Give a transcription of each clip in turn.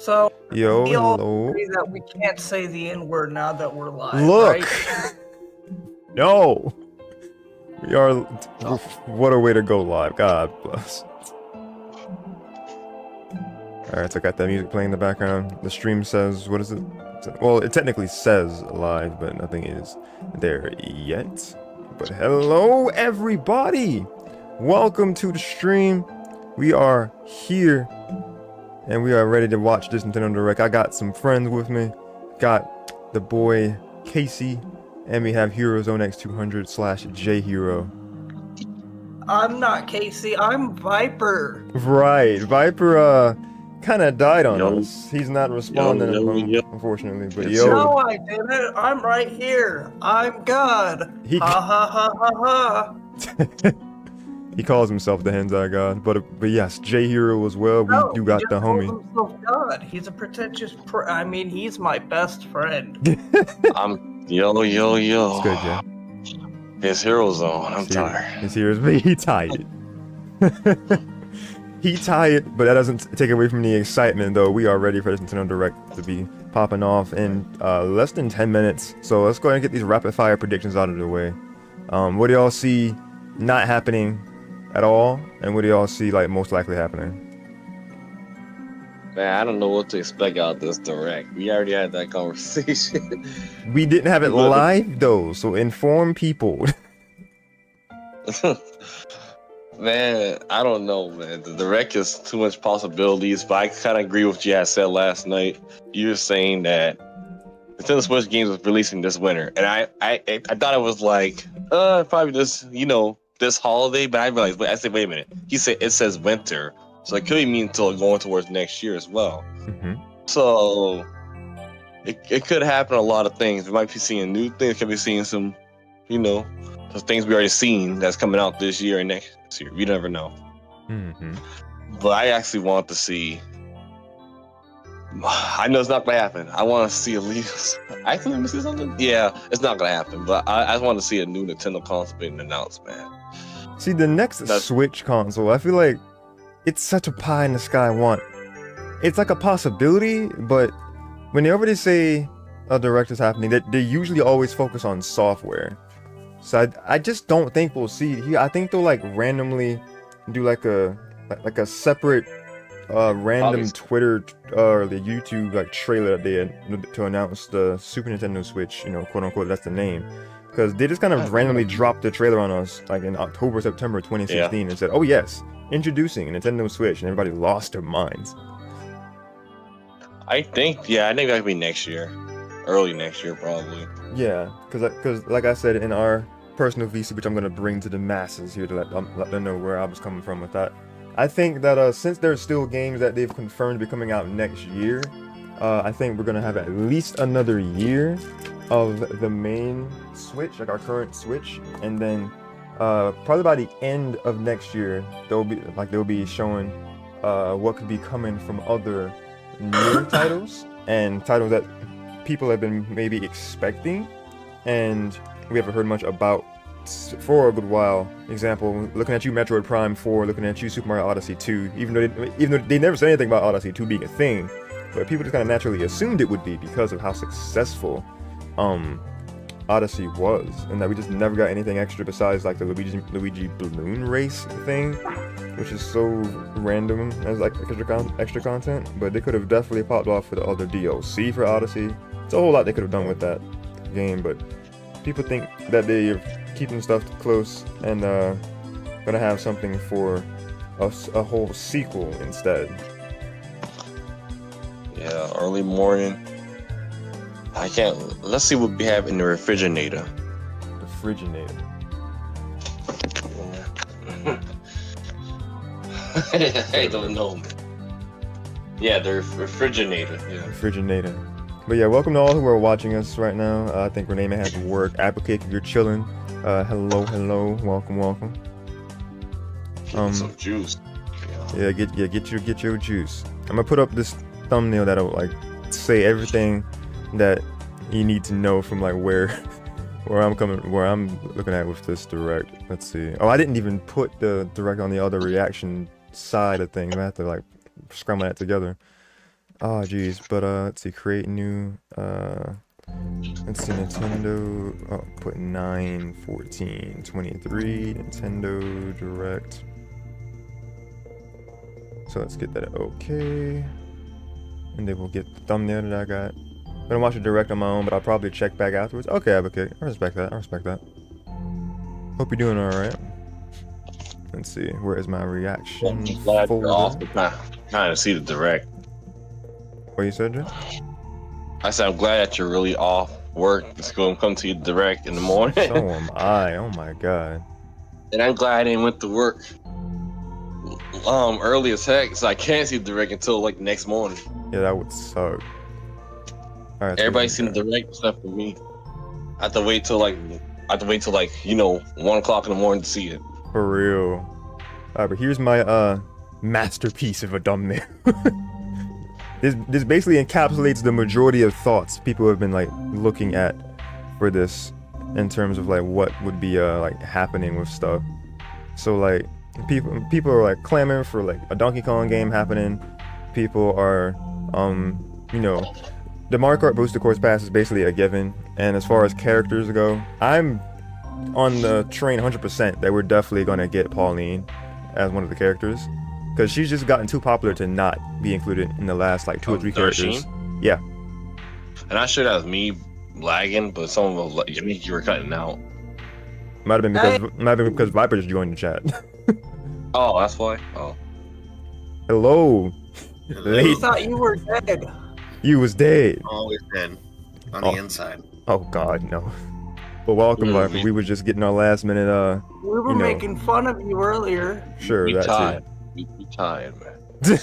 So Yo, we all hello. agree that we can't say the N-word now that we're live, Look! right? No! We are... What a way to go live. God bless. Alright, so I got that music playing in the background. The stream says... What is it? Well, it technically says live, but nothing is there yet. But hello, everybody! Welcome to the stream. We are here. And we are ready to watch this Nintendo Direct. I got some friends with me. Got the boy Casey. And we have HeroZoneX200 / Jayhero. I'm not Casey, I'm Viper. Right. Viper, kind of died on Yo. us. He's not responding, Yo. unfortunately. But It's yo. No, I didn't. I'm right here. I'm God. He- Ha ha ha ha ha. He calls himself the Hentai God. But yes, Jayhero as well. We No, do got he the just calls homie. himself God. He's a pretentious I mean, he's my best friend. I'm yo. It's good, Jay. It's Hero Zone. I'm tired. His here is me. He tired. He tired, but that doesn't take away from the excitement, though. We are ready for this Nintendo Direct to be popping off in less than 10 minutes. So let's go ahead and get these rapid fire predictions out of the way. What do y'all see not happening at all, and what do y'all see like most likely happening? Man, I don't know what to expect out of this Direct. We already had that conversation. We didn't have it live though, so inform people. Man, I don't know, man. The Direct is too much possibilities, but I kind of agree with what you had said last night. You were saying that Nintendo Switch games was releasing this winter, and I thought it was like probably this holiday, but I realized, wait a minute. He said it says winter, so it could mean until going towards next year as well. Mm-hmm. So it could happen a lot of things. We might be seeing new things. Could be seeing some, the things we already seen that's coming out this year and next year. We never know. Mm-hmm. But I actually want to see. I know it's not gonna happen. I want to see at least. Actually, let me see something. Yeah, it's not gonna happen. But I just want to see a new Nintendo console being announced, man. See, the next Switch console, I feel like it's such a pie in the sky want. It's like a possibility, but when they already say a Direct is happening, they usually always focus on software. So I just don't think we'll see it here. I think they'll like randomly do like a separate random Obviously. Twitter or the YouTube like trailer that they had to announce the Super Nintendo Switch, quote unquote, that's the name. Because they just kind of randomly dropped the trailer on us like in October, September 2016 and said, oh yes, introducing a Nintendo Switch, and everybody lost their minds. I think that could be next year, early next year probably. Yeah, because like I said in our personal VC, which I'm gonna bring to the masses here to let them know where I was coming from with that. I think that since there's still games that they've confirmed to be coming out next year, I think we're gonna have at least another year of the main Switch, like our current Switch, and then probably by the end of next year they'll be showing what could be coming from other new titles and titles that people have been maybe expecting and we haven't heard much about for a good while. Example, looking at you Metroid Prime 4, looking at you Super Mario Odyssey 2, even though they never said anything about Odyssey 2 being a thing, but people just kind of naturally assumed it would be because of how successful Odyssey was, and that we just never got anything extra besides like the Luigi balloon race thing, which is so random as like extra content. But they could have definitely popped off for the other DLC for Odyssey. It's a whole lot they could have done with that game, but people think that they're keeping stuff close and gonna have something for a whole sequel instead. Yeah, early morning. I can't. Let's see what we have in the refrigerator. The Friginator. I don't know. Yeah, the refrigerator. Yeah. Friginator. But yeah, welcome to all who are watching us right now. I think Renee may have to work. Applecake if you're chilling. Hello, welcome. Some juice. Yeah, get your juice. I'm gonna put up this thumbnail that'll like say everything that you need to know from like where I'm looking at with this Direct. Let's see. Oh, I didn't even put the Direct on the other reaction side of things. I have to like scramble that together. Oh, jeez. But, let's see. Create new, let's see. Nintendo. Oh, put 9, 14, 23. Nintendo Direct. So let's get that okay. And then we'll get the thumbnail that I got. I'm gonna watch it direct on my own, but I'll probably check back afterwards. Okay, Abukik. I respect that. I respect that. Hope you're doing alright. Let's see. Where is my reaction I'm glad you're off folder? trying to see the direct. What you said, Jay? I said I'm glad that you're really off work. It's going to come to you direct in the morning. So am I. Oh my god. And I'm glad I didn't went to work early as heck, so I can't see the direct until like the next morning. Yeah, that would suck. Alright. Everybody's seen the direct except for me. I have to wait till like 1 o'clock in the morning to see it. For real. Alright, but here's my masterpiece of a thumbnail. This basically encapsulates the majority of thoughts people have been like looking at for this in terms of like what would be like happening with stuff. So like people are like clamoring for like a Donkey Kong game happening. People are you know, the Mario Kart Booster Course Pass is basically a given, and as far as characters go, I'm on the train 100% that we're definitely gonna get Pauline as one of the characters, because she's just gotten too popular to not be included in the last like 2 or 3 characters. Yeah. And I'm sure that was me lagging, but some of them, you were cutting out. Might have been because Viper just joined the chat. Oh, that's why. Oh, Hello. I Late. thought you were dead. You was dead. Always dead on Oh. the inside. Oh God, no. But welcome, Viper. We were just getting our last minute. We were You know. making fun of you earlier. Sure, we that tired. We tired, man. too.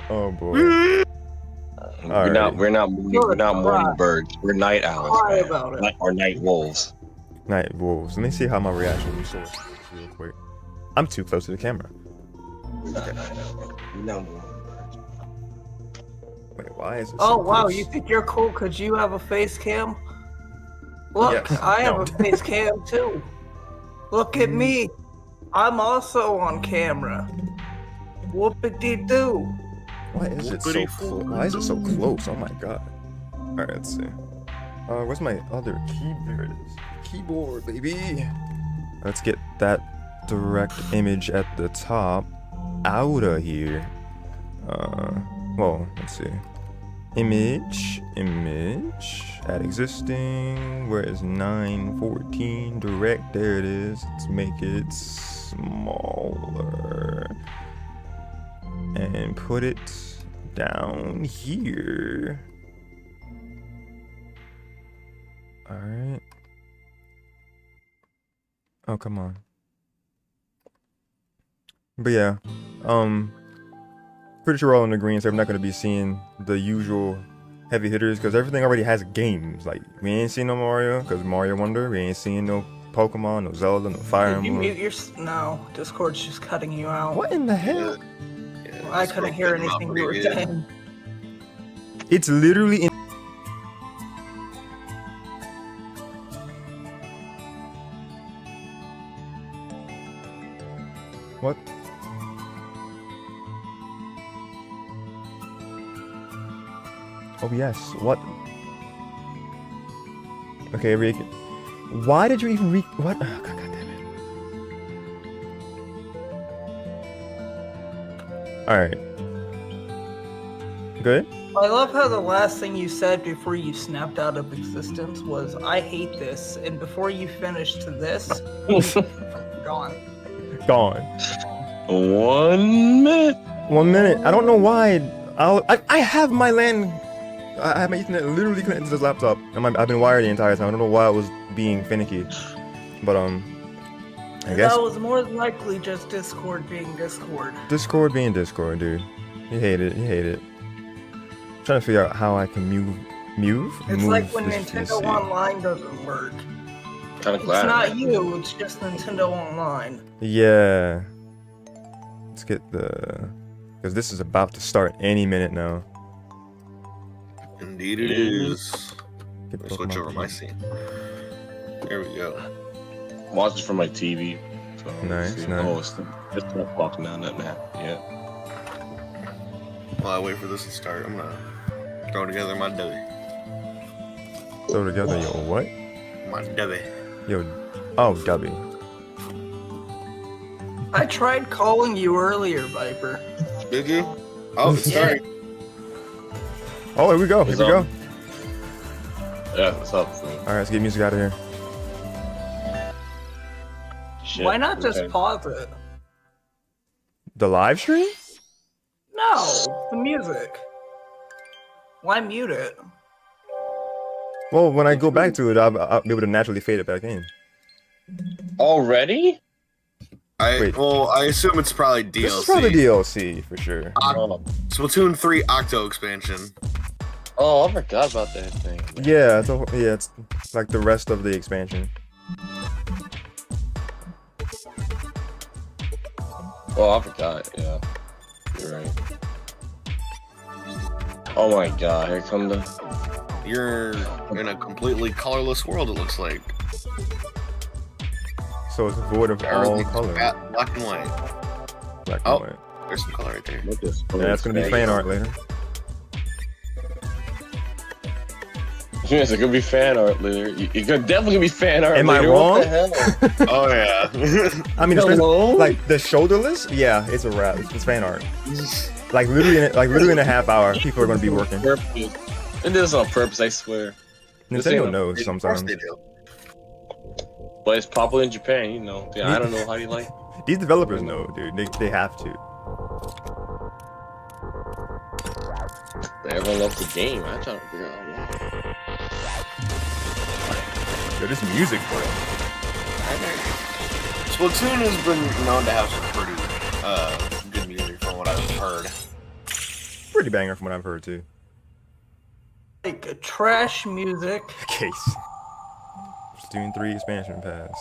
Oh boy. We're not morning birds. We're night owls. Cry Man. about it. Or night wolves. Night wolves. Let me see how my reaction is real quick. I'm too close to the camera. We're not morning birds. Wait, why is it? Oh so wow, close? you think you're cool because you have a face cam? Look, Yes. I have No. a face cam too. Look at me. I'm also on camera. Whoopity-doo. Why is it so Whoopity close? Why is it so close? Oh my god. Alright, let's see. Where's my other key? There it is. Keyboard, baby. Let's get that direct image at the top out of here. Well, let's see. Image, add existing. Where is 914 direct? There it is. Let's make it smaller and put it down here. All right. Oh, come on. But yeah, pretty sure we're all in agreement. So I'm not gonna be seeing the usual heavy hitters because everything already has games. Like we ain't seen no Mario because Mario Wonder. We ain't seen no Pokemon, no Zelda, no Fire Did you Emblem. mute your? No, Discord's just cutting you out. What in the hell? Yeah, I couldn't hear anything you were saying. It's literally in. What? Oh yes, what? Okay, Rick. Why did you even what? Oh, God damn it. Alright. Good? I love how the last thing you said before you snapped out of existence was, I hate this, and before you finished this, gone. Gone. 1 minute. 1 minute. I don't know why. I have my LAN. I have my Ethernet literally connected to this laptop. I've been wired the entire time. I don't know why it was being finicky. But I guess That was more than likely just Discord being Discord. Discord being Discord, dude. You hate it. You hate it. Trying to figure out how I can move. It's like when this Nintendo PC. Online doesn't work. Kind of It's glad. not you, it's just Nintendo Online. Yeah. Let's get the. Because this is about to start any minute now. Indeed it is. Get the I'll switch Pokemon over my key. scene. There we go. Watch it from my TV. So, Nice, see. nice. Oh, it's 10 o'clock now, not now. Yeah. While I wait for this to start, I'm gonna throw together my dubby. Throw together your what? My dubby. Yo, oh, Dubby. I tried calling you earlier, Viper. Did you? Oh, it's Yeah. starting. Oh, here we go. Here It's we go. Yeah, what's up? All right, let's get music out of here. Shit. Why not just Okay. pause it? The live stream? No, the music. Why mute it? Well, when I go back to it, I'll be able to naturally fade it back in. Already? Wait. Well, I assume it's probably DLC. This is probably DLC for sure. Oh, Splatoon 3 Octo expansion. I forgot about that thing. Yeah, it's like the rest of the expansion. Oh, I forgot. Yeah, you're right. Oh my god, here come the. You're in a completely colorless world, it looks like. So it's void of all Everything's color. black and white. Black Oh. and white. There's some color right there. Look at this. Yeah, that's gonna be fan art later. Yes, it could be fan art later. It could definitely be fan art Am I later. wrong? What the hell? Oh, yeah. I mean, Hello? like the shoulderless. Yeah, it's a wrap. It's fan art. Like literally in a half hour, people are gonna be working. Purpose. It did this on purpose, I swear. This ain't Nintendo a- knows Of course sometimes. they do. But it's popular in Japan, you know. Yeah, I don't know how you like. These developers know, dude. They have to. Everyone loves the game. I'm trying to figure out why. Yo, this music, bro. Splatoon has been known to have some pretty good music from what I've heard. Pretty banger from what I've heard too. Like trash music. Case. Splatoon 3 expansion pass.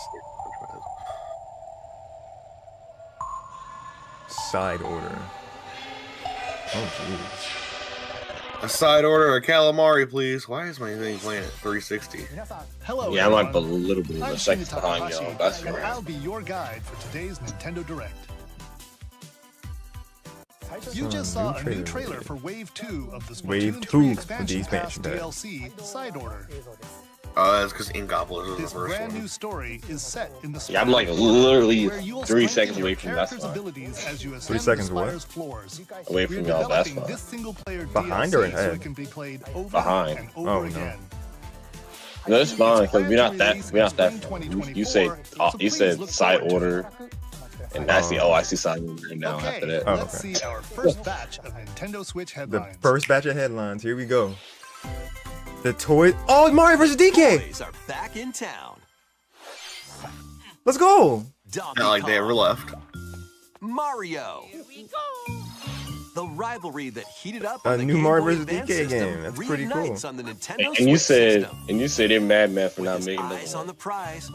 Side order. Oh jeez. A side order of calamari, please. Why is my thing playing at 360? Hello, Yeah, I might be a everyone. little bit of a I'm second Shinya behind Takahashi, y'all. That's and right. I'll be your guide for today's Nintendo Direct. You just saw a new trailer for Wave 2 of the Wave Splatoon 2 3 of the expansion pass expansion pass. DLC Side Order. Oh, that's because Inkopolis is the This first brand one. new story is set in the Yeah, I'm like literally where you'll 3 strengthen seconds your away from that character's spot. abilities as you 3 ascend seconds the what? spire's floors. Away We're from y'all, that's developing fine. this single-player Behind DLC or so ahead? it can be played over Behind. and over Oh, no. again. No, it's fine because we're not that. It's We're not that. spring You say. 2024, so You please said look side forward to order, and I see. Oh, I see side order right now. After that. Oh, let's okay. see our first batch of Nintendo Switch The headlines. first batch of headlines. Here we go. The toy. Oh, Mario vs. DK. Toys are back in town. Let's go. Donkey Not like they ever Kong, left. Mario. The rivalry that heated up A on the new Game Mario Boy vs. Advance DK system game. That's pretty cool. reunites on the Nintendo And you Switch said. system. And you said they're mad for With not his making eyes on the. the prize.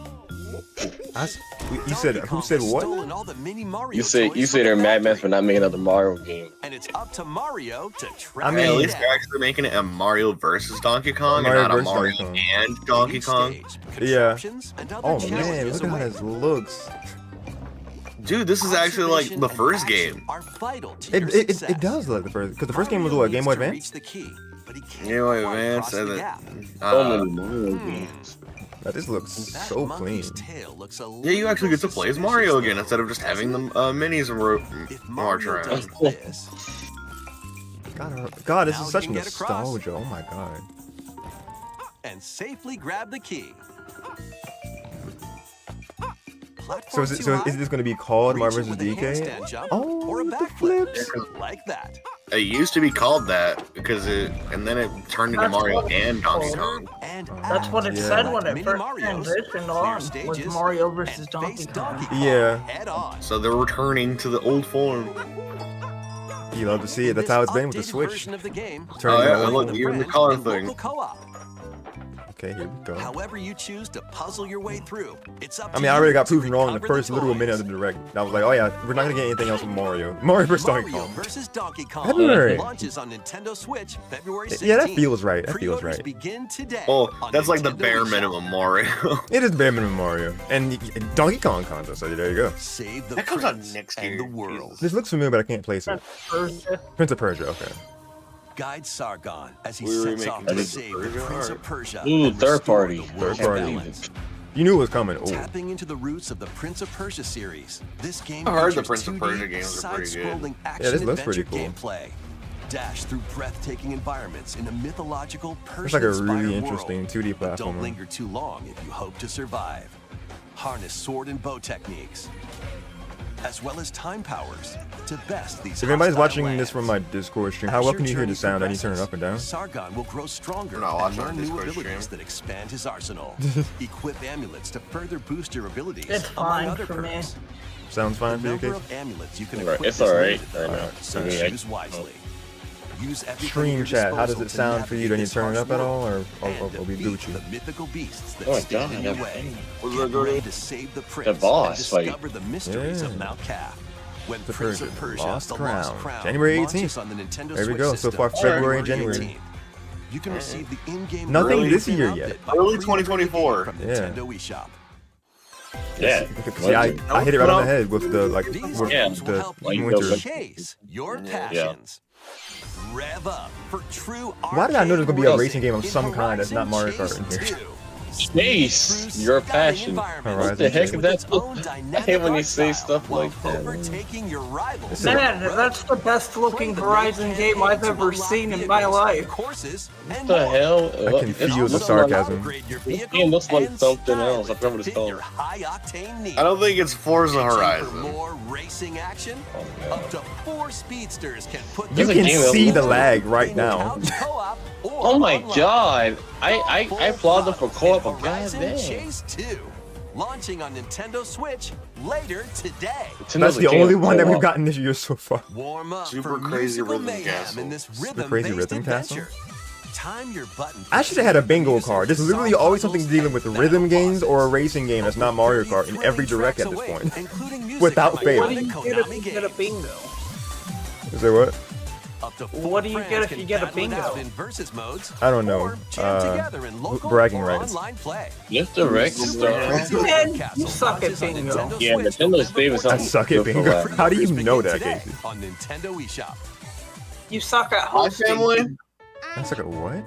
You said Donkey who Kong said has what? stolen all the mini Mario You said toys they're from the mad for factory. not making another Mario game. And it's up to Mario to track I mean, At it least down. they're actually making it a Mario versus Donkey Kong Mario and not a versus Mario Donkey Kong. and Donkey Kong. Stage, Yeah. contraptions, and other Oh man, challenges look at how await. this looks. Dude, this is actually like the Observation first and action game. are vital to your It success. does look like the first, because the first game was Mario what, Game Boy needs to Advance? reach the key, but he can't Game Boy quite Advance cross the and gap. So many Mario games. Now, this looks That so clean. monkey's tail looks a Yeah, you actually get to play as Mario little again instead of just having the minis If march Mario around. does this, God, this Now is such he can get across. nostalgia. Oh my god. and safely grab the key. So Platform is, it, too so high? is this going to be called Reach Mario it vs. with a DK? handstand jump Oh, or a the backflip. flips. Like that. It used to be called that because and then it turned into That's Mario what and it's Donkey called. Kong. And That's what it Yeah. said when it Mini first Marios, transitioned clear on. Was stages, Mario and versus Donkey face Kong. Donkey Kong Yeah. head on. So they're returning to the old form. You love to see it. That's how it's been with the This Switch. version of the game, Turning Oh, yeah, it and on. look, with a even the friend color in thing. local co-op. Okay, here we go. However you choose to puzzle your way through, it's up to I mean, I already you got to proven wrong in the recover first literal toys. minute of the direct. I was like, oh yeah, we're not gonna get anything else from Mario. Mario vs. Donkey Mario Kong. versus Donkey Kong February. launches on Nintendo Switch February 16th. Yeah, that feels right. That feels Pre-orders right. begin today. Oh, on that's like the Nintendo bare eShop. minimum Mario. It is bare minimum Mario and Donkey Kong content. So there you go. Save the That comes out prince next and year. the world. This looks familiar, but I can't place it. Prince of Persia. Okay. Guide Sargon as he We were sets off remaking to Prince of save the Persia? Prince of Persia. Ooh, and third restore party. the world's Third party. balance. You knew it was coming. Oh, Tapping into the roots of the Prince of Persia series, this game I heard the features Prince of 2D Persia games are pretty good. side-scrolling Yeah, this looks pretty action-adventure cool. gameplay. Dash through breathtaking environments in a mythological it's like a Persian-inspired really world. interesting 2D But don't platformer. linger too long if you hope to survive. Harness sword and bow techniques, as well as time powers, to best these If anybody's hostile watching this lands. from my Discord stream, how As well your can you hear journey the sound? I need to turn it progresses, up and down. Sargon will grow stronger We're not and watching learn on new Discord abilities stream. that expand his arsenal. Equip amulets to further boost your abilities, It's among fine other for me. perks. Sounds The fine for you, number Casey? of amulets you can Alright, equip it's is alright limited, right now. so I mean, I- choose wisely. Use everything at Stream your chat. How does disposal it to sound for you? Do I need to turn it up at all, or and we defeat Gucci? the mythical beasts that Oh my stand in God, your way. What's Get that go to? ready to save the prince boss and fight. discover the mysteries Yeah. of Mount Calf. When The Prince Persia, of Persia, Lost the Crown. Lost Crown, January launches 18th. on the Nintendo There we Switch go. So system far, February and January January. 18th. You can receive the in-game Nothing version this year update yet. by Early pre-ordering the game 2024. from Yeah. Nintendo eShop. Yeah. See, I hit it right on the head with the like These with games will the help like you winter. chase your passions. Rev up for true Why did I know there's gonna be a arcade racing game of in some kind that's not Mario Horizon Kart in here? 2. Chase your passion. What the heck is With that? its own I dynamic hate when you art say style stuff while like that. overtaking your rivals. Man, that's the best looking Horizon game I've ever seen in my life. Courses What and the more. hell? I can It's feel the looks sarcasm. Upgrade your This vehicle game looks like and something style else. I it forgot what it's to fit called. your high-octane needs. I don't think it's Forza Itching for Horizon. more racing action? Oh, Up to 4 speedsters can put You There's a can game that see the looks lag right in now. couch co-op or Oh my online. god! I applaud them for co-op, but Horizon goddamn. Chase 2, launching on Nintendo Switch later today. That's the only one that we've gotten this year so far. Warm up Super for crazy musical rhythm mayhem castle. in this Super crazy rhythm-based rhythm castle? adventure. Time your button. I should have had a bingo card. There's literally always something dealing with rhythm games or a racing game that's not Mario Kart in every direct at this point. Without fail. What do you get if you get a bingo? Is there what? Up to What do you get if you get a bingo? In versus modes, I don't know. or jam together in local bragging or rights. online play. Just direct stuff. Man, you suck at bingo. Yeah, Nintendo's saving I something. suck at good for bingo. last. How do you know that, Today Casey? on Nintendo eShop. You suck at My hosting. family? I suck at what?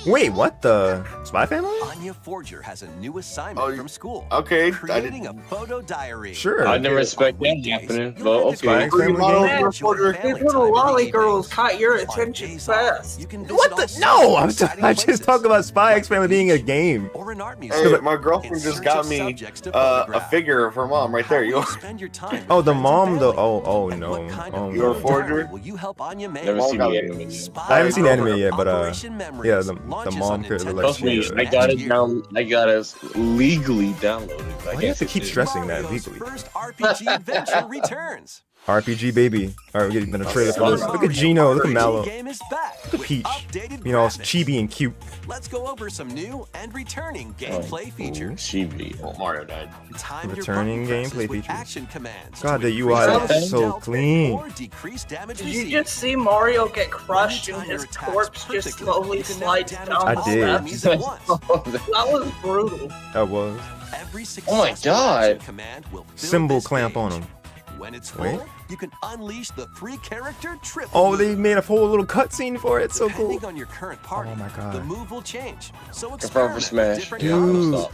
Wait, what the? Spy Family? Anya Forger has a new assignment Oh, from school. Okay, I Creating didn't. a photo diary. Sure. I never expect that happening, but Spy okay. Family Model game? Reporter. These little lolly girls caught your attention fast. What the? No, I just talking about Spy X Family being a game. Or an art Hey, museum. my girlfriend In just search got of me subjects to a photograph. figure of her mom right there. How You will you spend your time Oh, the with friends and mom, the family? oh And no, what kind oh of You're a no. forger? diary will you help Anya make? Never seen Mom the got anime yet. Spy I haven't seen the anime Family yet, but Operation yeah, Memories the launches mom on character Nintendo like Trust me, she, I got it down. I got it legally downloaded. Why do you have to keep stressing that Mario's legally? first RPG adventure returns. RPG baby. Alright, we're getting a trailer for this. Look at Gino, look at Mallow. Game is back Look at with Peach. updated You know, it's graphics. chibi and cute. Let's go over some new and returning gameplay features. Chibi. Oh, Mario died. Time your Returning button presses gameplay with features. action commands God, to the increase UI is damage so dealt clean. or decrease damage Did you received. just see Mario get crushed and Anytime your his attacks corpse just perfectly, slowly you can now slides damage down I the all did. enemies steps? at once. That was brutal. That was. Every Oh my successful God. action command will fill Symbol this clamp page. on him. When it's full, Wait. you can unleash the 3-character triple Oh, move. they made a whole little cutscene for it. So cool. Depending on your current party, Oh my God. the move will change. So Confirm experiment for with Smash. different Yeah, Dude. combos.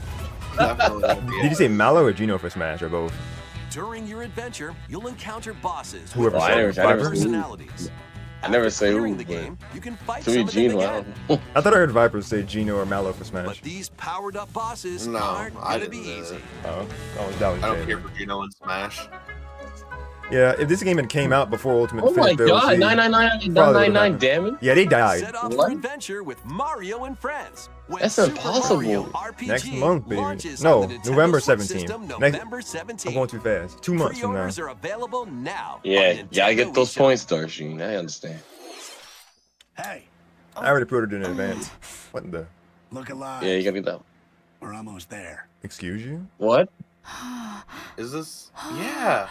stop. Definitely. Did you say Mallow or Gino for Smash or both? During your adventure, you'll encounter bosses Whoever with said it. different I never said who. personalities. I never After say who, clearing the but game, you can fight to some be of them Gino, I again. don't know. I thought I heard Vipers say Gino or Mallow for But Smash. these powered-up bosses No, aren't I gonna be didn't, easy. Oh, that was I don't Jay. care for Gino and Smash. Yeah, if this game had came out before Ultimate Oh my Fist god, DLC, 999 damage? yeah, they died. Set off What? for adventure with Mario and Friends. When That's Super impossible. Mario RPG Next month, baby. launches No, on the Nintendo November Switch 17th. system Next- November 17th. I'm going too fast. 2 months from now. Pre-orders are available now. Yeah, on yeah, I Nintendo get those eShop. points, Darshean. I understand. Hey, I already pre-ordered it in advance. What the? Look alive. Yeah, you gotta get that. We're almost there. Excuse you? What? Is this? Yeah.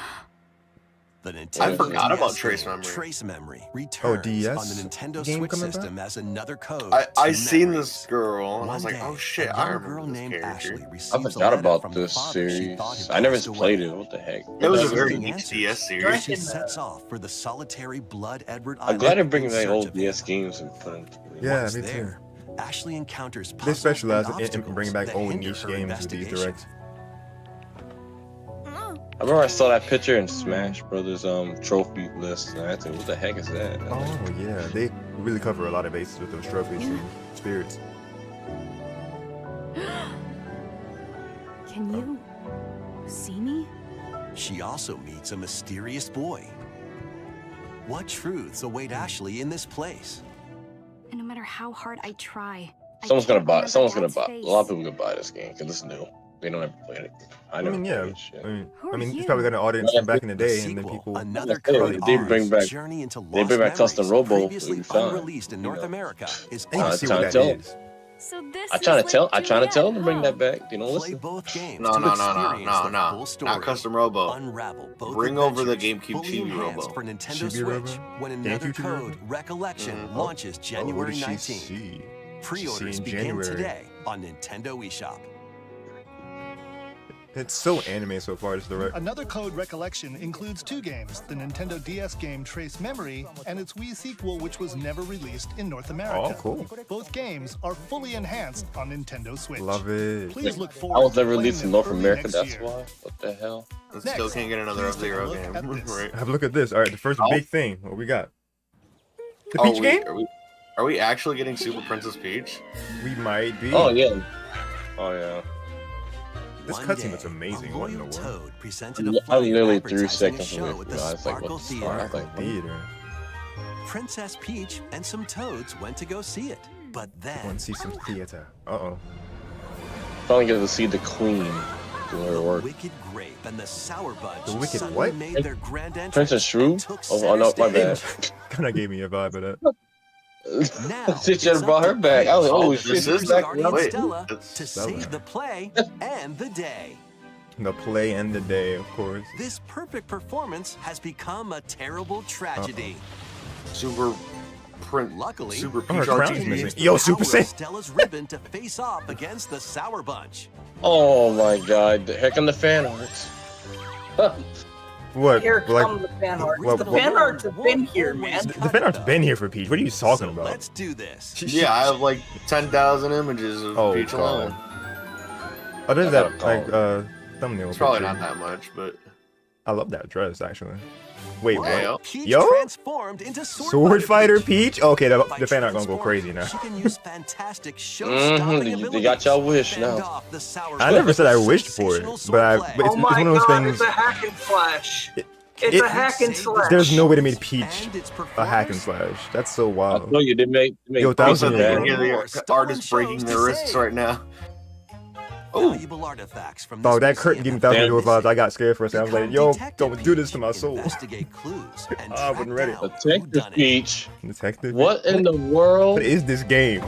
The Nintendo I forgot about DS Trace game, Memory. Trace Memory returns DS on the Nintendo game Switch coming system as another code. I to seen memories. this girl and I was One like, oh day, shit, a I young remember girl this named character. Ashley I receives a forgot letter about from this her father she series. thought had I never passed played away. it. What the heck? It was a Seeking very answers, DS series. She sets off for the solitary Blood Edward I'm Island. glad they're in bringing back search old of him. DS games and putting. Yeah, Once me too. there, Ashley encounters They puzzles specialize and in obstacles bringing back that old hinder niche her games with these investigation. directs. I remember I saw that picture in Smash Brothers trophy list, and I said, "What the heck is that?" And I'm like, Oh yeah, they really cover a lot of bases with those trophies and spirits. Can you see me? She also meets a mysterious boy. What truths await Ashley in this place? And no matter how hard I try, Someone's gonna can't buy. remember Someone's gonna Dad's buy. face. A lot of people could buy this game because it's new. They don't ever play it. I never mean, yeah. played shit. Who are It's you? probably got an audience from back in the day, and then sequel, people. another Hey, code they R's bring back- journey into they bring lost back Custom memories Robo, previously we found, unreleased in you North know. America is I need to see what that trying to is. So this I trying is to tell. like I trying to tell them to Juliet, bring huh? that back. You know, Play listen. both games No, to no, no, experience no, the no, full no. story. Not Custom Robo. Unravel both Bring over the adventures, GameCube fully Chibi enhanced Robo. for Nintendo Chibi Switch Robo? when another GameCube Chibi code Robo? Recollection Mhm. launches Oh, what January did she 19th. see? Pre-orders in begin January. today on Nintendo eShop. It's so anime so far, this direct. Another Code Recollection includes two games, the Nintendo DS game Trace Memory and its Wii sequel, which was never released in North America. Oh, cool. Both games are fully enhanced on Nintendo Switch. Love it. Please look I forward was to never playing released in them North early America. next That's year. why. What the hell? And still Next, can't get another please take a F-Zero look game. at this. Right. Have a look at this. All right, the first Oh. big thing. What we got? The Oh, Peach game? Are we actually getting Super Princess Peach? We might be. Oh yeah. Oh yeah. This One cutscene day, looks amazing. a What in the loyal world? Toad presented a I flyer literally advertising 3 a seconds show away at from the it. I was like, Sparkle what the Theater. fuck? Like, Theater. Princess Peach and some toads went to go see it. But I then, want to see some theater. Uh-oh. Finally get to see the queen do her the work. Wicked Grape and the Sour Bunch The Wicked suddenly what? made their grand entrance Princess Shrew? and took Oh no, center my bad. stage. Kind of gave me a vibe of that. Now, She it's should have up brought to her back. I was like, Oh, oh this shit, is she's the back. Guardian Wait, Stella it's to Stella. save the play and the day. The play and the day, of course. This perfect performance has become a terrible tragedy. Super Print. Luckily, Super Oh, her Peach crown is RPG. missing. used the Yo, Super power of Saiyan. Stella's ribbon to face off against the Sour Bunch. Oh my god, the heck on the fan arts. What? Here Like, come the fan art. well, the well- fan arts have been here, man. the fan art's been here for Peach. What are you talking So about? let's do this. Yeah, I have like 10,000 images of Oh, Peach God. alone. Oh, there's I that gotta like thumbnail. It's probably picture. not that much, but I love that dress actually. Wait, Whoa. what? Peach Yo? transformed into Sword Fighter Peach. Peach? Okay, By the fan art gonna go transforming, crazy now. She can use fantastic show-stopping They got y'all wish abilities to now. fend off the Sour I never Bunch said I with wished for it, sensational but swordplay. it's Oh my one of those god, things. it's a hack and slash. It- It's it- a hack and slash. There's no way to make Peach And its a hack and performers? slash. That's so I wild. know you did make. Yo, Peach 1,000 bad. years ago. the artist breaking their wrists right now. Oh, Valuable artifacts from Dog, this that curtain gave me museum 1,000 year Damn. vibes. I got scared for a second. I was like, yo, don't do this to my soul. Investigate clues and I wasn't ready. track down Detective whodunit. Peach. Detective. What in the world? What is this game?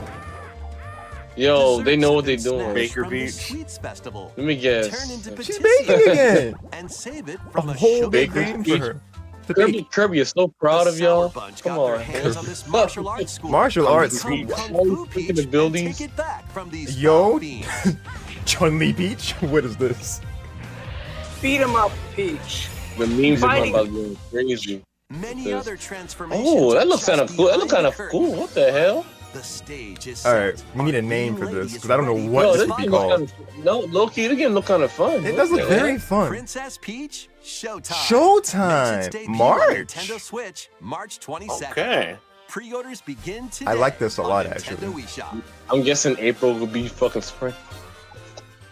Yo, they know what they're Desserts and doing. snacks Baker from the Beach. Sweets Festival. Let me Turn guess. into She's patisserie baking again. and save it A from a whole sugar big Baker game Peach. for her. To Kirby, bake. Kirby is so proud of The y'all. Sour Bunch Come got their on. hands on this martial arts school. Martial arts Become school. Kung Fu Oh, Peach freaking and buildings. take it back from these Yo. foul fiends. Chun-Li Peach? What is this? Beat 'em up, Peach. The memes are Fighting. about being crazy. Many This. other transformations. Oh, that are looks kind of just cool. That looks kind of behind the curtain. cool. What the hell? The stage is All right, set. we need a Our name for leading this lady because is I don't know ready. what Yo, this this would be game looks called. kind of, no, low key, the game look kind of fun. It does look What the very heck? fun. Princess Peach, Showtime. Showtime! Makes its debut on March! Nintendo Switch, March 22nd. okay. Pre-orders begin today. I like this a on lot, Nintendo actually. eShop. I'm guessing April will be fucking spring.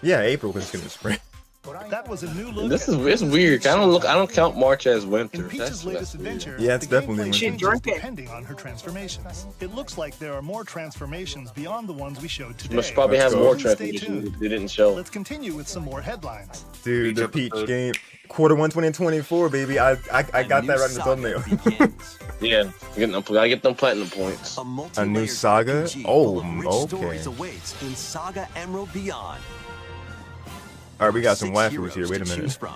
Yeah, April because it's gonna be spring. That was a new look. This at is it's Princess weird. Peach I don't Showtime. count March as In winter. Peach's That's latest weird. adventure, Yeah, it's the definitely gameplay winter. changes Drinking. depending on her transformations. It looks like there are more transformations beyond the ones we showed today. Must probably Let's have go. more Stay transformations tuned. they didn't show. Let's continue with some more headlines. Dude, the Peach Peach episode. game. Quarter 1 2024, baby. I A got new that right in the saga thumbnail. begins. Yeah, gotta get them platinum points. A new multi-layered saga? RPG Oh, full of rich okay. stories awaits in Saga Emerald Beyond. All right, we got some 6 waifus heroes here. Wait a to minute. choose from.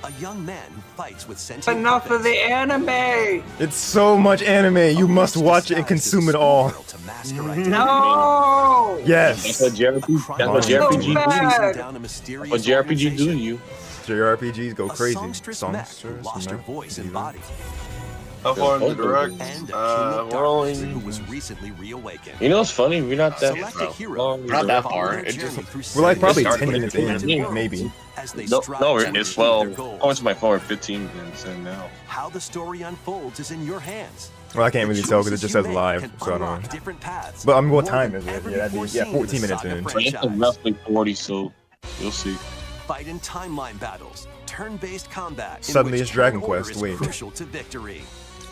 A young man who fights with sentient Enough of puppets. the anime! It's so much anime. You must watch it and consume it all. To master identity. No! Yes. That's what JRPG. That's what So JRPG. bad. Down a mysterious What JRPG do to organization. you? JRPGs go A crazy. songstress mech who lost her voice and body. How far in the direct? And a king We're of darkness only who was recently reawakened. You know what's funny? We're not that. Select a hero. long. We're not that Follow far. their It journey just- through We're like probably Start 10 with minutes seven in, worlds maybe. as they No, strive no, to it's achieve well. their goals. How much my phone? 15 minutes in now. How the story unfolds is in your hands. Well, I can't really The tell because it choices just you says make live, can so I don't unlock know. different paths. But I mean, what More time than is it? ever Yeah, that'd be, before yeah, seen in 14 the minutes Saga in. franchise. It's roughly 40, so you'll see. Fight in timeline battles, turn-based combat. in Suddenly which it's Dragon turn order Quest, is wait. crucial to victory.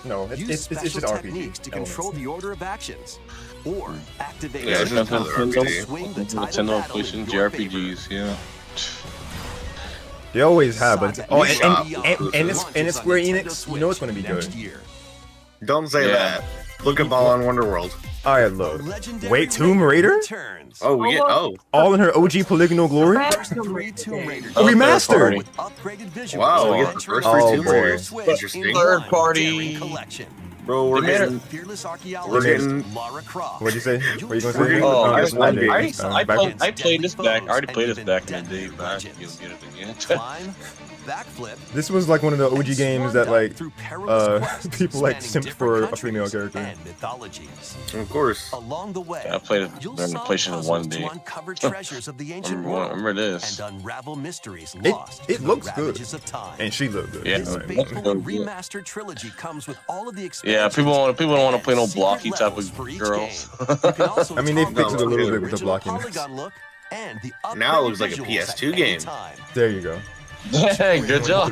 No, Use it's special just RPG. techniques to control the order of actions, or activate Yeah, a it's swing nothing. RPG. the tide of Nintendo battle in pushing your favor. JRPGs, yeah. They always have, but Saga oh, Emerald and launches it's on Square Nintendo Enix. You know it's gonna be Switch good. next year. Don't say Yeah. that. Look at Ball on Wonderworld. All right, look. Legendary Wait, Tomb Raider? returns. Oh, we get. Oh, All in her OG polygonal glory? First 3 Tomb Raiders. A remaster! With upgraded visuals. Wow, we get the adventurous first 3 Oh, Tomb boy. Raiders. Switch Interesting. in Third one party. daring collection. Bro, we're They made getting. Fearless We're archaeologist getting. Lara Croft. What'd you say? What are you gonna We're say? getting- Oh, I I, guess one day. I played this back. I already played this back in the day, but I can get it again. Climb, backflip. This was like one of the OG games that like through perilous quests people like spanning simped for different a female countries character. and mythologies. Of course. Along the way, Yeah, I played it you'll during the solve PlayStation puzzles 1 to day. uncover treasures of the ancient Remember, world remember this. and unravel mysteries It- lost it in the looks good. ravages of time. And she looked good. Yeah, This man. faithful and Yeah. remastered trilogy comes with all of the Yeah, expansions people don't want to play no and blocky secret type levels of for each girls. game. You can also I mean, they toggle fixed it a little the bit with the original blockiness. polygon look and the Now it upgraded looks like a visuals PS2 at game. any time. There you go. Hey, good job.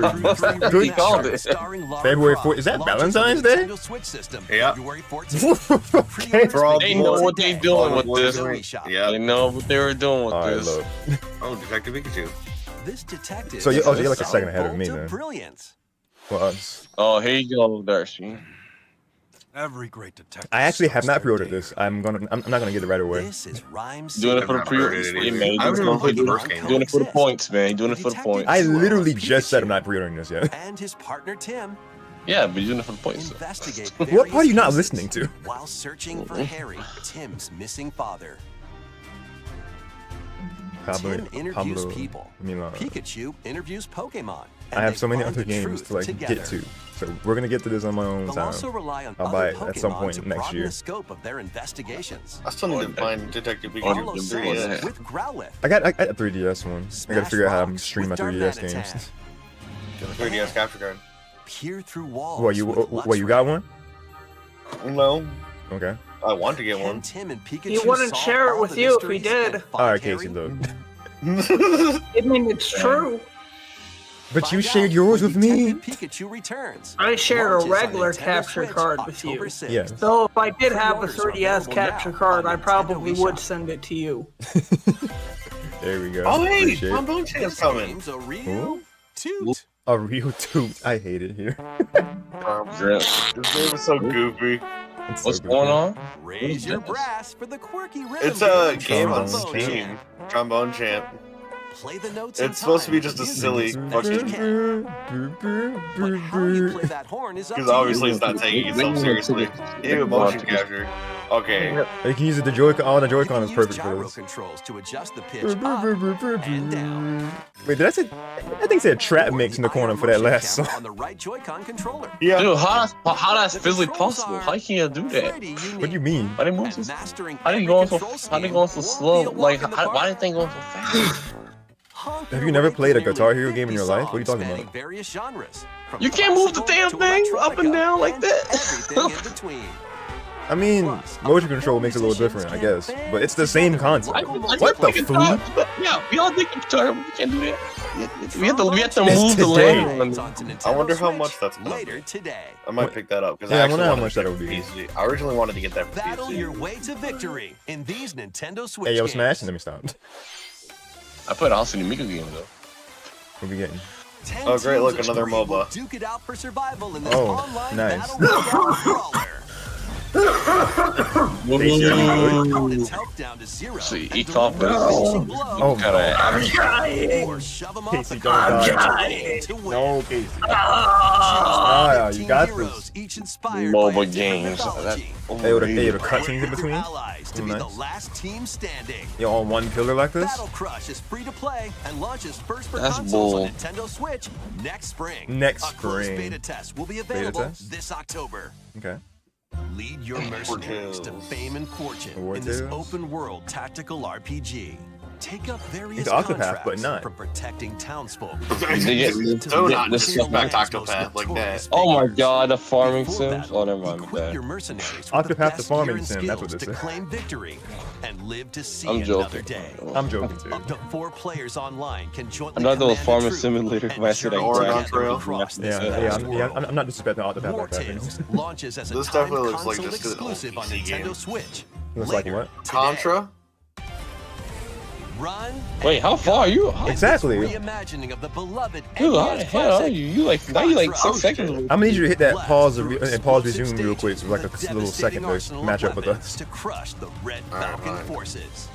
Good He called it. Starring Lara February Croft, 4th. Is that launches Valentine's the Day? Nintendo Switch system, Yeah. February 14th. Okay. For all They know what they doing with this. Yeah. They know what they were doing with Alright, this. look. Oh, Detective Pikachu. This detective So you're is like a second ahead of bolt me then. Brilliance. For us. Oh, here you go, Darshean. Every great detective. I actually have not starts their pre-ordered day. this. I'm not gonna get it right away. This is Rhymes. Doing it for the I've not heard it pre-order. either. Man, I haven't even played the first game. Doing it for the points, man. Doing it for the points. I literally just said I'm not pre-ordering this yet. And his partner Tim Yeah, but you're doing it for the points. So. investigate. What part are you not various listening cases to? While searching for Harry, Tim's missing father. Tim interviews people. I mean, Pikachu interviews Pokemon. I and have they so many find other the games truth to like together. get to. So we're gonna get to this on my own They'll time. also rely on I'll other buy it at some Pokemon point to next broaden year. the scope of their investigations. I still need to find Detective Oh, Follow Pikachu. Samus with Growlithe. I got a 3DS one. I gotta figure out how to Rocks stream my with 3DS Darmanitan. games. 3DS capture card. Peer through walls. What you with you got one? No, Okay. I want to get Can one. Tim and Pikachu He wouldn't solve share it all with the you if he mysteries did. and find Alright, Harry? Casey, look. I mean, it's true. But you Find shared out yours when with me. Detective Pikachu returns. I shared a Launches on regular Nintendo capture Switch, card with you. October 6th. Yeah. So if I did have a Pre-orders are 3DS available capture now card, on I Nintendo probably would eShop. send it to you. There we go. Oh, hey, Appreciate it. Trombone Champ's coming. Game's a real Ooh. toot. A real toot. I hate it here. Drip. This game is so goofy. It's so What's goofy. going on? Raise your this? brass for the quirky rhythm. It's a game. game on Trombone Steam. Trombone Champ. Play the notes. It's supposed to be just a silly fucking. But how you play that horn is up Because to obviously you. it's not taking itself seriously. Even motion capture. Okay. You can use it. The Joy-Con. Oh, the Joy-Con You is can perfect use for gyro this. controls to adjust the pitch up and down. Wait, did I say? I think said trap mix in the corner for that last song. On the right Joy-Con controller. Yeah. Dude, how that's The physically controls possible? are How can you do that? pretty What do you unique. mean? Why they move And so? mastering How they every going so? control How they scheme going so won't slow? be a walk Like, in the why park. they think going so fast? Honk Have your you never way played a through Guitar nearly Hero game in your 50 life? What are you talking songs about? spanning various genres, from You can't move the classical damn to thing up and electronica down like and that. everything in between. I mean, Plus, motion control makes it a little different, I guess, but it's the same concept. I What the can food? talk, but yeah, we all think guitar. We can't do that. We have to It's move the today. land. I wonder how much that's gonna later be. today. I might pick that up because Yeah, I I actually wonder how wanted much to that get would be. PC. I originally wanted to get that for Battle your PC. way to victory in these Nintendo Switch Hey, yo, games. Smash. Let me stop. I played a House in the Mika game though. What we getting? Oh, great, look, another MOBA. Duke it out for survival in this Oh, online nice. battle royale brawler. Opponent's health down to 0. See, and he deliver thought a finishing blow. Oh, kind of. Or shove 'em off Casey, the don't cliff die. to win. No, Casey. Ah, you got heroes, this. each inspired by MOBA a different games. mythology. They would have cutscenes in between. Allies to Oh, be nice. the last team standing. Yo, on one pillar like this? Battle Crush is free to play and launches first for That's consoles bull. on Nintendo Switch next spring. Next A closed spring. beta test will be available test? this October. Okay. Lead your mercenaries to fame and fortune War in this Tales? open-world tactical RPG. Take up various It's Octopath, contracts but not. from protecting townsfolk. So not this- disrespect Octopath like that. Oh my god, the farming Before sims. battle, Oh, never mind with equip that. your mercenaries with Octopath the the best farming gear and sim, that's what skills this to is. claim victory and live to see I'm another joking. day. I'm joking too. Up to 4 players online can jointly I'm not doing command a farming troop simulator and when I said I journey Oregon together Trail. across this Yeah, vast I'm world. not disrespecting Octopath War like that. Tales launches as a This timed definitely looks like console just an old exclusive on PC Nintendo game. Switch. Looks like Later what? today. Contra? Run. Wait, how far are you? Exactly. Reimagining of the beloved Dude, how NES the hell are classic. you? You like now you like 6 seconds away. I'm gonna need you to hit that Blast pause through and pause exclusive resume real quick, stages like a with little second devastating to arsenal of match up with weapons us. to crush the Red Falcon Alright. forces.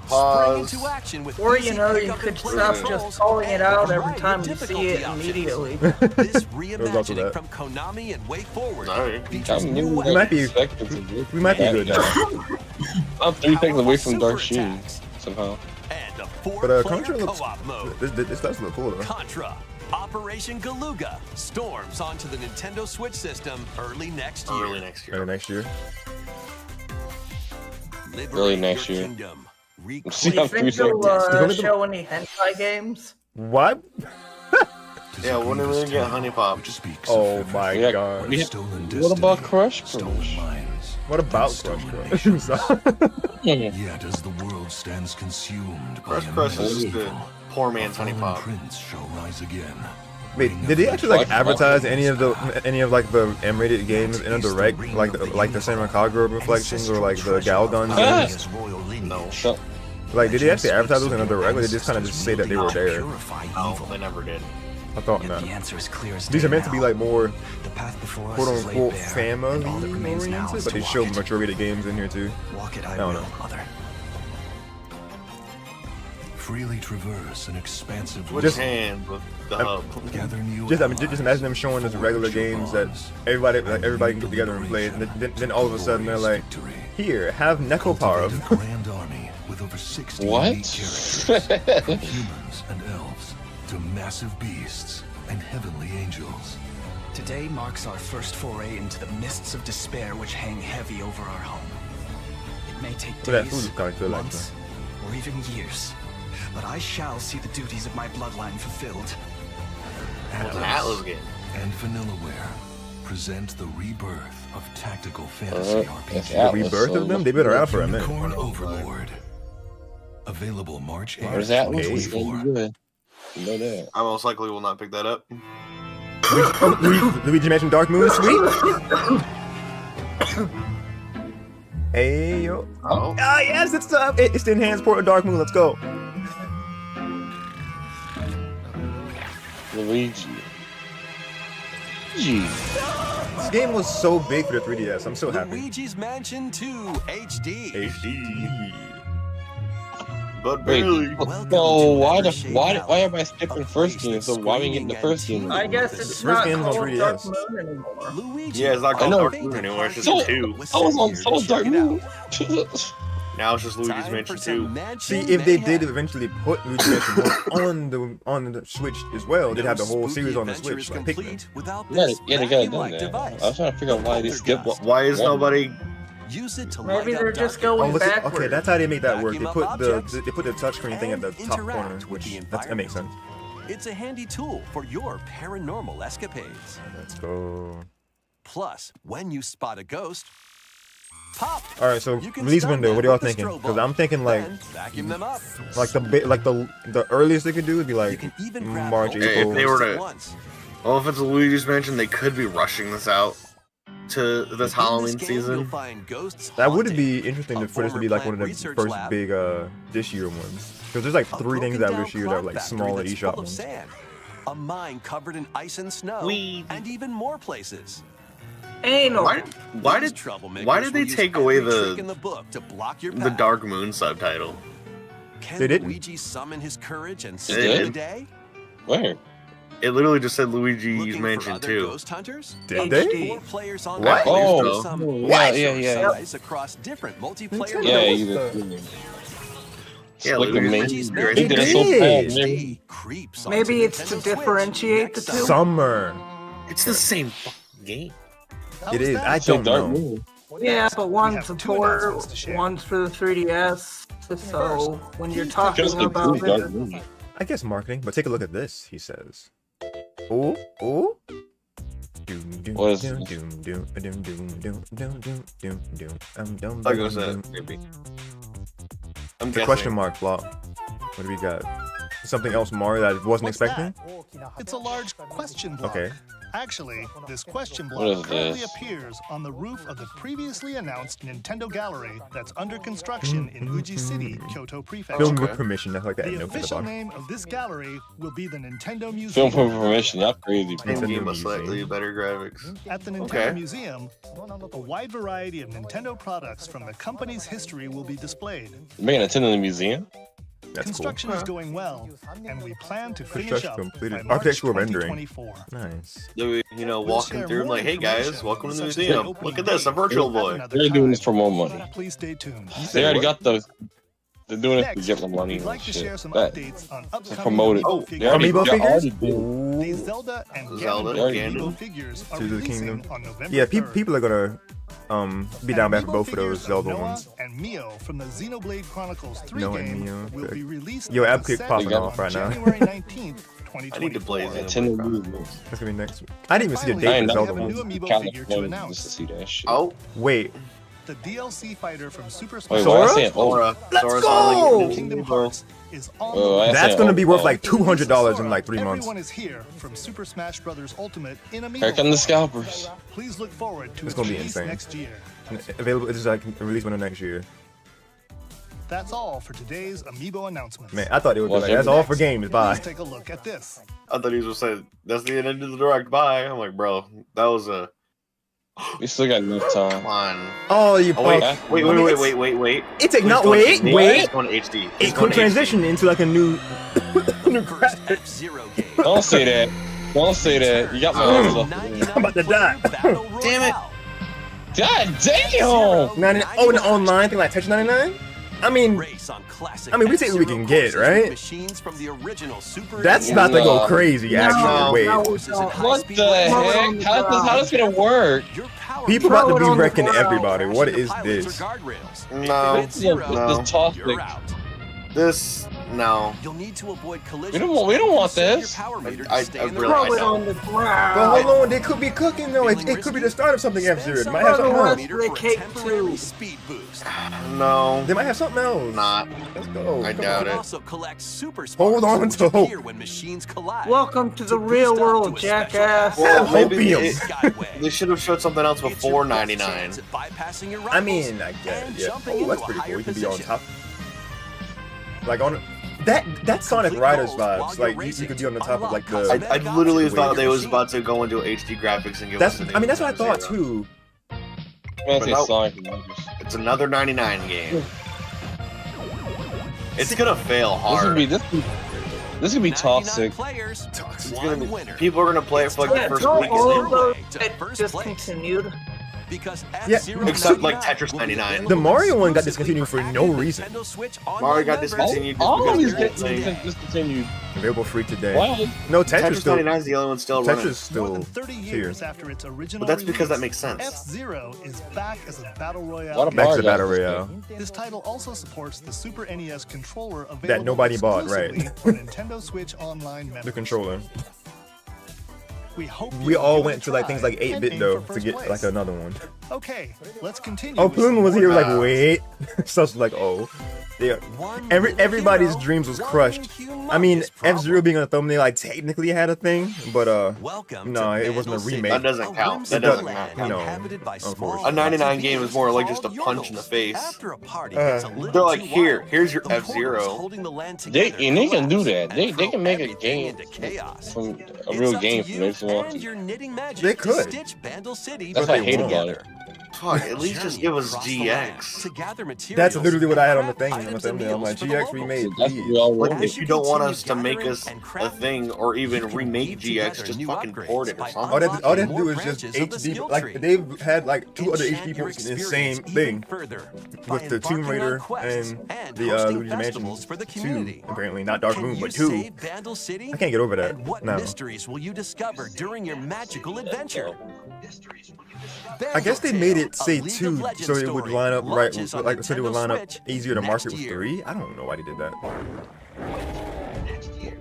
Pause. Spring into action with Or easy you know, you pickup could and play stop controls just calling it and out a every variety time of you see difficulty it options. immediately. This also reimagining that. from Konami and Way Forward Alright. features I'm new moving We might be- seconds away. We might be good now. I'm 3 seconds away from Powerful Darshean super attacks. somehow. and a 4 But player Contra looks. co-op mode. This does look cool though. Contra, Operation Galuga storms onto the Nintendo Switch system early next year. Early next year. Maybe next year. Liberate Early next your year. kingdom. See, Do you I'm 3 think seconds. you'll Only the- show any hentai games? What? Yeah, when are we gonna get Honey Pop? Oh my Yeah, god. we have- What about Crush Crush? What about Crush Crush? Yet as the world stands consumed by Crush Crush is immense just a evil, poor a man's Honey fallen Pop. prince shall rise again. Wait, did they actually like advertise any of like the M-rated games in a direct, like the Samurai Kagura reflections or like the Galgun games? No. So, Like, did they actually advertise those in a direct? Or they just kind of just say that they were there? No, they never did. I thought not. The answer is clear as These are day meant to be now. like more The path before us quote is laid unquote bare, family and all that remains now oriented, is but to they walk show it. mature rated games in here too. Walk it I don't will, know. mother. Freely traverse an expansive Switch Just- hands with the hub. gather new Just imagine them showing us regular games that everybody can get together and play, and then all of a sudden they're like, here, have Neko power. Cultivate a grand army with over 60 What? unique characters, from humans and elves to massive beasts and heavenly angels. Today marks our first foray into the mists of despair which hang heavy over our home. It may take So that days, food is kinda good, like months, or even years, but I shall see the duties of my bloodline fulfilled. It's an Atlas game. And Vanillaware present the rebirth of tactical fantasy it's RPG. The rebirth of them? They've been around for a minute. Unicorn Overlord. Available March 8th, where's that one? It's 2024. gonna be good. You know that. I most likely will not pick that up. Luigi mentioned Dark Moon, sweet. Hey yo. Oh. Ah yes, it's the enhanced port of Dark Moon. Let's go. Luigi. Gee. This game was so big for the 3DS. I'm so happy. Luigi's Mansion 2 HD. HD. But Wait, barely. so why am I skipping the first game? So why are we getting the first game? I guess it's First not game's on called 3DS. Dark Moon anymore. Luigi, Yeah, it's not I called know. Dark Moon anymore. It's just So- 2. I was on so Dark Moon. Now it's just Luigi's Mansion 2. See, if they did eventually put Luigi's Mansion on the Switch as well, they'd have the whole series on the Switch, like Pikmin. Yeah, they got it done there. I was trying to figure out why they skipped. Why is nobody? Use it to Maybe light they're up just dark going Oh, backwards. okay, that's how they make that work. They Vacuum put up the objects touchscreen thing at the and top corner, interact with which the that makes sense. It's a handy tool for your paranormal escapades. Let's go. Plus, when you spot a ghost, pop. All right, so You can release stun window. them What are y'all with the thinking? strobe Because bulb. I'm thinking like Then vacuum them up. the earliest they could do would be You like can even grab March, multiple Hey, if they April. were ghosts to- at once. Well, if it's a Luigi's Mansion, they could be rushing this out to this In this Halloween game, you'll season. find ghosts That would haunting be interesting a for this to be former like one of the plant research first lab, big this year ones. Because there's like a 3 things broken out down this year that are clock like factory smaller that's eShop full of ones. sand, a mine covered in ice and snow, and even more places. Anal. Why These did troublemakers they will use take away every the trick in the book to block your the path. Dark Moon subtitle? Can They didn't. Luigi summon his courage and They save did? the day? Where? It literally just said Luigi's Looking for Mansion other 2. ghost hunters? Did HD. they? 4 players on What? Oh, some yeah, yeah. size across different multiplayer Nintendo. Yeah, modes. you the- Yeah, Slick Luigi's Mansion. Mansion. He did it so bad, man. Creeps onto Maybe it's Nintendo to Switch differentiate the next two. summer. Summer. It's the same fucking game. It is. I It's like don't Dark know. Moon. Yeah, but We one's have a two port, announcements to share. one's for the 3DS. So when you're talking Just about Dark it, Moon. I guess marketing, but take a look at this, he says. Ooh, ooh. Doom, doom, What is doom, this? doom, doom, doom, doom, doom, doom, doom, doom, doom, Like was doom, that? doom. Maybe. I'm The guessing. question mark flop. What do we got? Something else, Mario, that I wasn't What's expecting? It's a large question block. Okay. Actually, this question What is block currently this? appears on the roof of the previously announced Nintendo Gallery that's under construction in Uji City, Kyoto Prefecture. Film with permission, that's like that The note at the official bottom. name of this gallery will be the Nintendo Film Museum. for permission. Y'all crazy, bro. Nintendo Game with Museum. slightly better graphics. At the Nintendo Okay. Museum, a wide variety of Nintendo products from the company's history will be displayed. You making a 10 in the museum? That's cool. Construction is going well, and we plan to finish Construction up completed. by March Architectural rendering. 2024. Nice. You know, We'll walking share through, more like, hey guys, information, welcome to the such as museum. opening Look at this, a date virtual at boy. another They're doing this time. for more money. Please stay tuned. They already got the. They're doing it to Next, get the money we'd and like to shit. share some That- updates on to upcoming promote it. Amiibo They figures. already, Amiibo they figures? already did. Ooh. These Zelda and Zelda Ganon and Amiibo Ganon. figures are To the releasing kingdom. on November Yeah, 3rd. people are gonna be down bad for Amiibo both of those figures Zelda Noah ones. And Mio from the Xenoblade Chronicles 3 Noah and game Mio, will okay. be released Yo, as a Ab Kick set popping on off right now. January 19th, I need to play 2024. Xenoblade. Nintendo movies. That's gonna be next week. I didn't even see the Finally, date I for ain't the we Zelda have a one. new amiibo figure to California announce. just to see that shit. Oh, Wait, The DLC fighter from Super Wait, Smash what? I Sora? said, oh, Sora. Let's Sora's go! finally getting Kingdom his amiibo. Hearts is on Oh, I the that's said, gonna oh, be worth oh. like $200 in like 3 months. Everyone is here from Super Smash Bros. Ultimate in Amiibo. Here come the form. scalpers. Please look forward to It's its gonna be release insane. next year. Available. This is like release window next year. That's all for today's Amiibo announcements. Man, I thought it would be Well, like that's all for Next, games. Bye. Please take a look at this. I thought he was gonna say that's the end of the direct. Bye. I'm like, bro, that was a. We still got enough Come time. on. Oh, you. Oh wait, Okay. wait. It's a Please not go to wait, HD. wait. It's going to HD. It It's could going to transition into like a new. First F-Zero game. Don't say that. Don't say that. You got my hopes up. I'm about to die. Damn it. God damn! 99. Oh, an online thing like Tetris 99. I mean, Race on classic we take what we can get, F-Zero right? machines from the original Super that's NES. not to go No. crazy. Actually, No. wait. no, Courses and no. What the high-speed races. heck? How this gonna work? Your power People meter about to Throw be it on the wrecking ground. everybody. What crashing is the pilots this? or guardrails. No, If it's zero, no. This topic. you're out. This no. You'll need to avoid collisions. We don't want Set this. Your power meter to I stay in the really- Throw right it zone. on the But ground. hold on, they could be cooking though. It could be the start of something F-Zero. They might have something Otherwise- else. Meter They for a cake temporary too. speed boost. No. They might have something else. Not. Let's go. I Come doubt on. You it. can also collect super Hold sparks, on which to hope. appear when machines collide. Welcome to the To real boost up world, to a special jackass. path. Have maybe hopium. it- Skyway. They should have showed something else It's before your best 99. chance at bypassing your I rivals mean, I guess. and Yeah. jumping Oh, into that's a pretty higher cool. You can be on position. top. Like on that Sonic Complete Riders goals while vibes. you're Like you racing could be on the to top of like unlock the. I literally Wait, thought they your was machine. about to go into HD graphics and give That's. us the I mean, that's what I new thought F-Zero. too. I'm gonna say But no. Sonic and Knuckles. It's another 99 game. It's gonna fail This hard. could be 99 toxic. players, It's one gonna be, winner. people are gonna play it for like Yeah, the first don't week. all And of those to get first place. discontinued. Because Yeah, F-Zero except, like, 99 Tetris will be 99. available The Mario one got exclusively discontinued for active no reason. Nintendo Switch Mario online got members. discontinued just All because of these they're get saying discontinued. Available free today. Why? No, Tetris Tetris still. 99 is the only one still running. Tetris More still than 30 here. years after its original But that's because that release, makes sense. F-Zero is back as a battle royale. What a game. Back to the Mario battle got royale. This title also supports the Super NES controller available That nobody bought, right. exclusively for Nintendo Switch Online members. The controller. We hope We you'll all give it went a to like try things like and 8-bit aim though for to first get place. like another one. Okay, let's continue. Oh, with some Pluma was more here like, Wow. wait. So I was like, oh. Yeah. Everybody's dreams was crushed. I mean, F-Zero being on the thumbnail, I technically had a thing, but no, it wasn't a remake. That doesn't count. That doesn't count. No, A 99 game is more like just a punch in the face. They're They're like, here's your F-Zero. They can do that. They can make a game from a real game from this one. They could. That's what I hate about it. Fuck, at least just give us GX. That's literally what I had on the thing. On the thumbnail. I'm like, GX remade, That's please. what we all Like, want. if you don't want us to make us a thing or even remake GX, just fucking port it or something. All they have to do is just HD. Like, they've had like 2 other HD ports in the same thing. With the Tomb Raider and the Luigi Mansion 2, apparently. Not Dark Moon, but 2. I can't get over that. What No. mysteries will you discover during your magical adventure? I guess they made it say 2 so it would line up right, like so it would line up easier to market with 3. I don't know why they did that.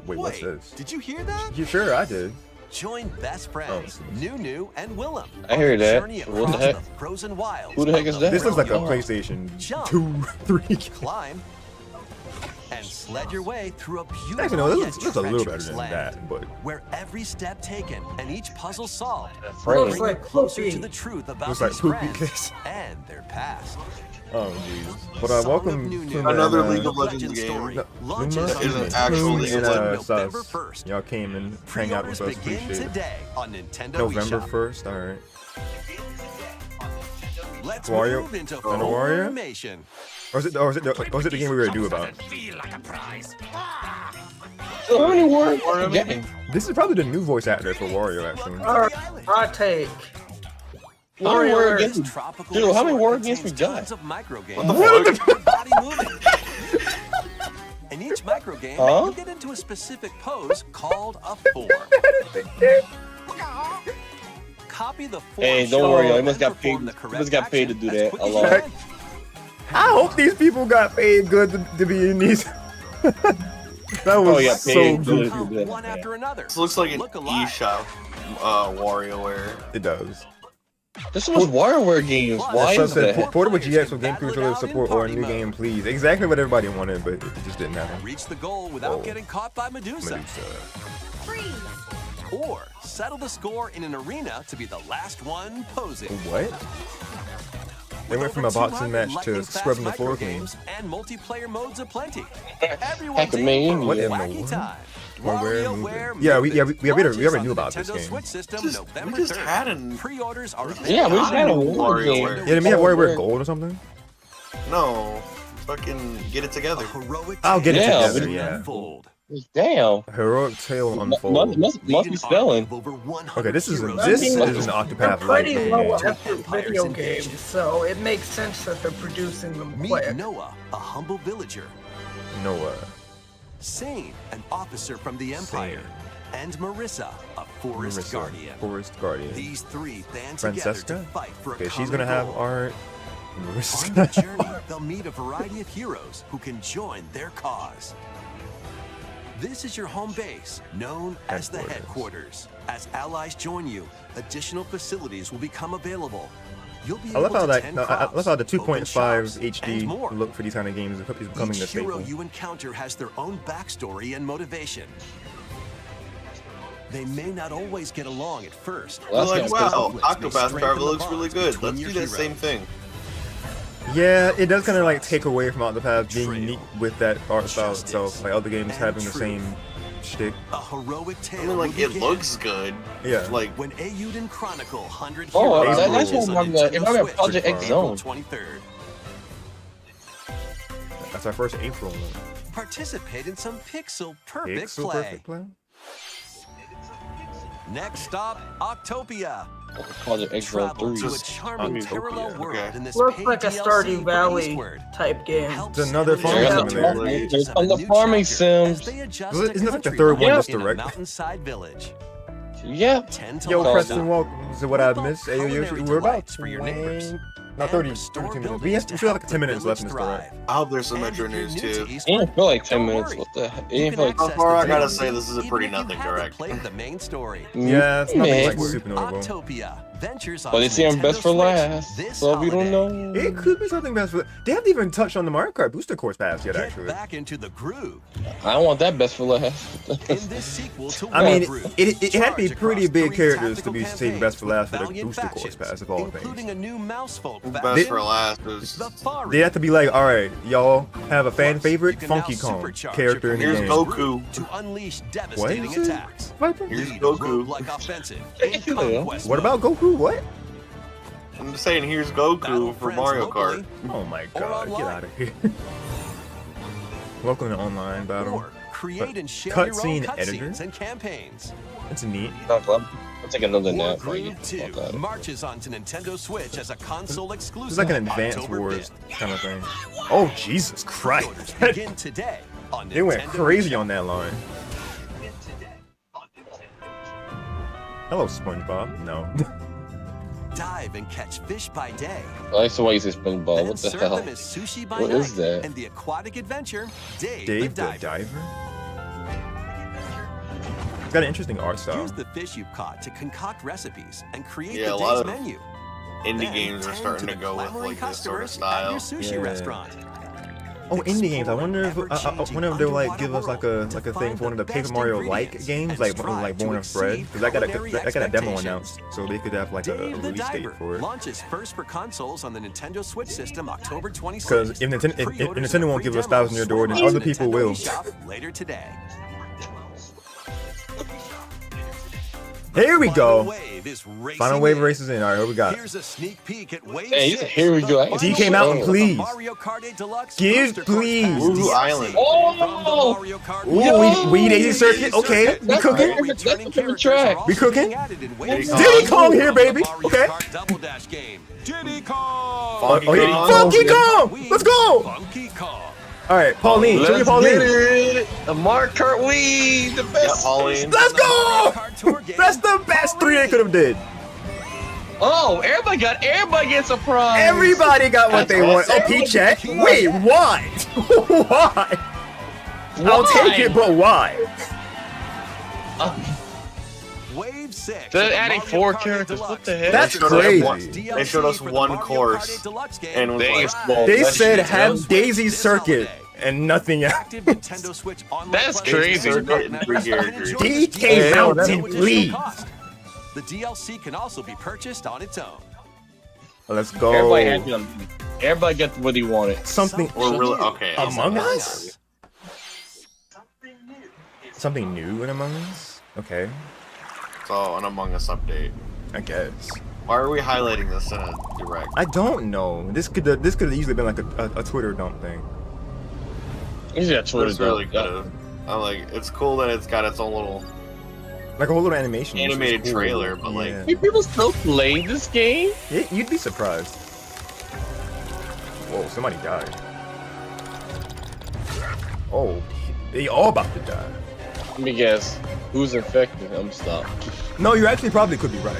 Wait, what's this? Did you hear that? You sure I did? Join best friends, Nunu and Willem. I hear that. Journey What the across heck? Frozen wilds Who the heck is that? This looks like a Oh. PlayStation Jump. 2, 3. Climb and sled your way through a beautiful Actually, no, this looks a little better treacherous than land, that, but where every step taken and each puzzle solved Right. bring Looks you like closer Poopy. to the truth about looks like these Poopy friends Kiss. and their past. Oh, jeez. But welcome to Another the, League of Legends game. Launches Is on an actual Nintendo League of Switch Legends. November Sus. 1st. Y'all came and hang out with Pre-orders us. begin Appreciate it. today on Nintendo November eShop. 1st, alright. Let's Wario? move into And a Wario? formation. Or is it the game we were due about? So how many words are you getting? This is probably the new voice actor for Wario, actually. Alright, hot take. How many Warrior word is games? Tropical Dude, how many resort word games we contains got? tons of micro games. What the Keep your body moving. In each micro game, Huh? you get into a specific pose called a form. Copy the form. Hey, don't worry, y'all. You must and got paid. perform the You correct must got paid to action do as that quickly a lot. as you can. I hope these people got paid good to be in these. That was yeah, so paid goofy. good. One after another. This looks like an Look alike. eShop WarioWare. It does. This was WarioWare games. Why That's is what I said, that? portable GX with game controller support or a new game, please. Exactly what everybody wanted, but it just didn't happen. Reach the goal without Oh. getting caught by Medusa. Or settle the score in an arena to be the last one posing. What? They went from a boxing match to scrubbing the floor clean. And multiplayer modes aplenty. Heck, Everyone's in man, for what a in the wacky world? time. WarioWare WarioWare movie. Yeah, we already launches on knew the about this Nintendo game. Switch system We November just 3rd. had an... Pre-orders are Yeah, we just had a WarioWare. war game. Yeah, didn't we have WarioWare Gold or something? No. Fucking get it together. Heroic I'll get it Yeah, together, we- yeah. Unfold. Damn. Heroic Tale Must Unfold. be spelling. Okay, this is an This is Octopath They're Light pretty game. low effort video games, so it makes sense that they're producing them Meet quick. Noah, a humble villager. Noah. Sane, an officer from the Empire. And Marissa, a forest Marissa, guardian. Forest Guardian. These three band together to Francesca? fight for a Okay, she's common gonna have goal. art. On Marissa's their gonna journey, have they'll meet a variety of heroes who can join their cause. This is your home base, known as the headquarters. As allies join you, additional facilities will become available. You'll be I love able how to that. tend I crops, love how the open 2.5 shops, and HD more. look for these kind of games is becoming Each the hero staple. you encounter has their own backstory and motivation. They may not always get along at first. Well, We're that's like, kinda wow, Conflicts may Octopath strengthen Traveler the looks really bonds good. between Let's your do that same heroes. thing. Yeah, it does kind of like take away from Octopath being unique with that art style itself. Like other games having the same shtick. A heroic tale. I mean, like, will it begin looks good. Yeah. Like, when Eiyuden Chronicle 100 Oh, Heroes that- that's launches what on I'm Nintendo talking about, Switch Project X April Zone. 23rd. That's our first April. Participate in some pixel perfect Pixel play. perfect play. Next stop, Octopia. Project X Zone Travel 3. to a Just charming Octopia, parallel world okay. in this Looks paid like a DLC Stardew for Valley Eastward. type game. Help It's another settle farming the simulator. challenges There's of a the new farming chapter sims. as they adjust Isn't to that the country third one life just in a direct? mountainside village. Yeah. Tend to Yo, love Preston, them. welcome to what I missed. Hey, Culinary we're about delights for your neighbors. 20, not 30, 32 minutes. We still have like 10 minutes left in this story. I hope there's some Metro news too. It didn't feel like 10 minutes. What the heck? It didn't feel like How far I gotta say this is a pretty nothing direct. The main story. Yeah, it's nothing like Man. super notable. Octopia, adventures on But they see I'm Nintendo best for Switch last, this so we don't holiday. know. It could be something best for. They haven't even touched on the Mario Kart Booster Course Pass yet, Get actually. back into the groove. I don't want that best for last. In this sequel to I mean, Groove, it had to be charge pretty across big 3 characters to tactical be saved campaigns best for last for with the valiant Booster Course factions, Pass of all including things. a new Mousefolk Best faction, for last is. the Far They have to be like, all right, y'all have a fan favorite You can now Funky Kong supercharge character in the your Here's game. Goku. to unleash What devastating is it? attacks. Viper? Here's Lead a Goku. roguelike offensive in conquest What mode. about Goku? What? I'm just saying, here's Battle Goku for friends Mario locally, Kart. Oh my Or god, get online. out of here. Welcome to online battle. Or create and share your own Cutscene editor? cutscenes and campaigns. That's neat. I'll take another War nap. Groove 2 marches onto Nintendo Switch as a console exclusive. It's like an Advance October Wars 5th. kind of thing. Oh, Jesus Christ. Pre-orders begin today on They went Nintendo crazy eShop. on that line. Hello, SpongeBob. No. Dive and catch fish by day. I like the way you say SpongeBob. Then What the serve hell? them as sushi by What night. is that? And the aquatic adventure, Dave, Dave the the Diver. Diver? It's got an interesting art style. Use the fish you've caught to concoct recipes and create Yeah, the a lot day's of menu. Indie Then games are tend starting to to the go with clamoring like this sort of customers at your style. sushi Yeah. restaurant. Oh, indie games. I wonder if Ever-changing they'll like give us underwater like a world thing to for one of the find the Paper best Mario like ingredients games, and like strive Born to of Bread, exceed because I got a culinary demo expectations. announced, so they could have like a Dave the release date Diver for it. launches first for consoles on the Nintendo Switch system October 26th. Because if Nintendo won't give us $1,000 your door, then other people will. Later today. Here we Final go. Wave is racing Final Wave in. races in. All right, what we got? Here's a sneak peek at Wave Hey, 6. here we go. The D final came out, wave of the please. Mario Kart 8 Deluxe Give, Booster Course please. Pass Woohoo DLC Island. from the Oh! Mario Kart Ooh, Yo! we Daisy Circuit. Okay, we That's cooking. right. Returning the characters track. are also We cooking? being added in Wave Diddy 6 Diddy Kong here, of the baby. Mario Okay. Kart Double Dash game. Diddy Kong. Funky Oh, Kong. Funky Kong! Let's go! Funky Kong. All right, Pauline. Show me Let's Pauline. get it. A Mario Kart Wii, the Yeah, best. Pauline. Let's The Mario go! Kart Tour game. That's the best 3 they could have did. Oh, everybody gets a prize. Everybody got what they want. Oh, Peach check. Wait, why? Why? I'll take it, but why? Wave 6. They're of the adding Mario 4 Kart 8 characters. What Deluxe. the heck? That's They showed us crazy. one- They showed us DLC for the one Mario Kart course 8 Deluxe game. and was They like, explode. They That's said shit, have Daisy This Circuit holiday. and nothing else. Active Nintendo Switch online That's players crazy. and Circuit and members 3 can characters. enjoy this DK DLC Mountain, at no additional please. cost. The DLC can also be purchased on its own. Let's go. Everybody got what he wanted. Something. we're really okay. Among Us? Something new in Among Us? Okay, So an Among Us update. I guess. Why are we highlighting this in a direct? I don't know. This could have easily been like a Twitter dump thing. He's got Twitter. This really could have. I'm like, it's cool that it's got its own little Like a whole little animation. which is animated cool. trailer, but like, Yeah. Hey, people still play this game? Yeah, you'd be surprised. Whoa, somebody died. Oh, they all about to die. Let me guess. Who's infected? I'm stopped. No, you actually probably could be right.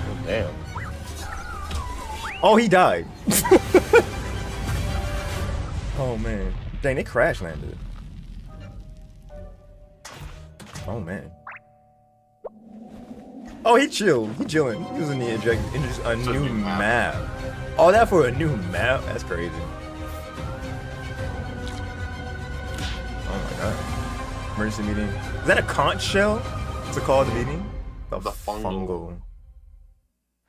Oh, damn. Oh, he died. Oh man, dang, they crash landed. Oh man. Oh, he chilled. He chilling. He was in the a new map. All that for a new map? That's crazy. Oh my god. Emergency meeting. Is that a conch shell? What's it called? The meeting? The fungal.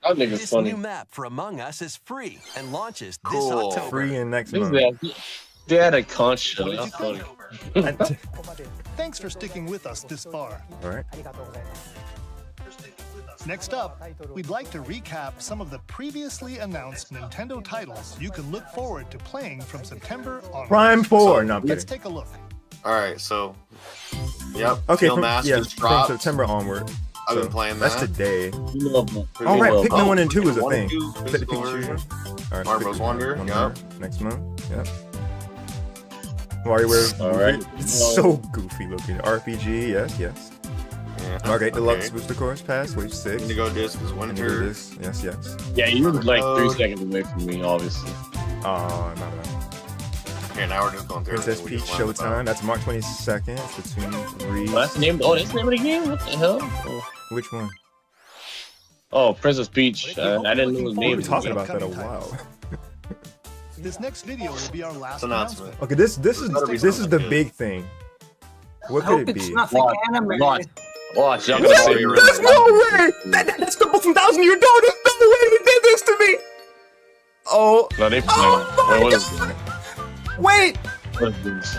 That nigga's This funny. new map for Among Us is free and launches this Cool. October. Free in next This month. is they had a conch shell. That's funny. Thanks for sticking with us this far. All right. Next up, we'd like to recap some of the previously announced Nintendo titles you can look forward to playing from September on. Prime 4. No, I'm Let's kidding. take a look. all right, so, yep. Okay, Steel from, Masters from dropped. September onward. I've been So, playing That's that. today. Pretty All right, well. Pikmin 1 and 2 is a 1 and thing. 2 Set the physical Pikachu. version. All right, Mario Bros. Wonder, yep. Next month. Yep. WarioWare. All right. It's so goofy looking. RPG. Yes, yes. Yeah, Okay, Deluxe okay. Booster Course Pass. Wave 6. Indigo Disc is Indigo winter. Disc. Yes, yes. Yeah, you were like 3 seconds away from me, obviously. Oh, not bad. Okay, now we're just going through. Princess Peach Showtime. That's March 22nd. Splatoon 3. That's the name. Oh, that's the name of the game. What the hell? Oh, Which one? Princess Peach. I didn't know the name. We were talking about that a while. This next video will be our last announcement. Okay, this is the big thing. What could it It's be? nothing anime. Watch, y'all gonna say you're There's no way! That's the book from Thousand Year Door! There's no way you did this to me! Oh. No, they my God. Wait! What is this?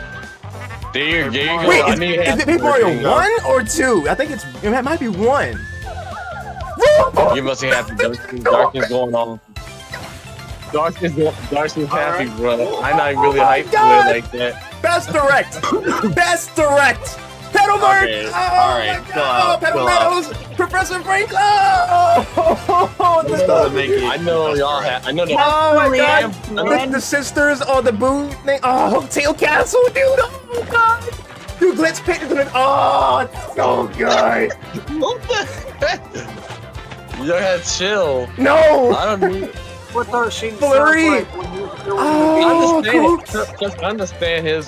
There you go. Wait, I need is it Paper Mario 1 or 2? I think it might be 1. You must be happy. Darshean's going on. Darshean's happy, bro. I'm not really hyped for it like that. Best direct! Best direct! Petalburg! Okay, Oh, alright, my God. Pepper Meadows! Professor Franklin! Oh, This doesn't make it. I know y'all have. I know that. oh my God! The sisters or the boo thing. Oh, Tail Castle, dude! Oh God! Dude, let's pick it. Oh, it's so good! What the heck? You gotta chill. No! I don't need. What Darshean Flurry! sounds like when you're Oh,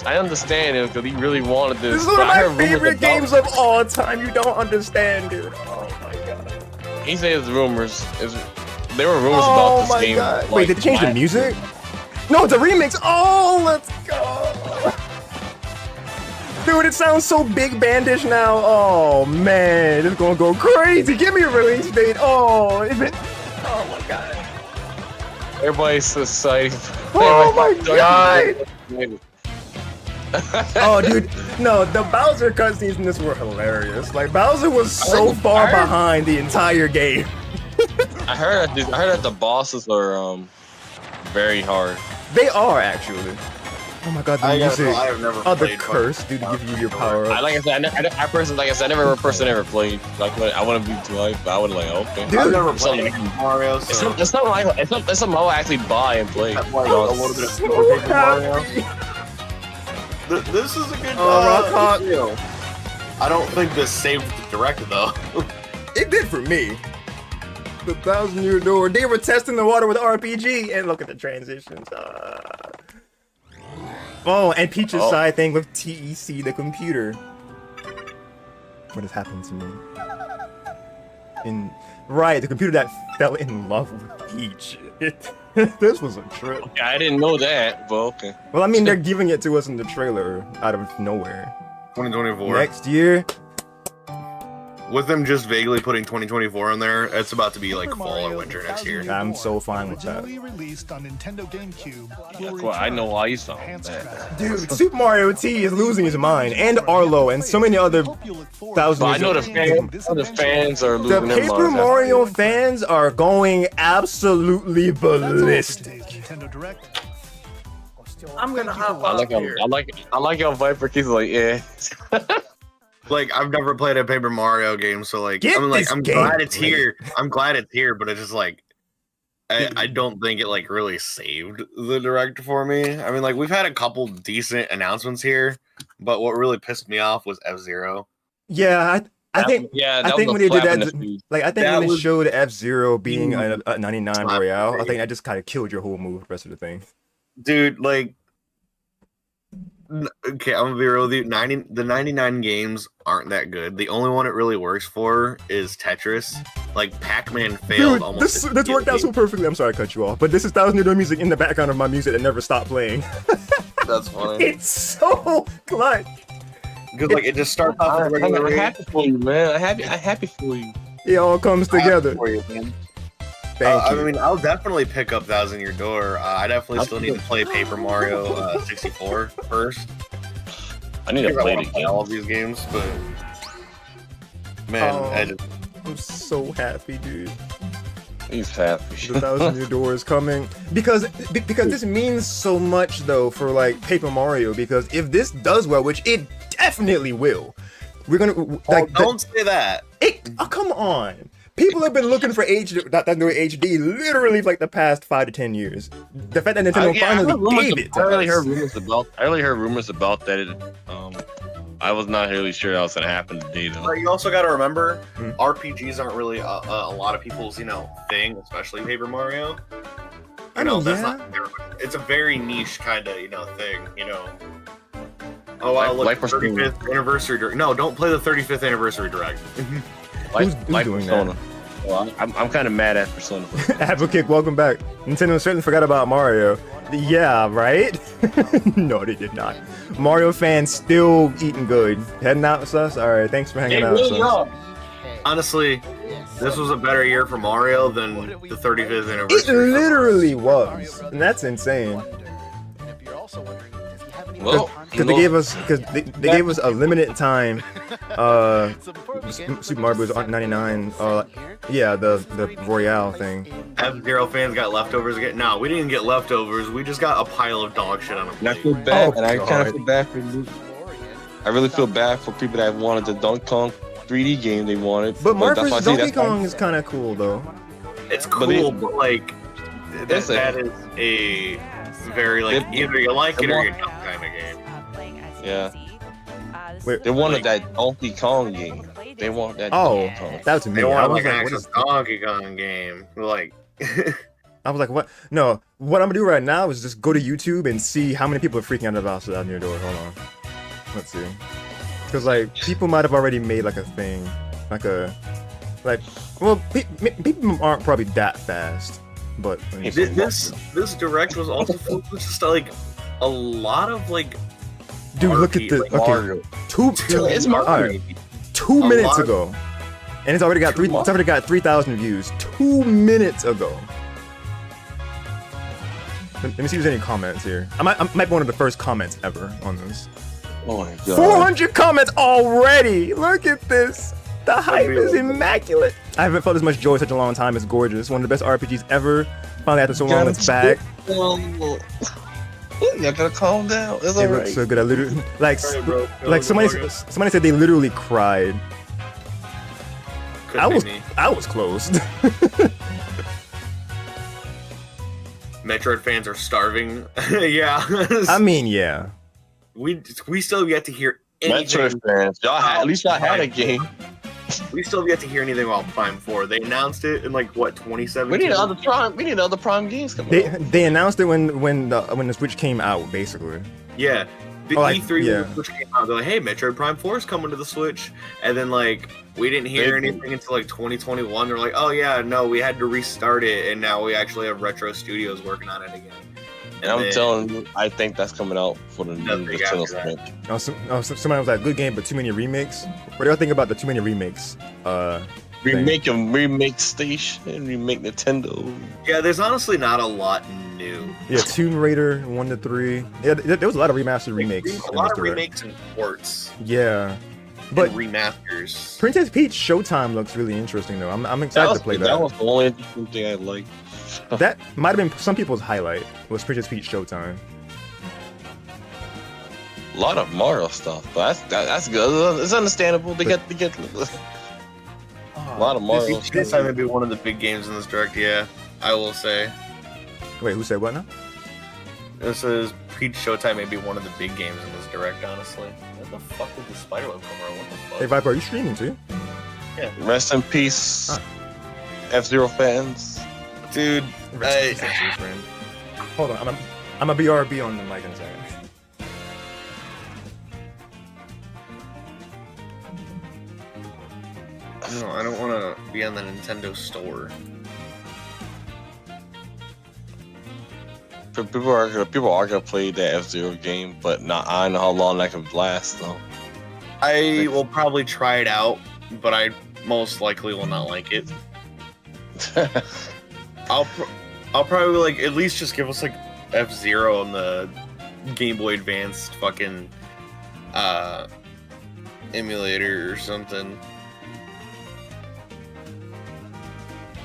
I understand him because he really wanted this. This is one but of I my heard rumors favorite about- games of all time. You don't understand, dude. Oh my God. He says rumors. There were rumors Oh about this my game. God. like, Wait, did they change the last music? No, it's a remix. Oh, let's go. Dude, it sounds so big bandish now. Oh man, it's gonna go crazy. Give me a release date. Oh, is it? Oh my God. Everybody's excited. Oh my God. Oh, dude, no, the Bowser cutscenes in this were hilarious. Like Bowser was so far behind the entire game. I heard that the bosses are very hard. They are actually. Oh my God, the music. I have never Oh, the played curse, dude, to give you your power up. Like I said, I personally, never played. Like I wouldn't be too hyped, but I would like okay. Dude, I've never It's played something- Mario, It's so something I'll actually buy and play. I've played a little bit of Super Paper Mario. This is a good Rock Hawk. deal. I don't think this saved the direct though. It did for me. The 1,000-Year Door. They were testing the water with RPG, and look at the transitions. Oh, and Peach's side thing with TEC, the computer. What has happened to me? Right, the computer that fell in love with Peach. This was a trip. Okay, I didn't know that, but okay. Well, I mean, they're giving it to us in the trailer out of nowhere. 2024. Next year. With them just vaguely putting 2024 in there, it's about to be like fall or winter next year. I'm so fine with that. Originally released on Nintendo GameCube. That's why I know why you sound bad. Dude, Super Mario T is losing his mind, and Arlo, and so many other 1,000 But I years know old. the fans are The losing their Paper minds. Mario fans are going absolutely ballistic. Nintendo Direct. I'm gonna hop I off like how here. I like how Viper keeps like Like I've never played a Paper Mario game, so like Get this I'm game glad it's played. here. I'm glad it's here, but it's just like I don't think it like really saved the direct for me. I mean, like we've had a couple decent announcements here, but what really pissed me off was F-Zero. Yeah, I think that I think was when a they did slap in that, the face. like I think That when they was- showed F-Zero being a 99 Slap Royale, I face. think that just kind of killed your whole move, the rest of the thing. Dude, like okay, I'm gonna be real with you. The 99 games aren't that good. The only one it really works for is Tetris. Like Pac-Man failed Dude, almost. this worked out so perfectly. I'm sorry to cut you off, but this is 1,000 Year Door music in the background of my music that never stopped playing. That's funny. It's so clutch. Because like it just starts off with I'm regular happy for you, man. I'm happy for you. It all comes together. for you, man. Thank you. I mean, I'll definitely pick up 1,000 Year Door. I definitely still need to play Paper Mario 64 first. I need to I play wanna the play game. all of these games, but man, Oh. I just, I'm so happy, dude. He's happy. The 1,000 Year Door is coming because this means so much though for like Paper Mario, because if this does well, which it definitely will, we're gonna like don't say that. oh, come on. People have been looking for HD literally for like the past 5 to 10 years. The fact that Nintendo finally gave it to I really us. heard rumors about that. I was not really sure that was gonna happen today though. But you also got to remember, RPGs aren't really a lot of people's thing, especially Paper Mario. I know, that's yeah. not it's a very niche kind of thing. Oh wow, look, 35th anniversary direct. No, don't play the 35th anniversary direct. Who's doing Persona. that? Well, I'm kind of mad at Persona. Advocate, welcome back. Nintendo certainly forgot about Mario. Yeah, right? No, they did not. Mario fans still eating good. Heading out with us? Alright, thanks for hanging out with us. Honestly, this was a better year for Mario than the 35th anniversary. It literally was. And that's insane. Well, because they gave us a limited time. Super Mario Bros. 99. Yeah, the Royale thing. F-Zero fans got leftovers again. No, we didn't get leftovers. We just got a pile of dog shit on them. And I feel bad, and I kind of feel bad for you. I really feel bad for people that wanted the Donkey Kong 3D game they wanted. But Mario vs. Donkey Kong is kind of cool though. It's cool, but like that is a very like either you like it or you don't kind of game. Yeah. They wanted that Donkey Kong game. They want that. Oh, Donkey Kong. that was me. They I want was like an like, actual Donkey Kong game. Like, I was like, what? No, what I'm gonna do right now is just go to YouTube and see how many people are freaking out about out near your door. Hold on. Let's see. Because like people might have already made like a thing, well, people aren't probably that fast, but this direct was also filled with just like a lot of like. Dude, look at the Mario. It's Mario. 2 minutes ago, and it's already got 3,000 views. 2 minutes ago. Let me see if there's any comments here. I might be one of the first comments ever on this. Oh my god. 400 comments already! Look at this! The hype is immaculate! I haven't felt as much joy in such a long time. It's gorgeous. One of the best RPGs ever. Finally after so long, it's back. You gotta calm down. It's It alright. looks so good. I literally somebody said they literally cried. I was close. Metroid fans are starving. Yeah. I mean, yeah. We still have yet to hear anything. Metroid fans, at least y'all had a game. We still have yet to hear anything about Prime 4. They announced it in like what 2017. We need other Prime games coming out. They announced it when the Switch came out, basically. Yeah. The like, E3 yeah. when the Switch came out, they're like, hey, Metroid Prime 4 is coming to the Switch. And then like we didn't hear anything until like 2021. They're like, oh yeah, no, we had to restart it, and now we actually have Retro Studios working on it again. And I'm telling you, I think that's coming out for the new Nintendo Switch. Somebody was like, good game, but too many remakes. What do y'all think about the too many remakes? Remake them, remake Station, remake Nintendo. Yeah, there's honestly not a lot new. Yeah, Tomb Raider 1 to 3. Yeah, there was a lot of remastered remakes. A lot of remakes and ports. Yeah, but and remasters. Princess Peach Showtime looks really interesting though. I'm excited to play that. That was the only interesting thing I liked. That might have been some people's highlight. Was Princess Peach Showtime. A lot of Mario stuff, but that's good. It's understandable. They get a lot of Mario. This time would be one of the big games in this direct. Yeah, I will say. Wait, who said what now? This is Peach Showtime may be one of the big games in this direct, honestly. What the fuck did the spiderweb come around? What the fuck? Hey Viper, are you streaming too? Yeah. Rest in peace, F-Zero fans. Dude, hold on, I'm a BRB on the mic in a second. No, I don't want to be on the Nintendo store. People are gonna play that F-Zero game, but I don't know how long that can last though. I will probably try it out, but I most likely will not like it. I'll probably like at least just give us like F-Zero on the Game Boy Advanced fucking emulator or something.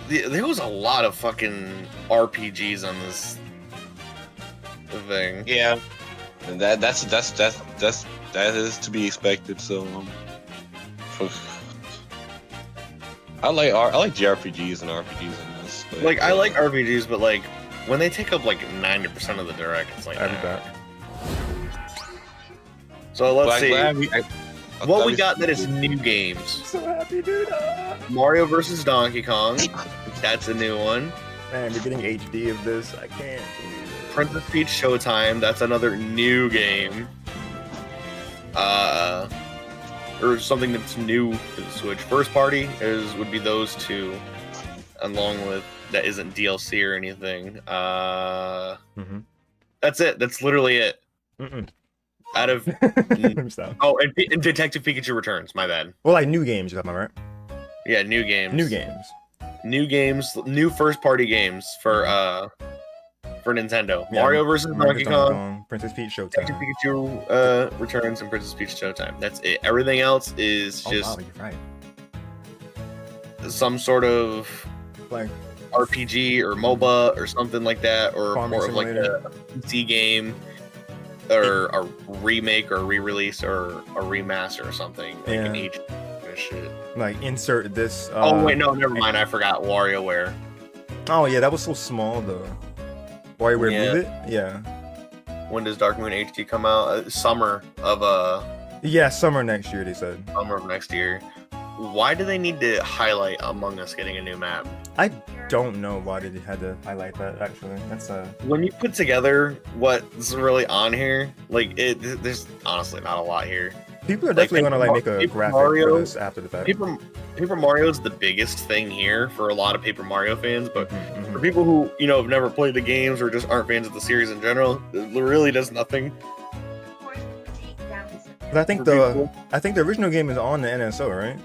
There was a lot of fucking RPGs on this thing. Yeah, and that is to be expected. So I like JRPGs and RPGs in this. But, like I like RPGs, but like when they take up like 90% of the direct, it's like. So let's see. What we got that is new games. So happy, dude. Mario vs. Donkey Kong. That's a new one. Man, we're getting HD of this. I can't believe it. Princess Peach Showtime. That's another new game. Or something that's new to the Switch. First party would be those two, along with that isn't DLC or anything. That's it. That's literally it. Out of Stop. oh, and Detective Pikachu Returns. My bad. Well, like new games, you're talking about, right? Yeah, new games. New games. New first party games for Nintendo. Yeah, Mario vs. Donkey Kong, Princess Peach Detective Showtime. Pikachu Returns, and Princess Peach Showtime. That's it. Everything else is just you're right. some sort of Like RPG or MOBA or something like that, or Farming more of like Simulator. a PC game, or a remake or a re-release or a remaster or something. Like an Yeah. HD shit. Like insert this. Oh wait, no, never mind. I forgot WarioWare. Oh yeah, that was so small though. WarioWare Yeah. Move It? Yeah. When does Dark Moon HD come out? Summer of Yeah, summer next year they said. next year. Why do they need to highlight Among Us getting a new map? I don't know why they had to highlight that actually. That's When you put together what's really on here, like there's honestly not a lot here. people are definitely gonna like make a Paper graphic Mario- for this after the fact. Paper Mario is the biggest thing here for a lot of Paper Mario fans, but Mhm. for people who have never played the games or just aren't fans of the series in general, it really does nothing. But I think for the original game is on the NSO, right?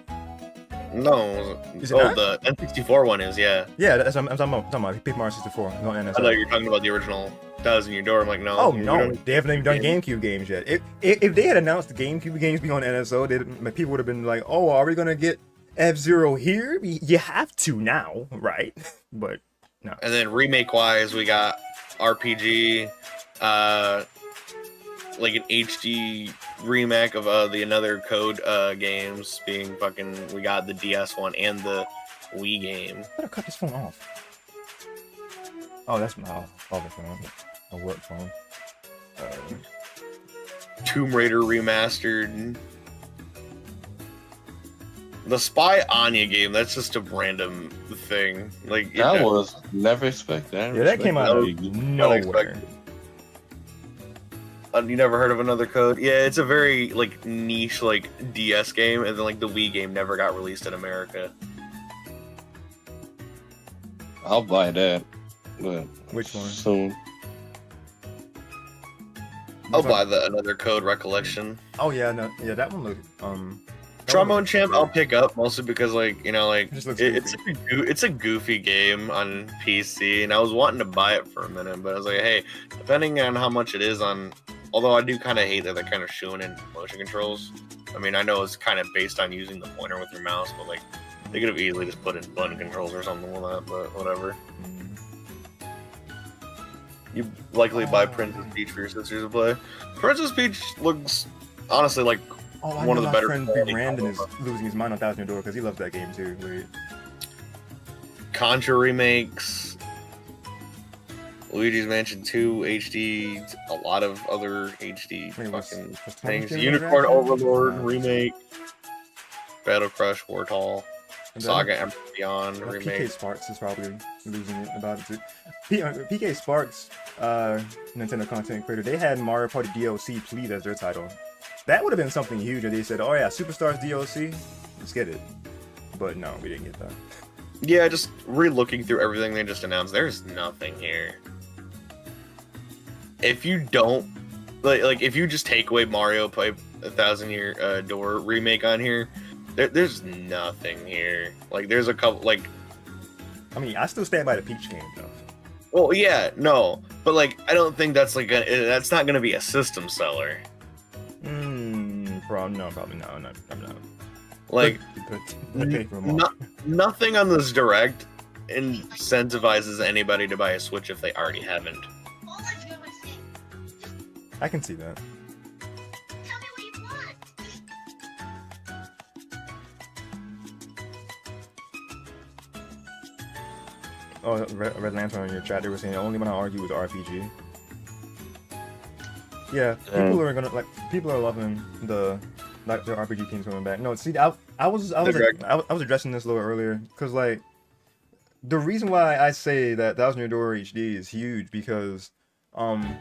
No, Is it not? the N64 one is, yeah. Yeah, that's I'm talking about Paper Mario 64, not I NSO. thought you were talking about the original Thousand Year Door. I'm like, no. Oh you no, don't- they haven't even done GameCube games yet. If they had announced the GameCube games being on NSO, people would have been like, "Oh, are we gonna get F-Zero here? You have to now, right?" But no. And then remake wise, we got RPG, like an HD remake of the Another Code games being fucking. We got the DS one and the Wii game. I better cut this phone off. Oh, that's my other phone, a work phone. Tomb Raider remastered. The Spy Anya game, that's just a random thing. Like That was never expected. Yeah, that came out of nowhere. unexpected. You never heard of Another Code? Yeah, it's a very like niche like DS game, and then like the Wii game never got released in America. I'll buy that. But Which one? soon. I'll buy the Another Code Recollection. Oh yeah, no, yeah, that one looked that Trombone one Champ, I'll pick up mostly because like It just looks it's a goofy game on PC, and I was wanting to buy it for a minute, but I was like, hey, depending on how much it is on. Although I do kind of hate that they're kind of showing in motion controls. I mean, I know it's kind of based on using the pointer with your mouse, but like they could have easily just put in button controls or something like that. But whatever. You likely buy Princess Peach for your sisters to play. Princess Peach looks honestly like one of the better. friend Big Brandon is losing his mind on Thousand Year Door because he loves that game too. Wait. Contra remakes, Luigi's Mansion 2 HD, a lot of other HD Wait, what's fucking things. 20 Unicorn exactly? Overlord remake, Battle Crush Warthol, And then- Saga Emperor Beyond PK remake. Sparks is probably losing it about it too. PK Sparks, Nintendo content creator, they had Mario Party DLC Plead as their title. That would have been something huge if they said, "Oh yeah, Superstars DLC, let's get it." But no, we didn't get that. Yeah, just re-looking through everything they just announced, there's nothing here. If you don't like if you just take away Mario Play 1,000 Year Door remake on here, there's nothing here. Like there's a couple like. I mean, I still stand by the Peach game though. Well, yeah, no, but like I don't think that's like that's not gonna be a system seller. Probably no, not. Like But okay, for more. nothing on this direct incentivizes anybody to buy a Switch if they already haven't. I can see that. Oh, Red Lantern in your chat, they were saying the only one I argue was RPG. Yeah, people are gonna like. People are loving the RPG games coming back. No, see, I was addressing this a little earlier because the reason why I say that Thousand Year Door HD is huge because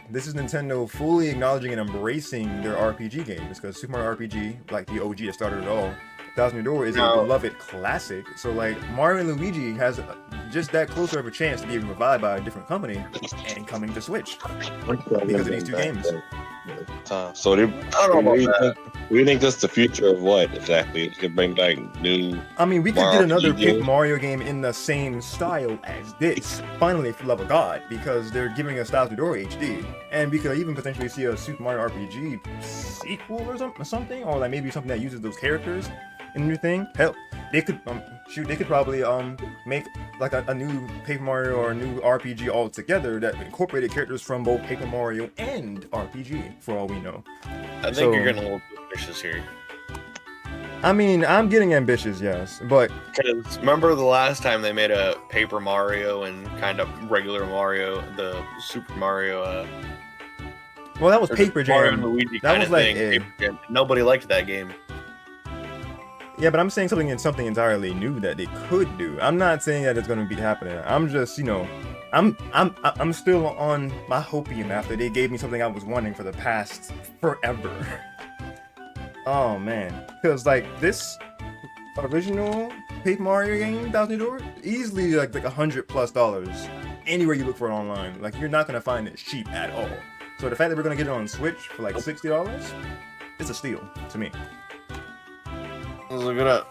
This is Nintendo fully acknowledging and embracing their RPG games, because Super Mario RPG, like the OG that started it all, Thousand Year Door is a beloved classic. So like Mario and Luigi has just that closer of a chance to be revived by a different company and coming to Switch because of these two games. So they, we think that's the future of what exactly? It could bring back new. I mean, we could get another Paper Mario game in the same style as this. Finally, for the love of God, because they're giving us Thousand Year Door HD, and we could even potentially see a Super Mario RPG sequel or something, or like maybe something that uses those characters in a new thing. Hell, they could they could probably make like a new Paper Mario or a new RPG all together that incorporated characters from both Paper Mario and RPG, for all we know. I think you're getting a little too ambitious here. I mean, I'm getting ambitious, yes, but because remember the last time they made a Paper Mario and kind of regular Mario, the Super Mario. Well, that was Paper Jam. Luigi that was like nobody liked that game. Yeah, but I'm saying something entirely new that they could do. I'm not saying that it's going to be happening. I'm just, you know, I'm still on my hopium after they gave me something I was wanting for the past forever. Oh man, because like this original Paper Mario game, Thousand Year Door, easily like $100+ anywhere you look for it online. Like you're not gonna find it cheap at all. So the fact that we're gonna get it on Switch for like $60, it's a steal to me. Let's look it up.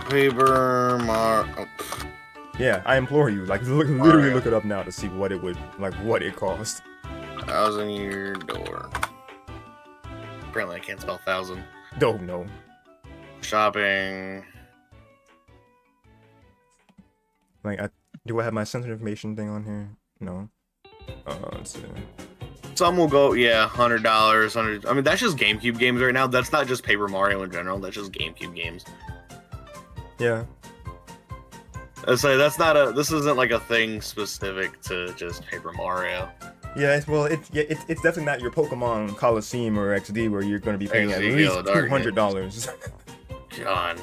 Paper Mario. Yeah, I implore you, like literally look it up now to see what it would, like what it cost. Thousand Year Door. Apparently I can't spell thousand. Don't know. Shopping. Like, do I have my sensitive information thing on here? No. Let's see. Some will go, yeah, $100. I mean, that's just GameCube games right now. That's not just Paper Mario in general. That's just GameCube games. Yeah. I say that's not a. This isn't like a thing specific to just Paper Mario. Yeah, well, it's definitely not your Pokemon Coliseum or XD where you're going to be paying at least $200. God.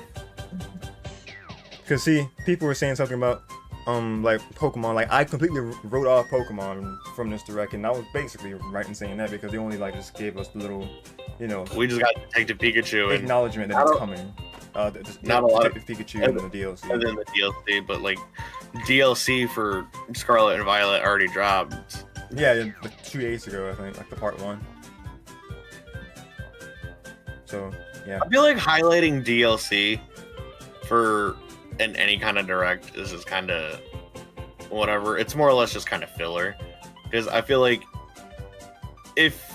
Because see, people were saying something about like Pokemon. Like I completely wrote off Pokemon from this direct, and I was basically right in saying that because they only like just gave us the little, you know. We just got Detective Pikachu. Acknowledgement that it's coming. Not a lot of Pikachu and the DLC. And then the DLC, but like DLC for Scarlet and Violet already dropped. Yeah, like 2 days ago, I think, like the part 1. So, yeah. I feel like highlighting DLC for in any kind of direct is just kind of whatever. It's more or less just kind of filler. Because I feel like if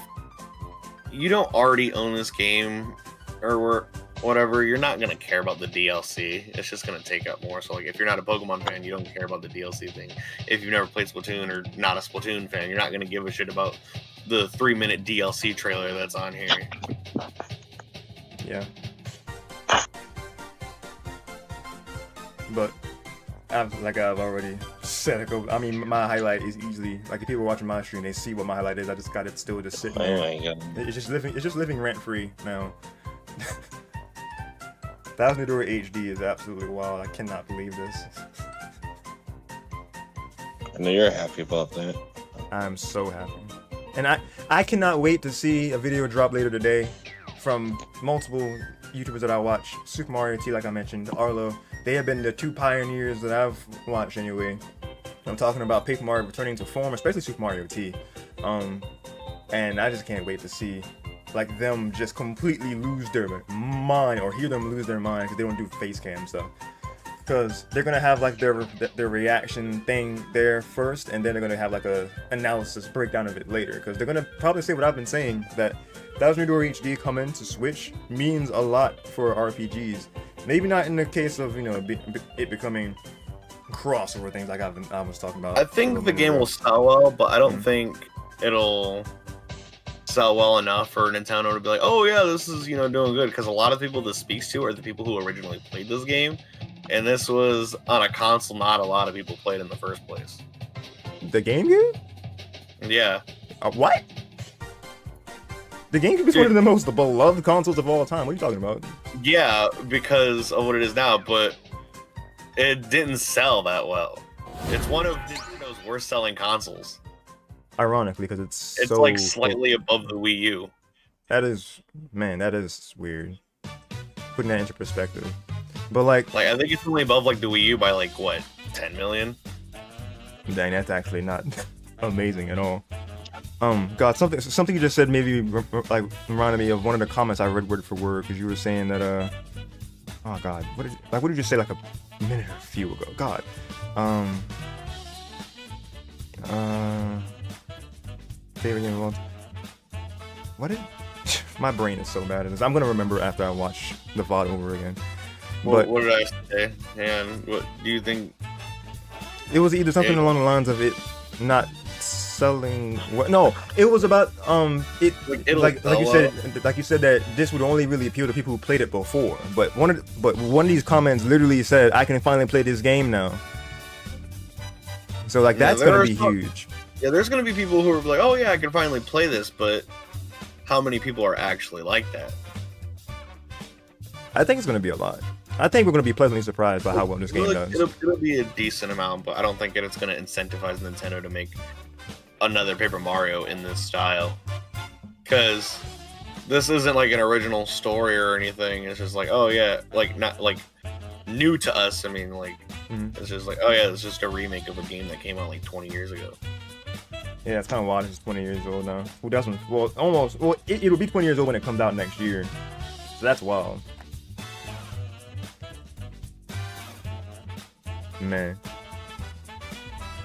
you don't already own this game or whatever, you're not going to care about the DLC. It's just going to take up more. So like if you're not a Pokemon fan, you don't care about the DLC thing. If you've never played Splatoon or not a Splatoon fan, you're not going to give a shit about the 3-minute DLC trailer that's on here. Yeah. But like I've already said, I mean, my highlight is easily, like if people are watching my stream, they see what my highlight is. I just got it still just sitting there. Oh my God. It's just living rent free now. Thousand Year Door HD is absolutely wild. I cannot believe this. I know you're happy about that. I'm so happy. And I cannot wait to see a video drop later today from multiple YouTubers that I watch. Super Mario T, like I mentioned, Arlo. They have been the 2 pioneers that I've watched anyway. I'm talking about Paper Mario returning to form, especially Super Mario T. And I just can't wait to see like them just completely lose their mind, or hear them lose their mind because they don't do face cam stuff. Because they're gonna have like their reaction thing there first, and then they're gonna have like a analysis breakdown of it later. Because they're gonna probably say what I've been saying, that Thousand Year Door HD coming to Switch means a lot for RPGs. Maybe not in the case of, you know, it becoming crossover things like I was talking about. I think the game will sell well, but I don't think it'll sell well enough for Nintendo to be like, oh yeah, this is, you know, doing good. Because a lot of people this speaks to are the people who originally played this game, and this was on a console not a lot of people played in the first place. The GameCube? Yeah. What? The GameCube is one of the most beloved consoles of all time. What are you talking about? Yeah, because of what it is now, but it didn't sell that well. It's one of Nintendo's worst selling consoles. Ironically, because it's It's so like slightly above the Wii U. That is, man, that is weird. Putting that into perspective. But like I think it's only above like the Wii U by like what, 10 million? dang, that's actually not amazing at all. God, something you just said maybe like reminded me of one of the comments I read word for word, because you were saying that oh God, what did you say like a minute or a few ago? God, favorite game of all time. What did my brain is so bad at this. I'm gonna remember after I watch the VOD over again. But what did I say? And what do you think? It was either something along the lines of it not selling. What? No, it was about it like you said that this would only really appeal to people who played it before. But one of these comments literally said, "I can finally play this game now." So like that's gonna be huge. Yeah, there's gonna be people who are like, "Oh yeah, I can finally play this," but how many people are actually like that? I think it's gonna be a lot. I think we're gonna be pleasantly surprised by how well this game does. It'll be a decent amount, but I don't think it's gonna incentivize Nintendo to make another Paper Mario in this style, because this isn't like an original story or anything. It's just like, oh yeah, like not like new to us. I mean, like it's just like, oh yeah, it's just a remake of a game that came out like 20 years ago. Yeah, it's kind of wild. It's 20 years old now. Who doesn't? Well, almost. Well, it'll be 20 years old when it comes out next year. So that's wild. Man,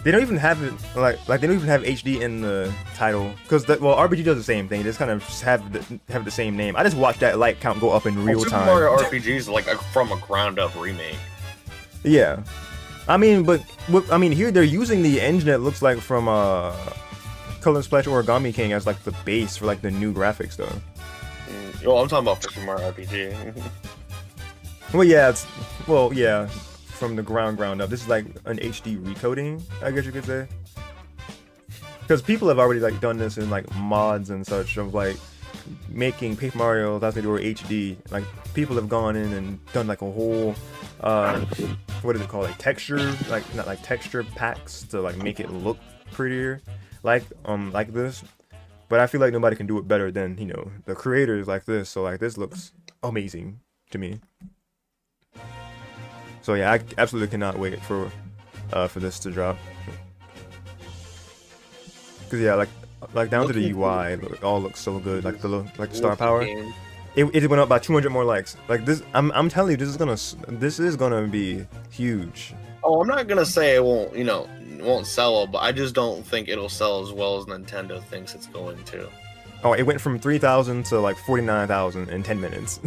they don't even have it like they don't even have HD in the title, because RPG does the same thing. They just kind of have the same name. I just watched that light count go up in real time. Super Mario RPG is like from a ground up remake. Yeah, I mean, but here they're using the engine that looks like from Color Splash Origami King as like the base for like the new graphics though. Well, I'm talking about Super Mario RPG. Well, yeah. From the ground up. This is like an HD recoding, I guess you could say. Because people have already like done this in like mods and such of like making Paper Mario Thousand Year Door HD. Like people have gone in and done like a whole what is it called? Like texture, like not like texture packs to like make it look prettier, like this. But I feel like nobody can do it better than, you know, the creators like this. So like this looks amazing to me. So yeah, I absolutely cannot wait for this to drop. Cause yeah, like down to the UI, it all looks so good. Like the star power, it went up by 200 more likes. Like this, I'm telling you, this is gonna be huge. Oh, I'm not gonna say it won't sell well, but I just don't think it'll sell as well as Nintendo thinks it's going to. Oh, it went from 3,000 to like 49,000 in 10 minutes.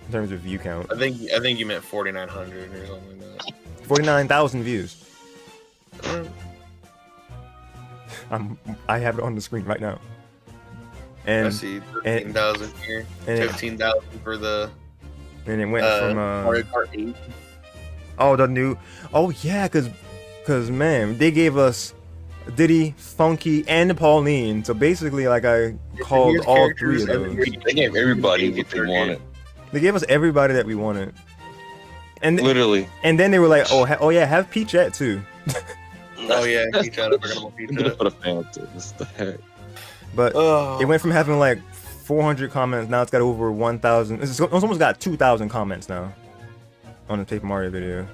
In terms of view count. I think you meant 4,900 or something like that. 49,000 views. I have it on the screen right now. And I see 13,000 here. 15,000 for the. And it went from Mario Kart 8. Oh, the new. Oh yeah, cause man, they gave us Diddy, Funky, and Pauline. So basically, like I called all three of those. They gave everybody what they wanted. They gave us everybody that we wanted, and literally. And then they were like, "Oh yeah, have Peachette too." Oh yeah, Peachette. I forgot about Peachette. Put a fan to this. The heck. But it went from having like 400 comments, now it's got over 1,000. It's almost got 2,000 comments now on the Paper Mario video.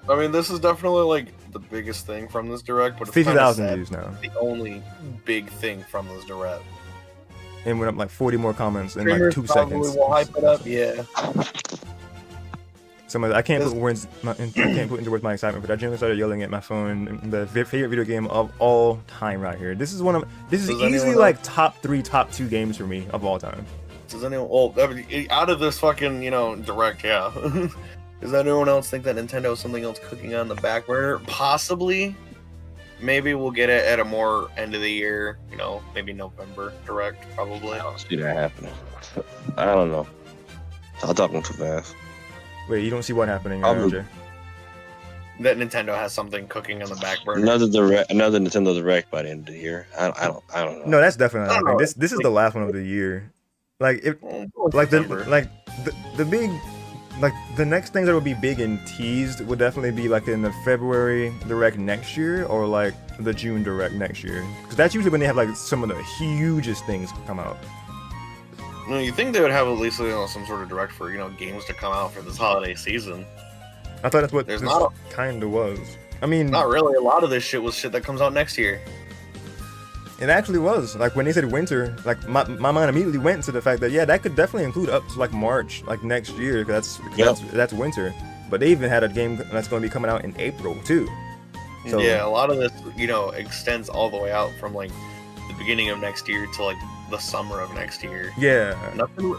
I mean, this is definitely like the biggest thing from this direct, but it's 50,000 views now. The only big thing from this direct. And went up like 40 more comments in like 2 seconds. Will hype it up, yeah. I can't put into words my excitement, but I generally started yelling at my phone. The favorite video game of all time right here. This is easily like top 3, top 2 games for me of all time. Does anyone? Well, out of this fucking direct, yeah. Does anyone else think that Nintendo has something else cooking on the back burner? Possibly. Maybe we'll get it at a more end of the year, maybe November direct, probably. I don't see that happening. I don't know. I'll talk too fast. Wait, you don't see what happening, RJ? That Nintendo has something cooking on the back burner. Another Nintendo Direct by the end of the year. I don't know. No, that's definitely not happening. This is the last one of the year. Like the big like the next things that would be big and teased would definitely be like in the February direct next year or like the June direct next year, because that's usually when they have like some of the hugest things come out. No, you think they would have at least some sort of direct for games to come out for this holiday season? I thought that's what There's this not kind of was. I mean, not really. A lot of this shit was shit that comes out next year. it actually was. Like when they said winter, like my mind immediately went to the fact that that could definitely include up to like March, like next year. Cause that's winter. But they even had a game that's going to be coming out in April too. So, yeah, a lot of this extends all the way out from like the beginning of next year to like the summer of next year. Yeah.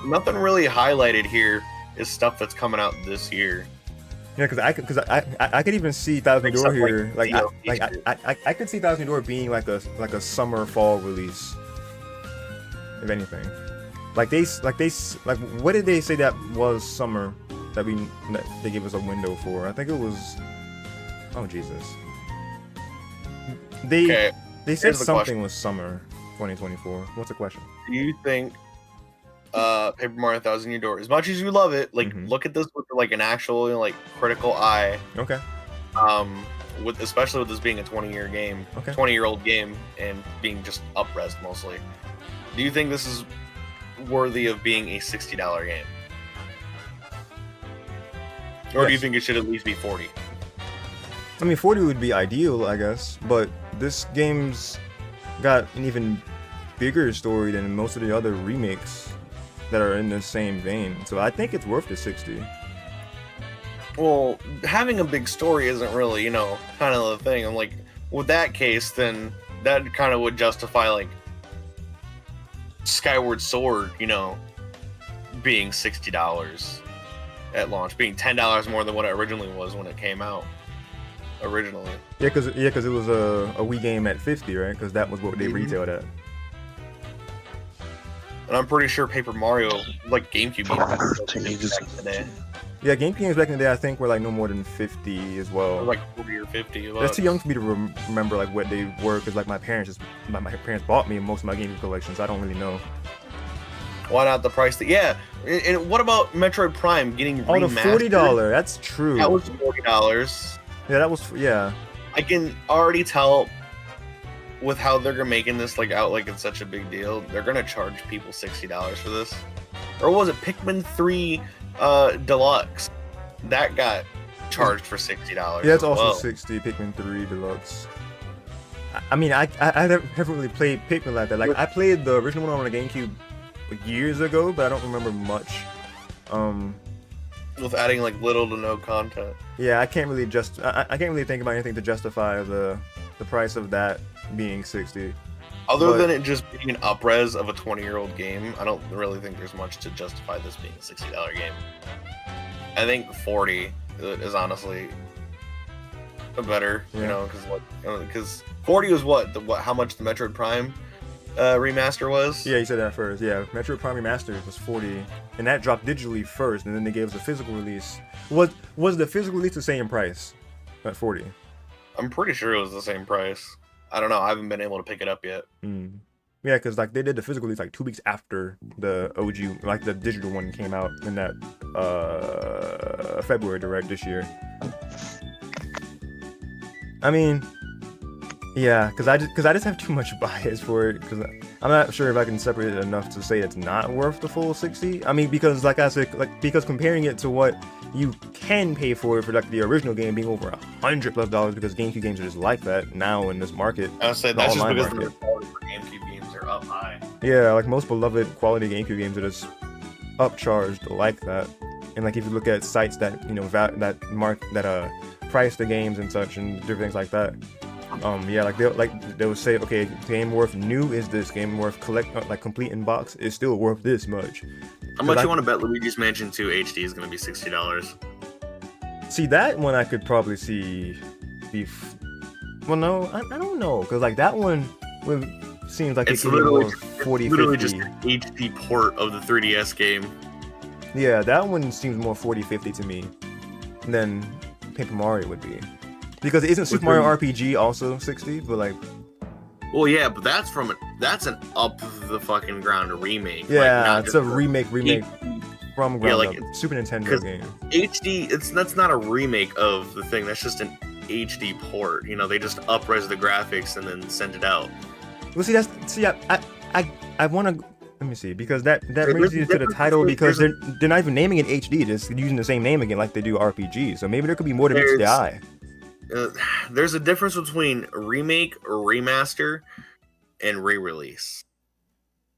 Nothing really highlighted here is stuff that's coming out this year. Yeah, because I could even see Thousand Door here. I could see Thousand Door being like a summer fall release, if anything. Like what did they say that was summer that they gave us a window for? I think it was. Oh Jesus. They said something was summer 2024. What's the question? Do you think Paper Mario Thousand Year Door, as much as you love it, like look at this with like an actual like critical eye? Okay. Especially with this being a 20-year game, 20-year-old game, and being just up-res mostly. Do you think this is worthy of being a $60 game? Or do you think it should at least be $40? I mean, 40 would be ideal, I guess, but this game's got an even bigger story than most of the other remakes that are in the same vein, so I think it's worth the 60. Well, having a big story isn't really, kind of the thing. I'm like, with that case, then that kind of would justify like Skyward Sword, being $60 at launch, being $10 more than what it originally was when it came out. Originally. Yeah, because it was a Wii game at 50, right? Because that was what they retailed at. And I'm pretty sure Paper Mario, like GameCube games, back in the day. Yeah, GameCube games back in the day, I think, were like no more than 50 as well. Or like 40 or 50. That's too young for me to remember like what they were, because like my parents bought me most of my GameCube collections. So I don't really know. Why not the price? And what about Metroid Prime getting remastered? Oh, the $40. That's true. That was $40. Yeah, that was I can already tell with how they're making this like out like it's such a big deal. They're gonna charge people $60 for this. Or was it Pikmin 3 Deluxe? That got charged for $60. Yeah, it's also 60. Pikmin 3 Deluxe. I mean, I haven't really played Pikmin like that. Like I played the original one on the GameCube years ago, but I don't remember much. With adding like little to no content. Yeah, I can't really I can't really think about anything to justify the price of that being 60. Other than it just being an up-res of a 20-year-old game, I don't really think there's much to justify this being a $60 game. I think 40 is honestly better, because 40 was how much the Metroid Prime remaster was? Yeah, you said that first. Yeah, Metroid Prime Remastered was 40, and that dropped digitally first, and then they gave us a physical release. Was the physical release the same price at 40? I'm pretty sure it was the same price. I don't know. I haven't been able to pick it up yet. Yeah, because like they did the physical release like 2 weeks after the OG, like the digital one came out in that February direct this year. I mean, yeah, because I just have too much bias for it, because I'm not sure if I can separate it enough to say it's not worth the full 60. I mean, because like I said, because comparing it to what you can pay for it for like the original game being over $100+, because GameCube games are just like that now in this market. I would say that's just because the quality for GameCube games are up high. Yeah, like most beloved quality GameCube games are just upcharged like that. And like if you look at sites that price the games and such and different things like that. Yeah, like they'll say, okay, game worth new is this, game worth complete in box is still worth this much. How much you want to bet Luigi's Mansion 2 HD is going to be $60? See, that one I could probably see well, no, I don't know, because like that one seems like it's it could be more 40, literally 50. just an HD port of the 3DS game. Yeah, that one seems more 40-50 to me than Paper Mario would be. Because isn't Super Mario RPG also 60? But like, well, yeah, but that's an up the fucking ground remake. Yeah, like, it's a remake. from ground up. Super Nintendo game. HD, that's not a remake of the thing. That's just an HD port. You know, they just up-res the graphics and then send it out. Well, see, I want to. Let me see, because that brings you to the title, because they're not even naming it HD, just using the same name again like they do RPG. So maybe there could be more to meet the eye. There's a difference between remake, remaster, and re-release.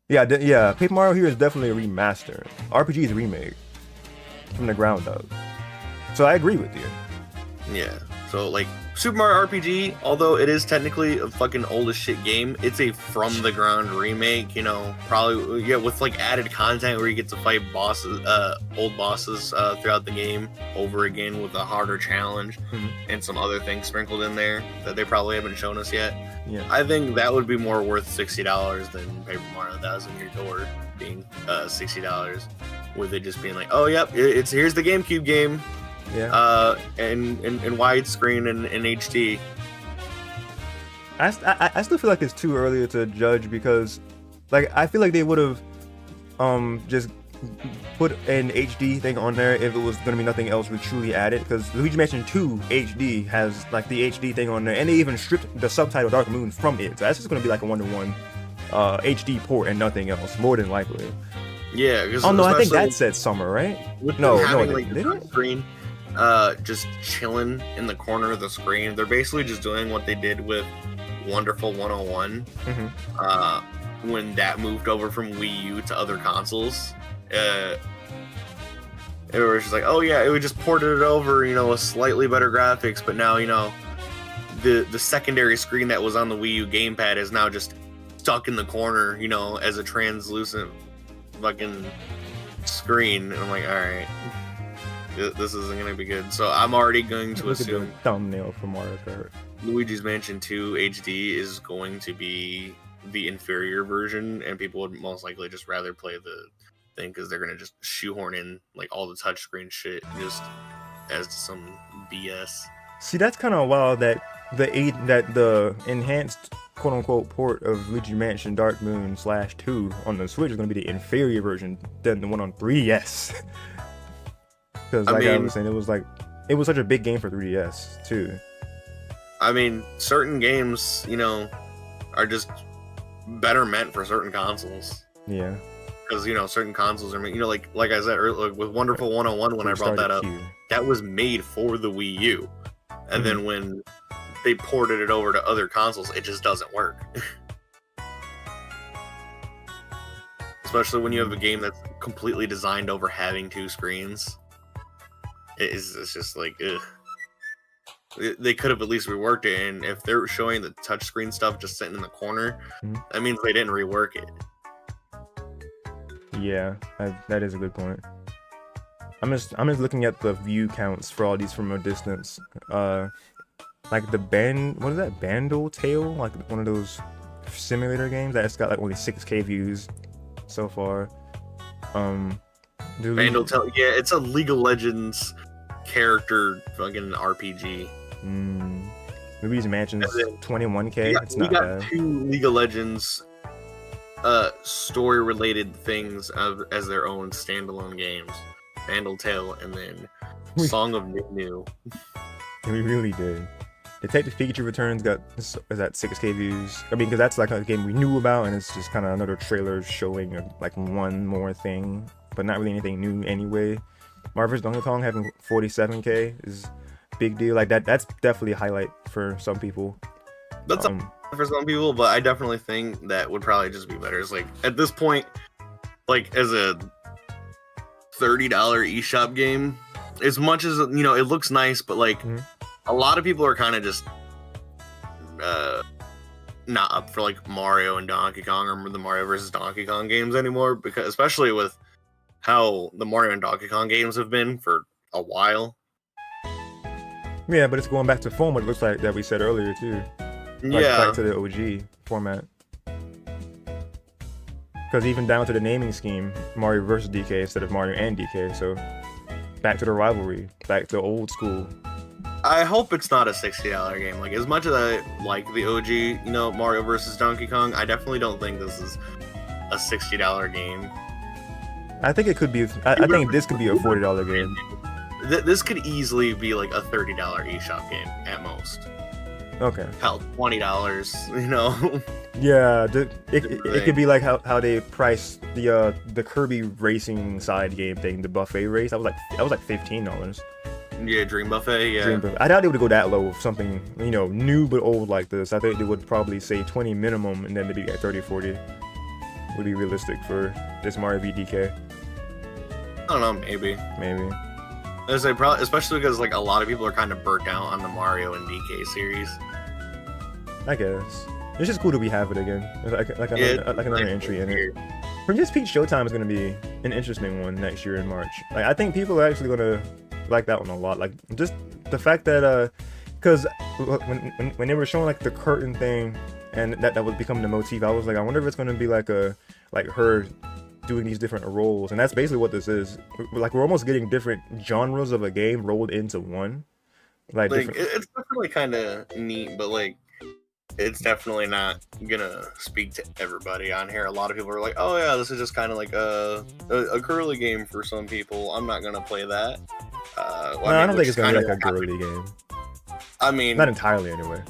Yeah. Paper Mario here is definitely a remaster. RPG is a remake from the ground up. So I agree with you. Yeah. So like Super Mario RPG, although it is technically a fucking old as shit game, it's a from the ground remake, you know, probably with like added content where you get to fight bosses, old bosses throughout the game over again with a harder challenge and some other things sprinkled in there that they probably haven't shown us yet. Yeah. I think that would be more worth $60 than Paper Mario Thousand Year Door being $60, with it just being like, oh yep, here's the GameCube game. Yeah. And widescreen and in HD. I still feel like it's too early to judge, because like I feel like they would have just put an HD thing on there if it was gonna be nothing else we truly added, because Luigi Mansion 2 HD has like the HD thing on there, and they even stripped the subtitle Dark Moon from it. So that's just gonna be like a 1-to-1 HD port and nothing else, more than likely. Yeah. Oh no, I think that said Summer, right? No, like the screen. Just chilling in the corner of the screen. They're basically just doing what they did with Wonderful 101 when that moved over from Wii U to other consoles. It was just like, oh yeah, it would just ported it over, you know, with slightly better graphics, but now, you know, the secondary screen that was on the Wii U gamepad is now just stuck in the corner, you know, as a translucent fucking screen. And I'm like, alright, this isn't going to be good. So I'm already going to assume thumbnail for Mario Kart. Luigi's Mansion 2 HD is going to be the inferior version, and people would most likely just rather play the thing because they're going to just shoehorn in like all the touchscreen shit just as some BS. See, that's kind of wild that the enhanced quote-unquote port of Luigi Mansion Dark Moon /2 on the Switch is going to be the inferior version than the one on 3DS. Because I was saying, it was such a big game for 3DS too. I mean, certain games, you know, are just better meant for certain consoles. Yeah. Because, you know, certain consoles are, you know, like I said earlier, with Wonderful 101 when I brought that up, that was made for the Wii U. And then when they ported it over to other consoles, it just doesn't work. Especially when you have a game that's completely designed over having two screens. It's just like, ugh. They could have at least reworked it, and if they're showing the touchscreen stuff just sitting in the corner, that means they didn't rework it. Yeah, that is a good point. I'm just looking at the view counts for all these from a distance. Like what is that? Bandle Tale? Like one of those simulator games that's got like only 6K views so far. Bandle Tale, yeah, it's a League of Legends character fucking RPG. Luigi's Mansion's 21K. It's not bad. 2 League of Legends story related things as their own standalone games. Bandle Tale and then Song of Nunu. We really did. Detective Pikachu Returns is at 6K views. I mean, because that's like a game we knew about, and it's just kind of another trailer showing like one more thing, but not really anything new anyway. Mario vs. Donkey Kong having 47K is a big deal. Like that's definitely a highlight for some people. That's for some people, but I definitely think that would probably just be better. It's like at this point, like as a $30 eShop game, as much as, you know, it looks nice, but like a lot of people are kind of just not up for like Mario and Donkey Kong or the Mario vs. Donkey Kong games anymore, because especially with how the Mario and Donkey Kong games have been for a while. Yeah, but it's going back to form, what it looks like that we said earlier too. Like, yeah, back to the OG format. Because even down to the naming scheme, Mario vs. DK instead of Mario and DK, so back to the rivalry, back to old school. I hope it's not a $60 game. Like, as much as I like the OG, you know, Mario vs. Donkey Kong, I definitely don't think this is a $60 game. I think it could be. I think this could be a $40 game. This could easily be like a $30 eShop game at most. Okay. Hell, $20. You know. Yeah, it could be like how they priced the Kirby racing side game thing, the buffet race. That was like $15. Yeah, Dream Buffet. Yeah. Dream Buffet. I doubt they would go that low with something new but old like this. I think they would probably say 20 minimum, and then maybe at 30, 40 would be realistic for this Mario v DK. I don't know, maybe. I say probably, especially because like a lot of people are kind of burnt out on the Mario and DK series. I guess it's just cool that we have it again. It's like another entry in it. Princess Peach Showtime is going to be an interesting one next year in March. Like I think people are actually going to like that one a lot. Like just the fact that because when they were showing like the curtain thing and that was becoming the motif, I was like, I wonder if it's going to be like her doing these different roles, and that's basically what this is. Like we're almost getting different genres of a game rolled into one. Like it's definitely kind of neat, but like it's definitely not gonna speak to everybody on here. A lot of people are like, oh yeah, this is just kind of like a girly game for some people. I'm not gonna play that. I don't think it's gonna be like a girly game. I mean, not entirely anyway.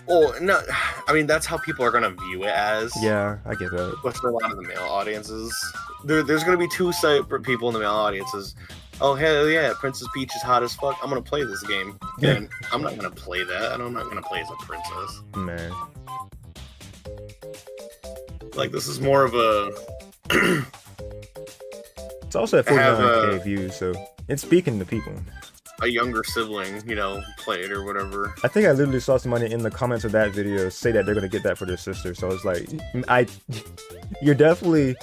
Well, no, I mean that's how people are gonna view it as. Yeah, I get that. Especially a lot of the male audiences. There's gonna be two separate people in the male audiences. Oh hell yeah, Princess Peach is hot as fuck. I'm gonna play this game, and I'm not gonna play that. I'm not gonna play as a princess. Man, like this is more of a. It's also at 49K views, so it's speaking to people. A younger sibling, play it or whatever. I think I literally saw somebody in the comments of that video say that they're gonna get that for their sister. So it's like, you're definitely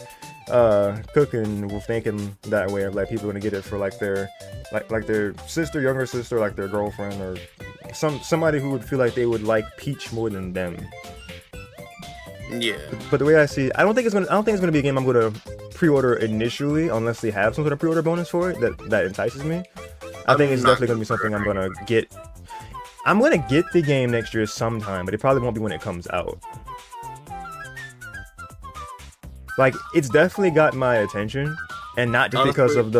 cooking with thinking that way of like people are gonna get it for like their sister, younger sister, like their girlfriend, or somebody who would feel like they would like Peach more than them. Yeah. But the way I see it, I don't think it's gonna be a game I'm gonna pre-order initially unless they have some sort of pre-order bonus for it that entices me. I think it's definitely gonna be something I'm gonna get. I'm gonna get the game next year sometime, but it probably won't be when it comes out. Like, it's definitely got my attention, and not just because of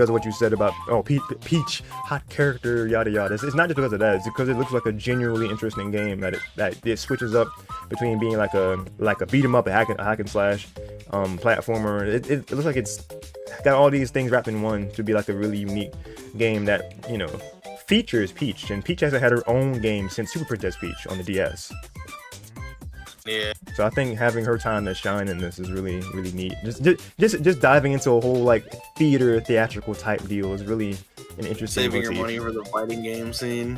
what you said about Peach, hot character, yada yada. It's not just because of that. It's because it looks like a genuinely interesting game that it switches up between being like a beat 'em up, a hack and slash, platformer. It looks like it's got all these things wrapped in one to be like a really unique game that features Peach, and Peach hasn't had her own game since Super Princess Peach on the DS. Yeah. So I think having her time to shine in this is really, really neat. Just diving into a whole like theatrical type deal is really an interesting. Saving your money for the fighting game scene.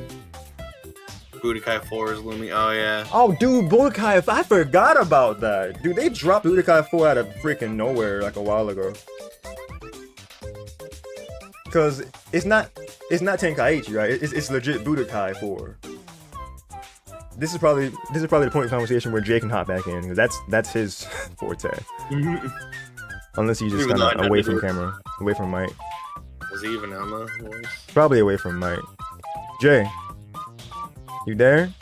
Budokai 4 is looming. Oh yeah. Oh dude, Budokai! I forgot about that. Dude, they dropped Budokai 4 out of freaking nowhere like a while ago. Cause it's not Tenkaichi, right? It's legit Budokai 4. This is probably the point of conversation where Jay can hop back in, because that's his forte. Unless he's just kind of away from camera, away from mic. Was he even on the voice? Probably away from mic. Jay, you there?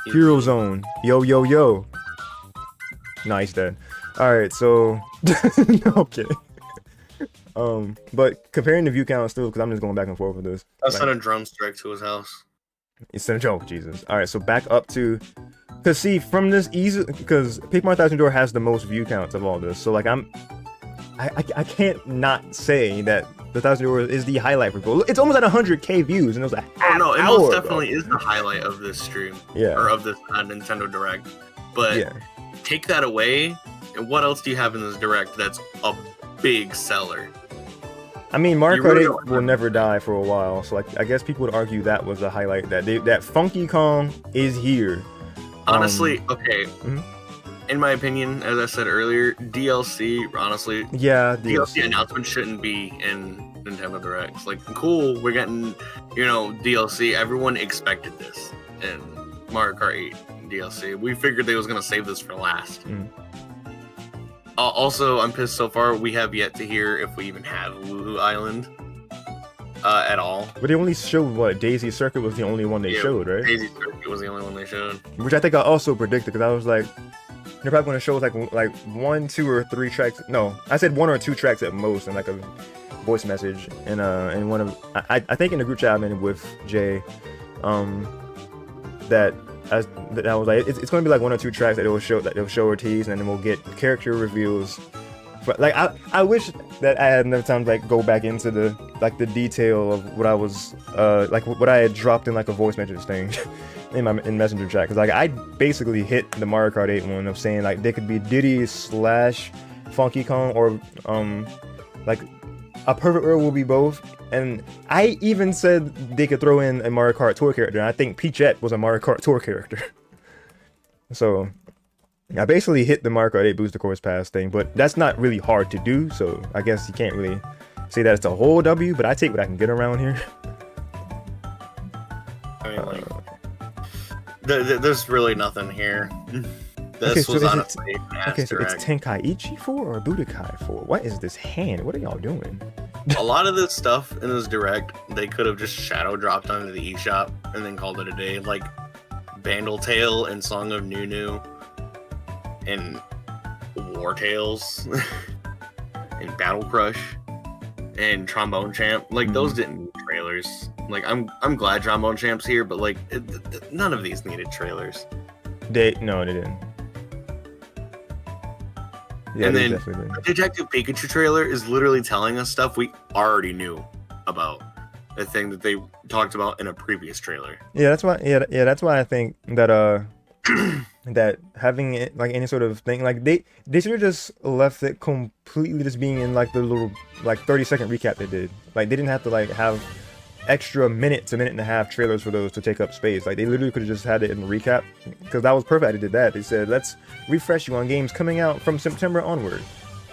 Hero Zone, yo yo yo. Nice, dead. All right, so no, I'm kidding. But comparing the view count still, because I'm just going back and forth with this. I sent a drum strike to his house. It's a joke, Jesus. All right, so back up to, because see, from this easy, because Paper Mario Thousand Door has the most view counts of all this, so like I can't not say that the Thousand Door is the highlight for people. It's almost at 100K views, and it was a half no, it hour most ago. definitely is the highlight of this stream, yeah, or of this Nintendo Direct. But yeah, take that away, and what else do you have in this Direct that's a big seller? I mean, Mario Kart 8 will never die for a while, so like I guess people would argue that was the highlight. That Funky Kong is here. Honestly, okay. In my opinion, as I said earlier, DLC, honestly, yeah, DLC announcements shouldn't be in Nintendo Directs. Like, cool, we're getting, DLC. Everyone expected this in Mario Kart 8 DLC. We figured they was gonna save this for last. Also, I'm pissed so far. We have yet to hear if we even have Woohoo Island at all. But they only showed what Daisy Circuit was the only one they showed, right? Daisy Circuit was the only one they showed. Which I think I also predicted, because I was like, they're probably going to show us like 1, 2, or 3 tracks. No, I said 1 or 2 tracks at most, and like a voice message. And one of I think in the group chat I'm in with Jay, that I was like, it's going to be like 1 or 2 tracks that they'll show or tease, and then we'll get character reveals. But like I wish that I had enough time to like go back into the detail of what I was like what I had dropped in like a voice message thing in Messenger chat, because like I basically hit the Mario Kart 8 one of saying like they could be Diddy / Funky Kong, or like a perfect world will be both. And I even said they could throw in a Mario Kart Tour character, and I think Peachette was a Mario Kart Tour character. So I basically hit the Mario Kart 8 Booster Course Pass thing, but that's not really hard to do, so I guess you can't really say that it's a whole W, but I take what I can get around here. I mean, like, there's really nothing here. This okay, so was honestly okay, so it's Tenkaichi 4 or Budokai 4? What is this hand? What are y'all doing? A lot of this stuff in this direct, they could have just shadow dropped onto the eShop and then called it a day, like Bandle Tale and Song of Nunu and War Tales and Battle Crush and Trombone Champ. Like, those didn't need trailers. Like, I'm glad Trombone Champ's here, but like none of these needed trailers. No, they didn't. Yeah, and then the Detective Pikachu trailer is literally telling us stuff we already knew about, a thing that they talked about in a previous trailer. Yeah, that's why. Yeah, that's why I think that that having it like any sort of thing, like they should have just left it completely just being in like the little like 30-second recap they did. Like they didn't have to like have extra minute to minute and a half trailers for those to take up space. Like they literally could have just had it in the recap, because that was perfect. They did that. They said, let's refresh you on games coming out from September onward,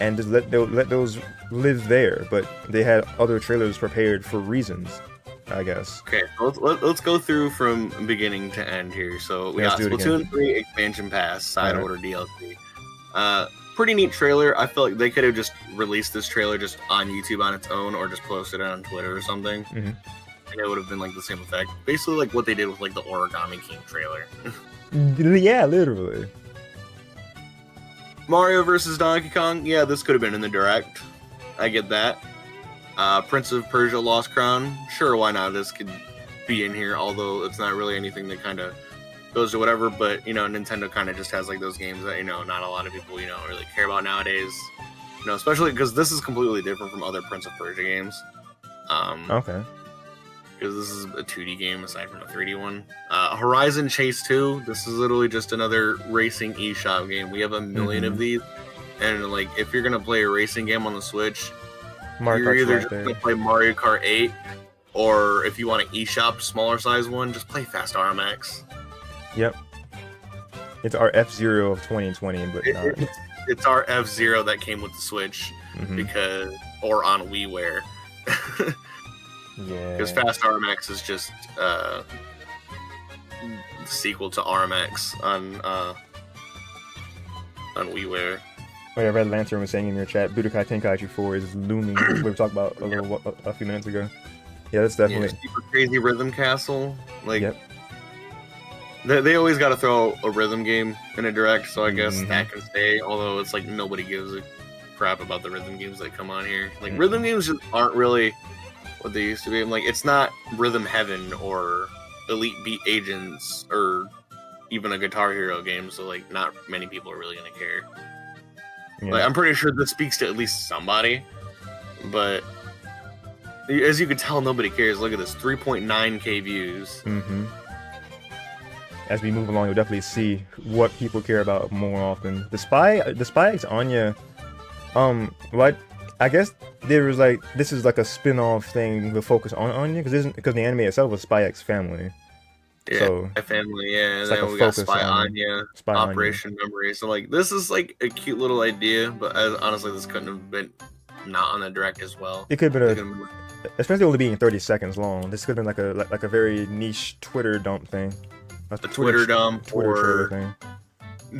and just let those live there. But they had other trailers prepared for reasons, I guess. Okay, let's go through from beginning to end here. So we got Splatoon 3 expansion pass, side order DLC. Pretty neat trailer. I feel like they could have just released this trailer just on YouTube on its own, or just posted it on Twitter or something. And it would have been like the same effect. Basically like what they did with like the Origami King trailer. Yeah, literally. Mario versus Donkey Kong. Yeah, this could have been in the direct. I get that. Prince of Persia Lost Crown. Sure, why not? This could be in here, although it's not really anything that kind of goes to whatever. But, you know, Nintendo kind of just has like those games that, you know, not a lot of people, you know, really care about nowadays. You know, especially because this is completely different from other Prince of Persia games. Okay. Because this is a 2D game aside from a 3D one. Horizon Chase 2. This is literally just another racing eShop game. We have a million of these. And, like, if you're going to play a racing game on the Switch, you're either just going to play Mario Kart 8, or if you want an eShop smaller size one, just play Fast RMX. Yep. It's our F-Zero of 2020, but it's our F-Zero that came with the Switch, because, or on WiiWare. Yeah. Because Fast RMX is just the sequel to RMX on WiiWare. Oh yeah, Red Lantern was saying in your chat, Budokai Tenkaichi 4 is looming. We talked about a few minutes ago. Yeah, that's definitely Super Crazy Rhythm Castle. Like, they always got to throw a rhythm game in a direct, so I guess that can stay. Although it's like nobody gives a crap about the rhythm games that come on here. Like rhythm games just aren't really what they used to be. I'm like, it's not Rhythm Heaven or Elite Beat Agents or even a Guitar Hero game, so like not many people are really gonna care. Like, I'm pretty sure this speaks to at least somebody, but as you can tell, nobody cares. Look at this, 3.9k views. As we move along, you'll definitely see what people care about more often. The Spy X Anya, what? I guess there was like, this is like a spin-off thing to focus on Anya, because the anime itself was Spy X Family. Yeah, so, Family, yeah. And like then we got Spy Anya, Operation Memory. So like, this is like a cute little idea, but honestly, this couldn't have been not on the direct as well. It could have been especially only being 30 seconds long. This could have been like a very niche Twitter dump thing. A Twitter dump, Twitter thing.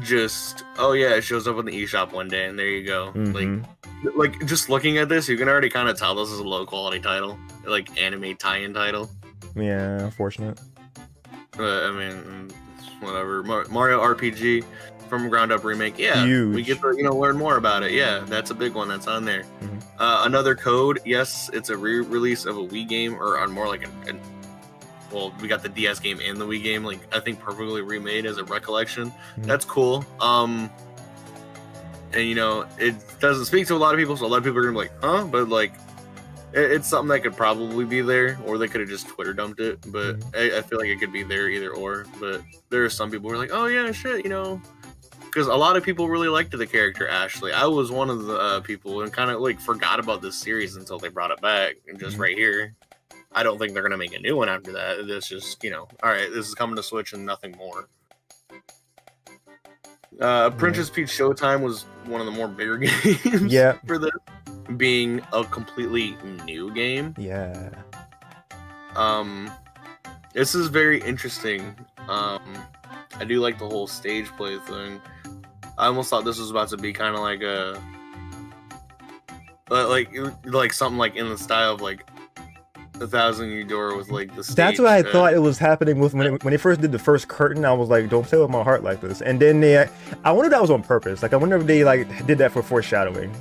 Just, oh yeah, it shows up on the eShop one day, and there you go. Like just looking at this, you can already kind of tell this is a low quality title, like anime tie-in title. Yeah, unfortunate. I mean, whatever. Mario RPG. from ground up remake. Yeah, Huge. we get to learn more about it. Yeah, that's a big one that's on there. Another code. Yes, it's a re-release of a Wii game, or on more like well, we got the DS game and the Wii game, like I think perfectly remade as a recollection. That's cool. And it doesn't speak to a lot of people, so a lot of people are gonna be like, huh? But like, it's something that could probably be there, or they could have just Twitter dumped it. But I feel like it could be there either or. But there are some people who are like, oh yeah, shit, because a lot of people really liked the character Ashley. I was one of the people and kind of like forgot about this series until they brought it back, and just right here. I don't think they're going to make a new one after that. It's just, all right, this is coming to Switch and nothing more. Princess Peach Showtime was one of the more bigger games for this, being a completely new game. Yeah. This is very interesting. I do like the whole stage play thing. I almost thought this was about to be kind of like a... like something like in the style of like 1,000 Year Door with like the stage. That's what I thought it was happening with when they first did the first curtain. I was like, don't play with my heart like this. And then I wonder if that was on purpose. Like I wonder if they like did that for foreshadowing.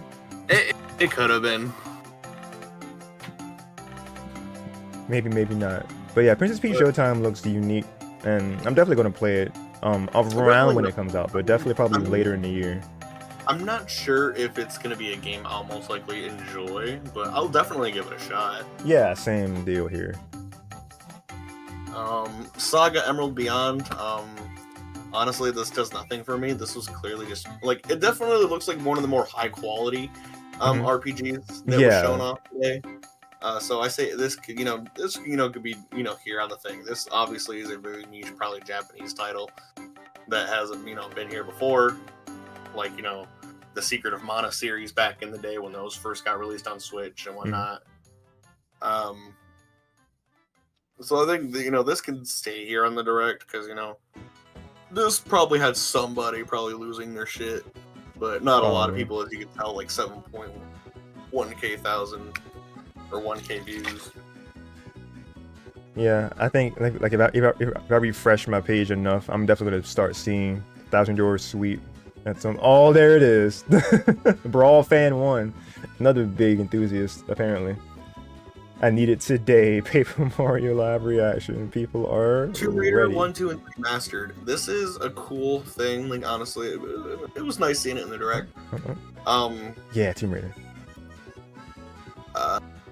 It could have been. Maybe not. But yeah, Princess Peach Showtime looks unique, and I'm definitely gonna play it around when it comes out, but definitely probably later in the year. I'm not sure if it's going to be a game I'll most likely enjoy, but I'll definitely give it a shot. Yeah, same deal here. Saga Emerald Beyond. Honestly, this does nothing for me. This was clearly just like, it definitely looks like one of the more high quality RPGs that was shown off today. So I say this could, could be, here on the thing. This obviously is a very niche, probably Japanese title that hasn't, been here before. Like, the Secret of Mana series back in the day when those first got released on Switch and whatnot. So I think, this can stay here on the Direct because, this probably had somebody probably losing their shit, but not a lot of people, as you can tell, like 7.1k thousand or 1k views. Yeah, I think like if I refresh my page enough, I'm definitely gonna start seeing 1,000 Year Suite. That's oh, there it is. Brawl Fan 1, another big enthusiast apparently. I need it today. Paper Mario live reaction. People are Tomb Raider ready. 1, 2, and 3 Mastered. This is a cool thing. Like honestly, it was nice seeing it in the Direct. Yeah, Tomb Raider.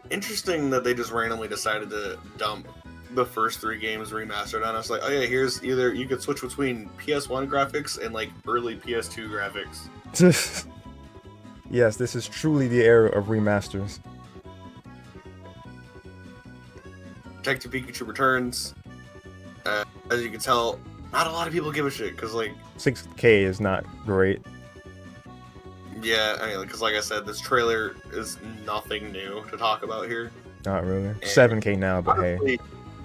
Interesting that they just randomly decided to dump the first 3 games remastered on us. Like, oh yeah, here's either you could switch between PS1 graphics and like early PS2 graphics. Yes, this is truly the era of remasters. Detective Pikachu Returns. As you can tell, not a lot of people give a shit because like 6K is not great. Yeah, I mean, because like I said, this trailer is nothing new to talk about here. Not really. 7K now, but hey.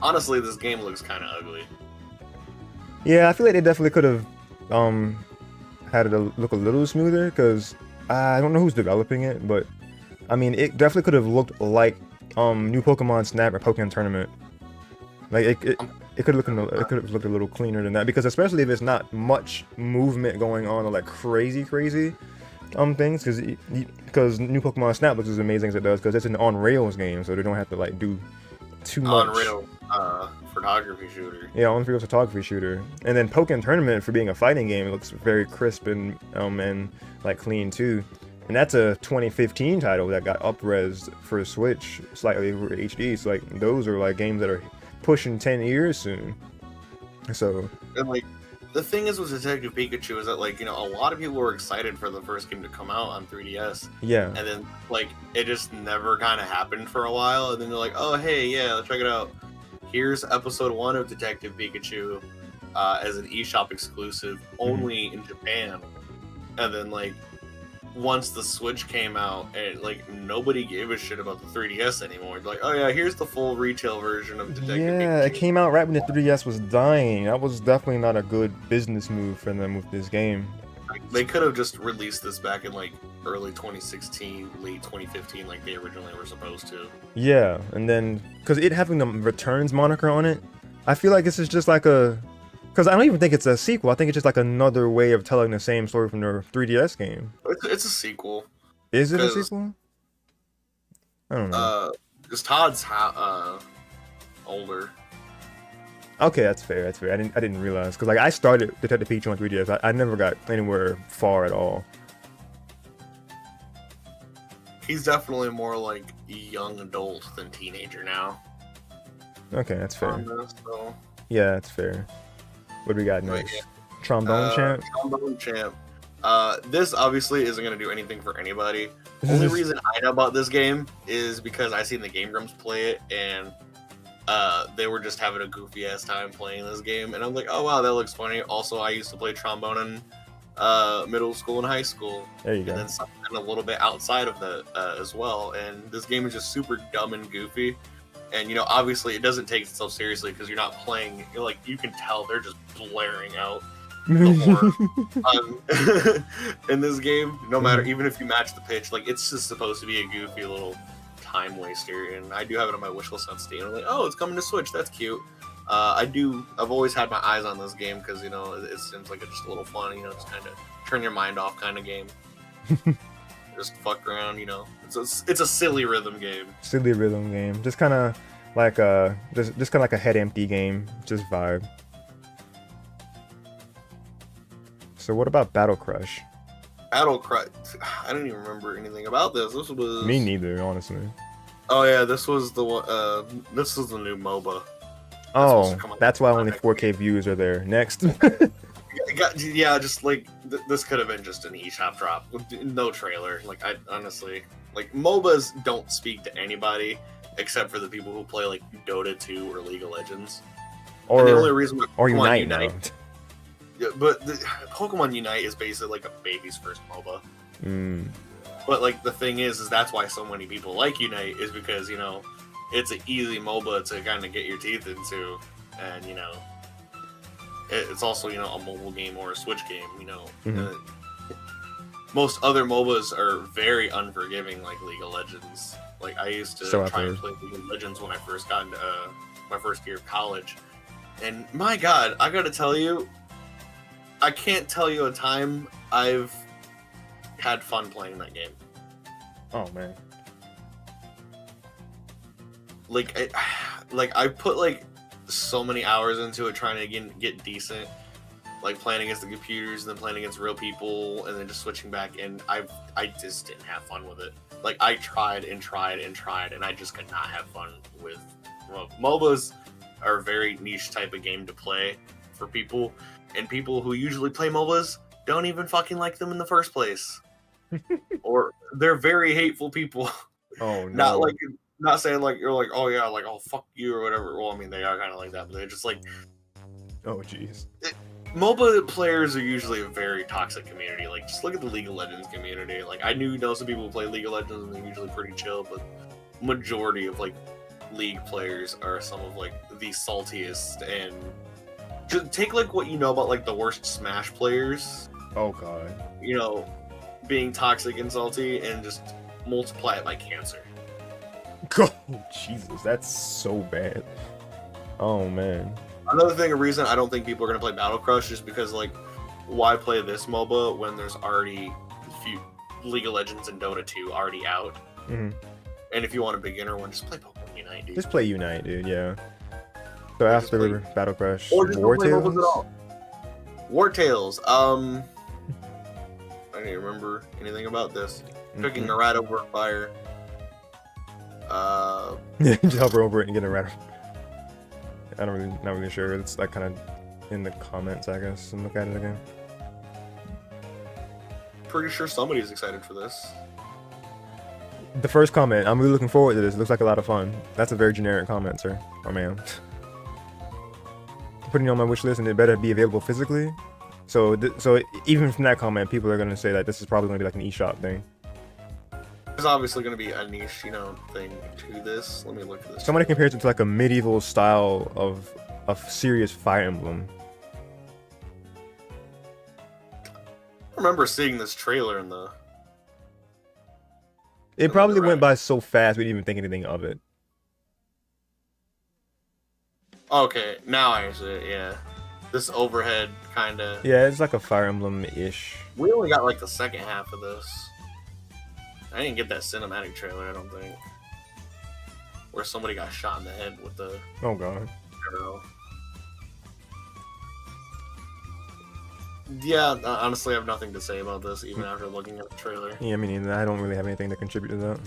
Honestly, this game looks kind of ugly. Yeah, I feel like they definitely could have had it look a little smoother because I don't know who's developing it, but I mean, it definitely could have looked like new Pokemon Snap or Pokemon Tournament. Like it could have looked a little cleaner than that, because especially if it's not much movement going on or like crazy things, because new Pokemon Snap looks as amazing as it does because it's an on rails game, so they don't have to like do too much. On rail photography shooter. Yeah, on rail photography shooter. And then Pokemon Tournament, for being a fighting game, it looks very crisp and like clean too. And that's a 2015 title that got up-resed for Switch slightly over HD. So like those are like games that are pushing 10 years soon. So and like the thing is with Detective Pikachu is that like, a lot of people were excited for the first game to come out on 3DS. Yeah. And then like it just never kind of happened for a while, and then they're like, oh hey, yeah, let's check it out. Here's episode 1 of Detective Pikachu as an eShop exclusive only in Japan. And then like once the Switch came out, and like nobody gave a shit about the 3DS anymore. Like, oh yeah, here's the full retail version of Detective Pikachu. Yeah, it came out right when the 3DS was dying. That was definitely not a good business move for them with this game. They could have just released this back in like early 2016, late 2015, like they originally were supposed to. Yeah, and then because it having the Returns moniker on it, I feel like this is just like a Because I don't even think it's a sequel. I think it's just like another way of telling the same story from the 3DS game. It's a sequel. Is it a sequel? I don't know. Because Todd's older. Okay, that's fair. That's fair. I didn't realize because like I started Detective Peach on 3DS. I never got anywhere far at all. He's definitely more like young adult than teenager now. Okay, that's fair. So. Yeah, that's fair. What do we got next? Yeah. Trombone Champ? Trombone Champ. This obviously isn't going to do anything for anybody. The only reason I know about this game is because I seen the Game Grumps play it, and they were just having a goofy ass time playing this game, and I'm like, oh wow, that looks funny. Also, I used to play trombone in middle school and high school. There you go. And then something a little bit outside of that as well. And this game is just super dumb and goofy. And, you know, obviously it doesn't take itself seriously because you're not playing, like, you can tell they're just blaring out the horror in this game. No matter, even if you match the pitch, like, it's just supposed to be a goofy little time waster. And I do have it on my wish list on Steam. I'm like, oh, it's coming to Switch. That's cute. I've always had my eyes on this game because, you know, it seems like it's just a little fun, you know, just kind of turn your mind off kind of game. Just fuck around, you know. It's a silly rhythm game. Silly rhythm game. Just kind of like just kind of like a head empty game. Just vibe. So what about Battle Crush? Battle Crush. I don't even remember anything about this. This was me neither, honestly. Oh yeah, this was the one. This is the new MOBA. Oh, that's why only 4K views are there. Next. Yeah, just like this could have been just an eShop drop with no trailer. Like I honestly, like MOBAs don't speak to anybody except for the people who play like Dota 2 or League of Legends. Or and the only reason or Unite. Yeah, but Pokemon Unite is basically like a baby's first MOBA. But like the thing is that's why so many people like Unite is because, you know, it's an easy MOBA to kind of get your teeth into, and you know, it's also, you know, a mobile game or a Switch game. You know, most other MOBAs are very unforgiving, like League of Legends. Like I used to try and play League of Legends when I first got into my first year of college, and my God, I gotta tell you, I can't tell you a time I've had fun playing that game. Oh man. Like I put like so many hours into it trying to get decent, like playing against the computers and then playing against real people and then just switching back, and I just didn't have fun with it. Like I tried and tried and tried and I just could not have fun with MOBAs. Are a very niche type of game to play for people, and people who usually play MOBAs don't even fucking like them in the first place. Or they're very hateful people. Oh no. Not saying like you're like, oh yeah, like, oh fuck you or whatever. Well, I mean, they are kind of like that, but they're just like, oh jeez. MOBA players are usually a very toxic community. Like, just look at the League of Legends community. Like, I know some people who play League of Legends and they're usually pretty chill, but majority of like League players are some of like the saltiest. And just take like what you know about like the worst Smash players. Oh god. You know, being toxic and salty, and just multiply it by cancer. Oh, Jesus, that's so bad. Oh man. Another reason I don't think people are gonna play Battle Crush is because, like, why play this MOBA when there's already a few League of Legends and Dota 2 already out? And if you want a beginner one, just play Pokemon Unite, dude. Just play Unite, dude. Yeah. So after Battle Crush, or just War don't play Tales. MOBAs at all. War Tales. I don't even remember anything about this. Cooking a rat over a fire. Just hover over it and get a rat. Not really sure. It's like kind of in the comments, I guess, and look at it again. Pretty sure somebody's excited for this. The first comment, I'm really looking forward to this. It looks like a lot of fun. That's a very generic comment, sir. Oh man. Putting it on my wish list, and it better be available physically. So even from that comment, people are gonna say that this is probably gonna be like an eShop thing. There's obviously going to be a niche, you know, thing to this. Let me look at this. Somebody compares it to like a medieval style of serious Fire Emblem. I remember seeing this trailer in the... It probably went by so fast we didn't even think anything of it. Okay, now I see it, yeah. this overhead kind of. Yeah, it's like a Fire Emblem-ish. We only got like the second half of this. I didn't get that cinematic trailer, I don't think. Where somebody got shot in the head with the Oh god. arrow. Yeah, honestly, I have nothing to say about this, even after looking at the trailer. Yeah, I mean, I don't really have anything to contribute to that.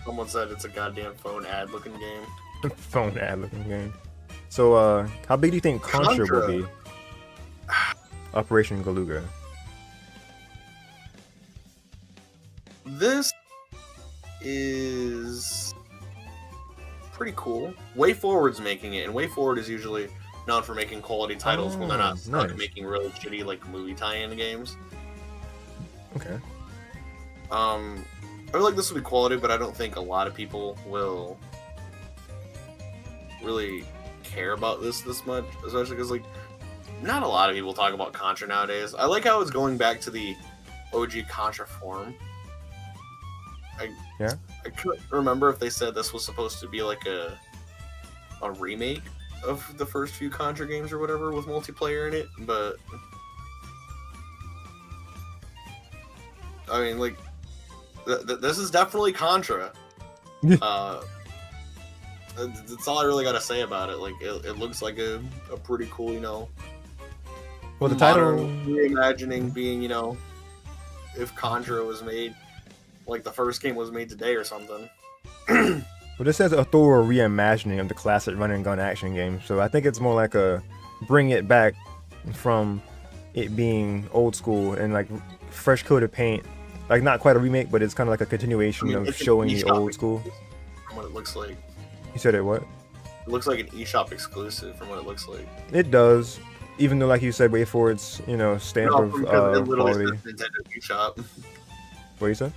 Someone said it's a goddamn phone ad looking game. Phone ad looking game. So, how big do you think Contra will be? Operation Galuga. This is pretty cool. Way Forward's making it, and Way Forward is usually known for making quality titles when they're not stuck nice. making really shitty like movie tie-in games. Okay. I feel like this will be quality, but I don't think a lot of people will really care about this much, especially because like not a lot of people talk about Contra nowadays. I like how it's going back to the OG Contra form. I couldn't remember if they said this was supposed to be like a remake of the first few Contra games or whatever with multiplayer in it, but I mean, like, this is definitely Contra. That's all I really gotta say about it. Like, it looks like a pretty cool, you know, Well, the title. reimagining being, you know, if Contra was made, like the first game was made today or something. Well, this says a thorough reimagining of the classic run and gun action game, so I think it's more like a bring it back from it being old school and like fresh coat of paint. Like not quite a remake, but it's kind of like a continuation of showing the old school. From what it looks like. You said it what? It looks like an eShop exclusive from what it looks like. It does, even though like you said, Way Forward's stamp of because it literally quality. says Nintendo eShop. What you said?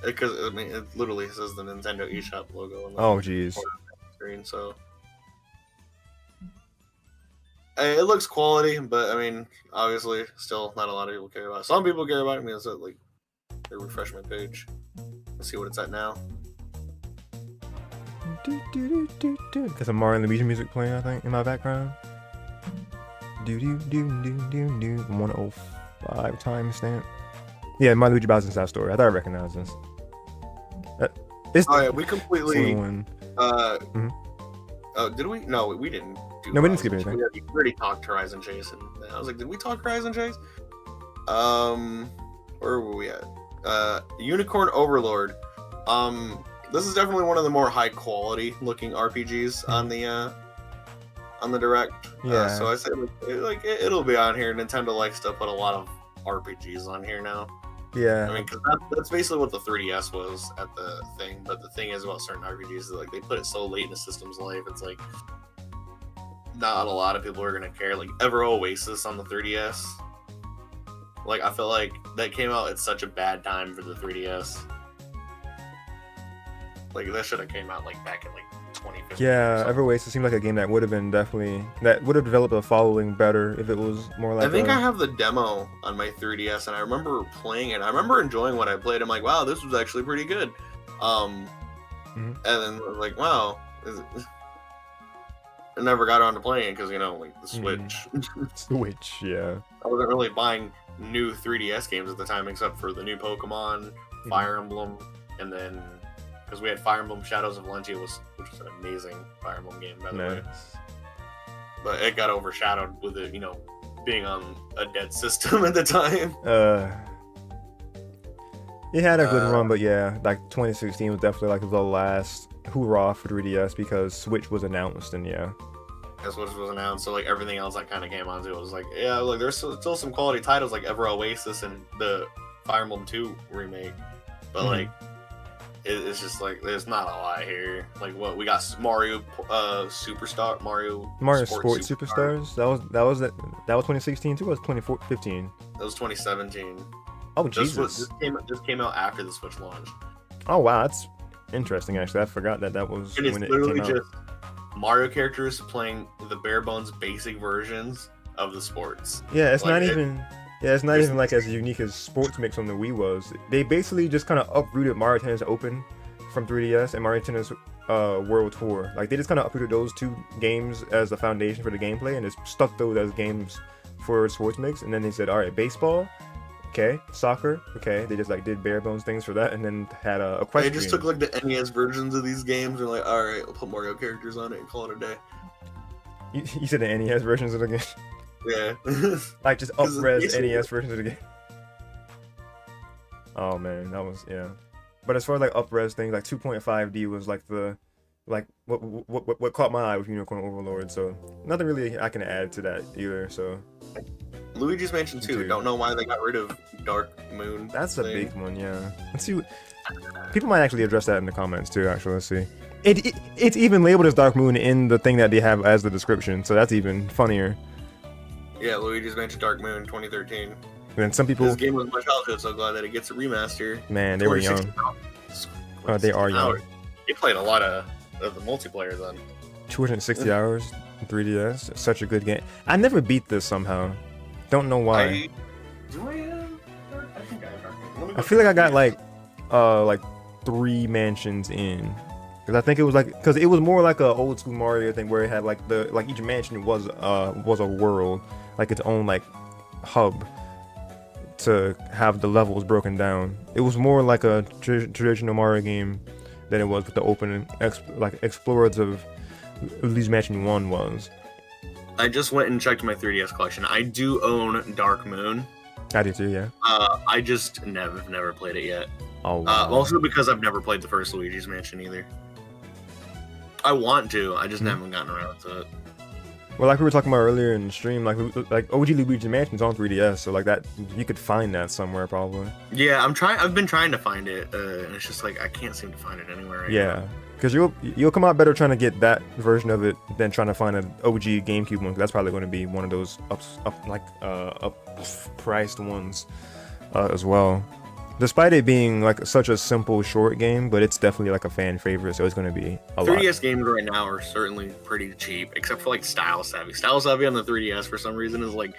Because I mean, it literally says the Nintendo eShop logo on the Oh jeez. screen. So it looks quality, but I mean, obviously, still not a lot of people care about it. Some people care about it. I mean, it's like they refresh my page. Let's see what it's at now. Got some Mario and Luigi music playing, I think, in my background. 105 timestamp. Yeah, my Luigi Bowser's Inside Story. I thought I recognized this. Oh yeah, we completely. One. Oh, did we? No, we didn't. No, we didn't skip anything. We already talked Horizon Chase, and I was like, did we talk Horizon Chase? Where were we at? Unicorn Overlord. This is definitely one of the more high quality looking RPGs on the Direct. Yeah. So I said it'll be on here. Nintendo likes to put a lot of RPGs on here now. Yeah. I mean, cause that's basically what the 3DS was at the thing. But the thing is about certain RPGs is like they put it so late in the system's life. It's like not a lot of people are gonna care. Like Ever Oasis on the 3DS. Like I feel like that came out at such a bad time for the 3DS. Like that should have came out like back in like 2015. Yeah, Ever Oasis seemed like a game that would have been developed a following better if it was more like. I think I have the demo on my 3DS, and I remember playing it. I remember enjoying what I played. I'm like, wow, this was actually pretty good. And then like, wow, I never got around to playing it because like the Switch. Switch, yeah. I wasn't really buying new 3DS games at the time, except for the new Pokemon, Fire Emblem, and then. Because we had Fire Emblem Shadows of Valentia, which was an amazing Fire Emblem game, by the way. But it got overshadowed with it, being on a dead system at the time. It had a good run, but yeah, like 2016 was definitely like the last hoorah for 3DS because Switch was announced, and yeah. Switch was announced, so like everything else that kind of came onto it was like, yeah, like there's still some quality titles like Ever Oasis and the Fire Emblem 2 remake, but like. It's just like there's not a lot here. Like what we got Mario Superstar Mario Sports Superstars. That was 2016 too. Or was 2015? That was 2017. Oh Jesus! This came out after the Switch launched. Oh wow, that's interesting. Actually, I forgot that was and when it's it literally came out. Just Mario characters playing the bare bones basic versions of the sports. Yeah, it's like, not even. Yeah, it's not even like as unique as Sports Mix on the Wii was. They basically just kind of uprooted Mario Tennis Open from 3DS, and Mario Tennis World Tour. Like they just kind of uploaded those 2 games as the foundation for the gameplay, and just stuck those as games for sports mix. And then they said, all right, baseball, okay, soccer, okay. They just like did bare bones things for that, and then had a equestrian. They just took like the NES versions of these games and like, all right, we'll put Mario characters on it and call it a day. You said the NES versions of the game? Yeah. Like just up-res NES versions of the game. Oh man, that was, yeah. But as far as like up-res things, like 2.5D was like the what caught my eye with Unicorn Overlord. So nothing really I can add to that either. So Luigi's Mansion 2. Don't know why they got rid of Dark Moon. That's a big one, yeah. Let's see. People might actually address that in the comments too. Actually, let's see. It's even labeled as Dark Moon in the thing that they have as the description, so that's even funnier. Yeah, Luigi's Mansion Dark Moon 2013. And then some people. This game was my childhood, so glad that it gets a remaster. Man, they were young. They are young. You played a lot of the multiplayer then. 260 hours in 3DS. It's such a good game. I never beat this somehow. Don't know why. I think I feel like I got like 3 mansions in. Cause I think it was like, cause it was more like a old school Mario thing where it had like each mansion was a world, like its own like hub to have the levels broken down. It was more like a traditional Mario game than it was with the open explorative Luigi's Mansion 1 was. I just went and checked my 3DS collection. I do own Dark Moon. I do too, yeah. I just never played it yet. Oh. Wow. Also because I've never played the first Luigi's Mansion either. I want to. I just haven't gotten around to it. Well, like we were talking about earlier in the stream, like OG Luigi's Mansion's on 3DS, so like that you could find that somewhere probably. Yeah, I've been trying to find it, and it's just like I can't seem to find it anywhere right now. Yeah, because you'll come out better trying to get that version of it than trying to find an OG GameCube one. Cause that's probably going to be one of those up priced ones as well. Despite it being like such a simple short game, but it's definitely like a fan favorite, so it's going to be a 3DS lot. games right now are certainly pretty cheap, except for like Style Savvy. Style Savvy on the 3DS for some reason is like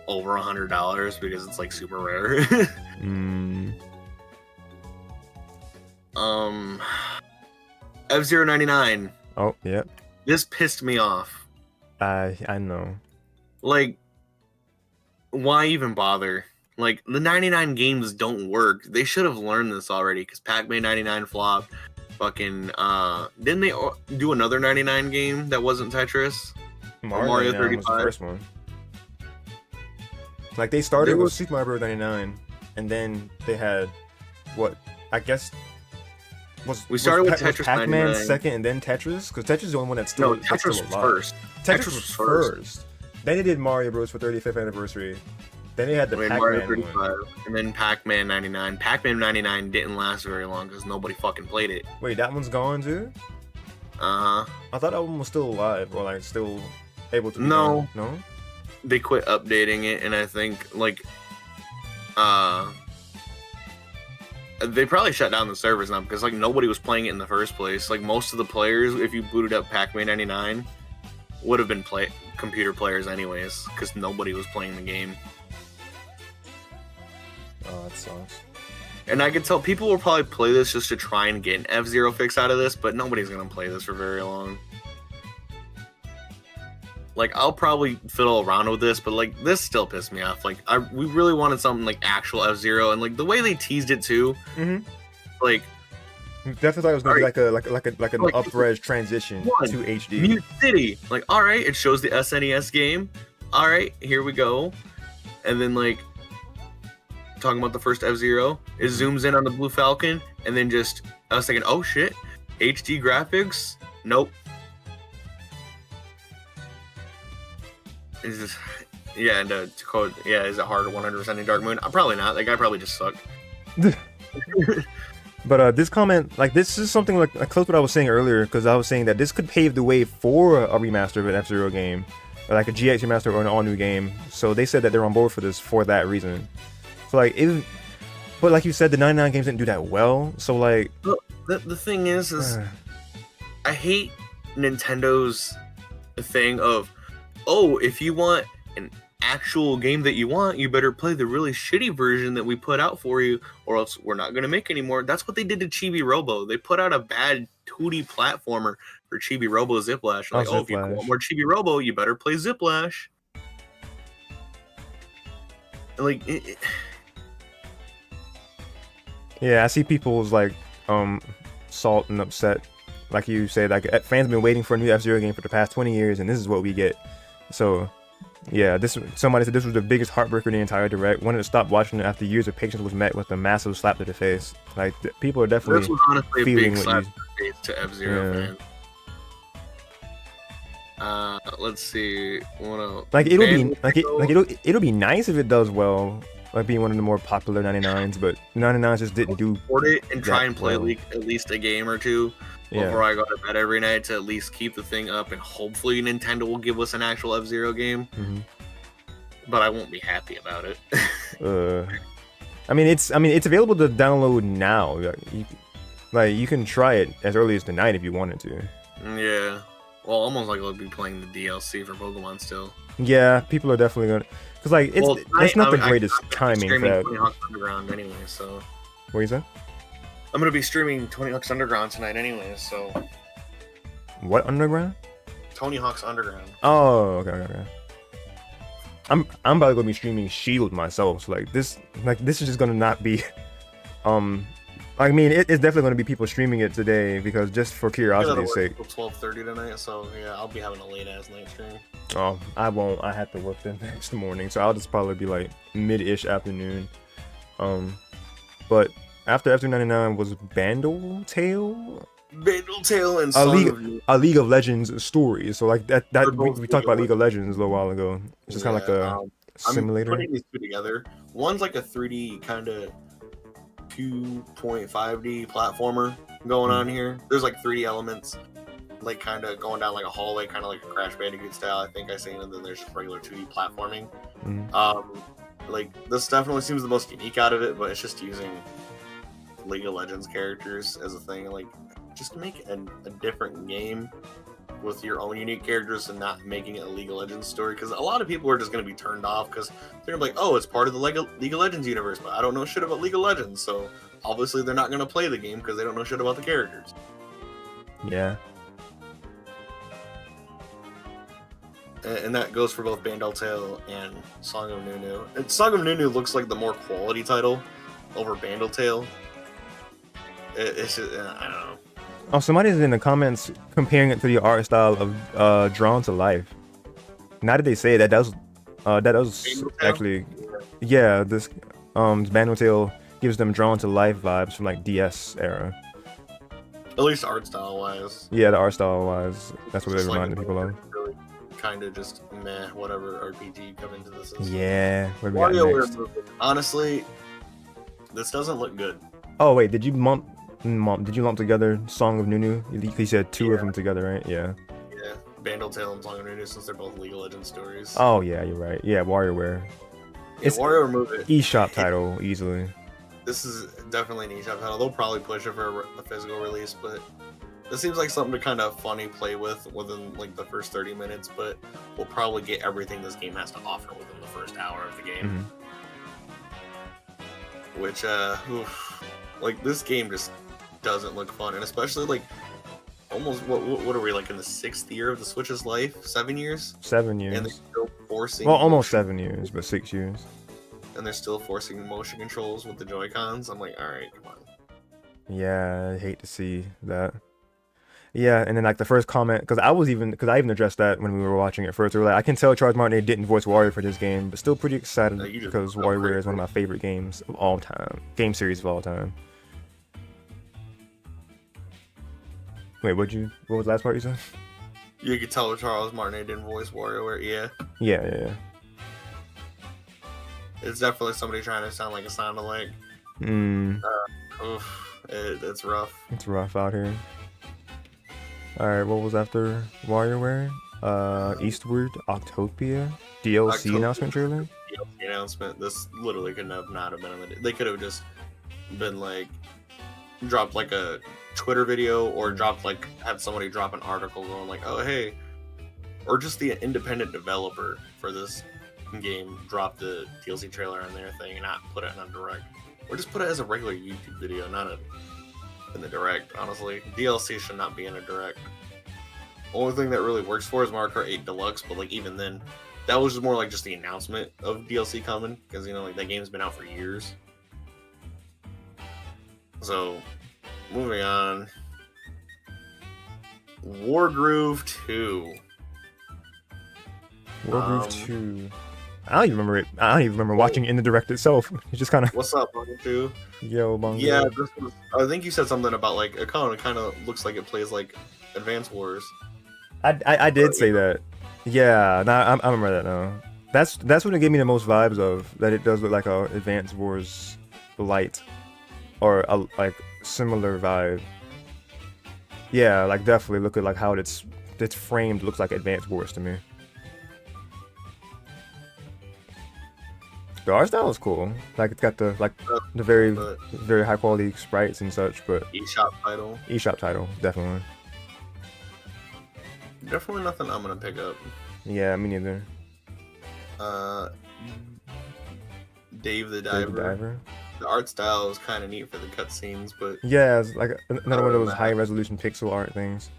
over $100 because it's like super rare. F-Zero99. Oh, yep. This pissed me off. I know. Like, why even bother? Like, the 99 games don't work. They should have learned this already, because Pac-Man 99 flopped. Fucking, didn't they do another 99 game that wasn't Tetris? Mario 35 was the first one. Like, they started with Super Mario Bros. 99, and then they had, what, I guess... We started with Tetris Pac-Man 99. second, and then Tetris? Because Tetris is the only one that's still, Tetris was alive. first. Tetris was first. Then they did Mario Bros. For 35th anniversary. Then they had the Mario Pac-Man 35, one. and then Pac-Man 99. Pac-Man 99 didn't last very long because nobody fucking played it. Wait, that one's gone too? I thought that one was still alive, or like still able to be No. done. No? They quit updating it, and I think, like, they probably shut down the servers now because, like, nobody was playing it in the first place. Like, most of the players, if you booted up Pac-Man 99, would have been computer players anyways because nobody was playing the game. Oh, that sucks. And I could tell people will probably play this just to try and get an F-Zero fix out of this, but nobody's going to play this for very long. Like, I'll probably fiddle around with this, but, like, this still pissed me off. Like, we really wanted something like actual F-Zero, and, like, the way they teased it, too, like... Definitely thought it was going to be like an up-res transition to HD. Mute City! Like, alright, it shows the SNES game. Alright, here we go. And then, like... talking about the first F-Zero, it zooms in on the Blue Falcon, and then just, I was thinking, oh shit, HD graphics? Nope. It's just, yeah, and to quote, yeah, is it hard 100% in Dark Moon? Probably not, that guy probably just sucked. But this comment, like, this is something like close to what I was saying earlier, because I was saying that this could pave the way for a remaster of an F-Zero game, or like a GX remaster or an all-new game, so they said that they're on board for this for that reason. So like, but like you said, the 99 games didn't do that well. So like, the thing is I hate Nintendo's thing of, oh, if you want an actual game that you want, you better play the really shitty version that we put out for you, or else we're not gonna make any more. That's what they did to Chibi Robo. They put out a bad 2D platformer for Chibi Robo Ziplash. Like, Oh, if you Ziplash. want more Chibi Robo, you better play Ziplash. Like, Yeah, I see people's like salt and upset, like you said, like fans have been waiting for a new F-Zero game for the past 20 years, and this is what we get. So yeah, somebody said this was the biggest heartbreaker in the entire direct. Wanted to stop watching it after years of patience was met with a massive slap to the face. Like people are definitely this was honestly a feeling big what slap you. to the face to F-Zero fans. Let's see. Like it'll be nice if it does well, like being one of the more popular 99s, but 99s just didn't do. Support it and try and play well. at least a game or two before I go to bed every night to at least keep the thing up, and hopefully Nintendo will give us an actual F-Zero game. Mm-hmm. But I won't be happy about it. I mean it's available to download now. You can try it as early as tonight if you wanted to. Yeah. Well, almost like I'll be playing the DLC for Pokemon still. Yeah, people are definitely gonna, cause like it's not the greatest timing for that. Tony Hawk's Underground anyway, so. What you say? I'm gonna be streaming Tony Hawk's Underground tonight anyway, so. What Underground? Tony Hawk's Underground. Oh, okay. I'm about to be streaming Shield myself. So like this is just gonna not be, I mean, it's definitely going to be people streaming it today because just for curiosity's sake. 12:30 tonight, so yeah, I'll be having a late ass night stream. Oh, I won't. I have to work the next morning, so I'll just probably be like mid-ish afternoon. But after F99 was Bandle Tale and a League of Legends story. So like that we talked about League of Legends a little while ago. It's just kind of like a simulator. I'm putting these two together. One's like a 3D kind of 2.5D platformer going on here. There's like 3D elements, like kind of going down like a hallway, kind of like a Crash Bandicoot style, I think I seen, and then there's just regular 2D platforming. Like this definitely seems the most unique out of it, but it's just using League of Legends characters as a thing, like just to make a different game with your own unique characters and not making it a League of Legends story, because a lot of people are just going to be turned off because they're gonna be like, oh, it's part of the League of Legends universe, but I don't know shit about League of Legends, so obviously they're not going to play the game because they don't know shit about the characters. Yeah. And that goes for both Bandle Tale and Song of Nunu. And Song of Nunu looks like the more quality title over Bandle Tale. It's just, I don't know. Oh, somebody's in the comments comparing it to the art style of Drawn to Life. Now that they say it, that does actually, yeah. This Bandle Tale gives them Drawn to Life vibes from like DS era. At least art style wise. Yeah, the art style wise, that's what it reminded people of. Really kind of just meh, whatever RPG come into this. Yeah. What do we got next? Honestly, this doesn't look good. Oh wait, did you lump together Song of Nunu? He said two of them together, right? Yeah. Yeah, Bandle Tale and Song of Nunu, since they're both League of Legends stories. Oh yeah, you're right. Yeah, WarioWare. Yeah, it's WarioWare movie. eShop title easily. This is definitely an eShop title. They'll probably push it for a physical release, but this seems like something to kind of funny play with within like the first 30 minutes. But we'll probably get everything this game has to offer within the first hour of the game. Mm-hmm. Which, like this game just doesn't look fun, and especially like almost what are we, like in the 6th year of the Switch's life? 7 years? 7 years. And they're still forcing. Well, almost 7 years, but 6 years. And they're still forcing motion controls with the Joy-Cons. I'm like, all right, come on. Yeah, I hate to see that. Yeah, and then like the first comment, because I even addressed that when we were watching it first. We were like, I can tell Charles Martinet didn't voice Wario for this game, but still pretty excited because WarioWare is one of my favorite games of all time, game series of all time. Wait, what was the last part you said? You could tell Charles Martinet didn't voice WarioWare, yeah. Yeah. It's definitely somebody trying to sound like a sound-alike. It's rough. It's rough out here. Alright, what was after WarioWare? Eastward, Octopia, DLC announcement trailer? DLC announcement. This literally could not have been on the... They could have just been like... dropped like a Twitter video, or dropped like... had somebody drop an article going like, oh hey... Or just the independent developer for this game drop the DLC trailer on their thing and not put it on a direct, or just put it as a regular YouTube video, not a in the direct. Honestly, DLC should not be in a direct. Only thing that really works for is Mario Kart 8 Deluxe, but like even then, that was just more like just the announcement of DLC coming, because you know like that game's been out for years. So, moving on. Wargroove 2. Wargroove 2. I don't even remember it. I don't even remember watching it in the direct itself. It's just kind of. What's up, Bongo 2? Yo, Bongo. Yeah, this was, I think you said something about like it kind of looks like it plays like Advance Wars. I did say that. Yeah, I remember that now. That's what it gave me the most vibes of. That it does look like a Advance Wars light, or a like similar vibe. Yeah, like definitely look at like how it's framed looks like Advance Wars to me. The art style is cool. Like it's got the very high quality sprites and such, but eShop title, definitely. Definitely nothing I'm gonna pick up. Yeah, me neither. Dave the Diver. The art style is kind of neat for the cutscenes, but yeah, it's like another one of those high resolution pixel art things.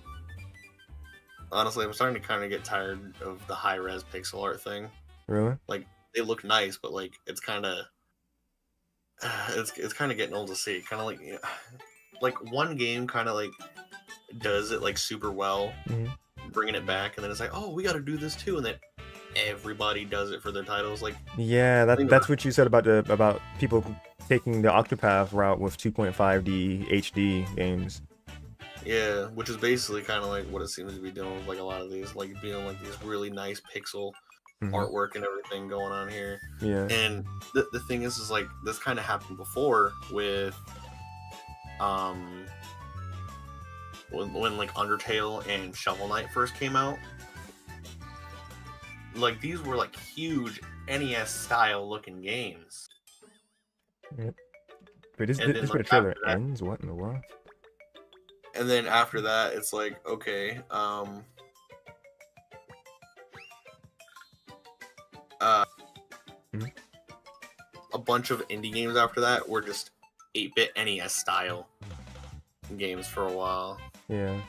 Honestly, I'm starting to kind of get tired of the high res pixel art thing. Really? Like they look nice, but like it's kind of it's kind of getting old to see. Kind of like like one game kind of like does it like super well, bringing it back, and then it's like, oh, we got to do this too, and then everybody does it for their titles. Like yeah, that's what you said about people taking the Octopath route with 2.5D HD games. Yeah, which is basically kind of like what it seems to be doing with like a lot of these, like being like these really nice pixel artwork and everything going on here. Yeah. And the thing is like this kind of happened before with when like Undertale and Shovel Knight first came out. Like these were like huge NES style looking games. Yep. But this where the trailer ends? What in the world? And then after that, it's like, okay, a bunch of indie games after that were just 8-bit NES style games for a while. Yeah.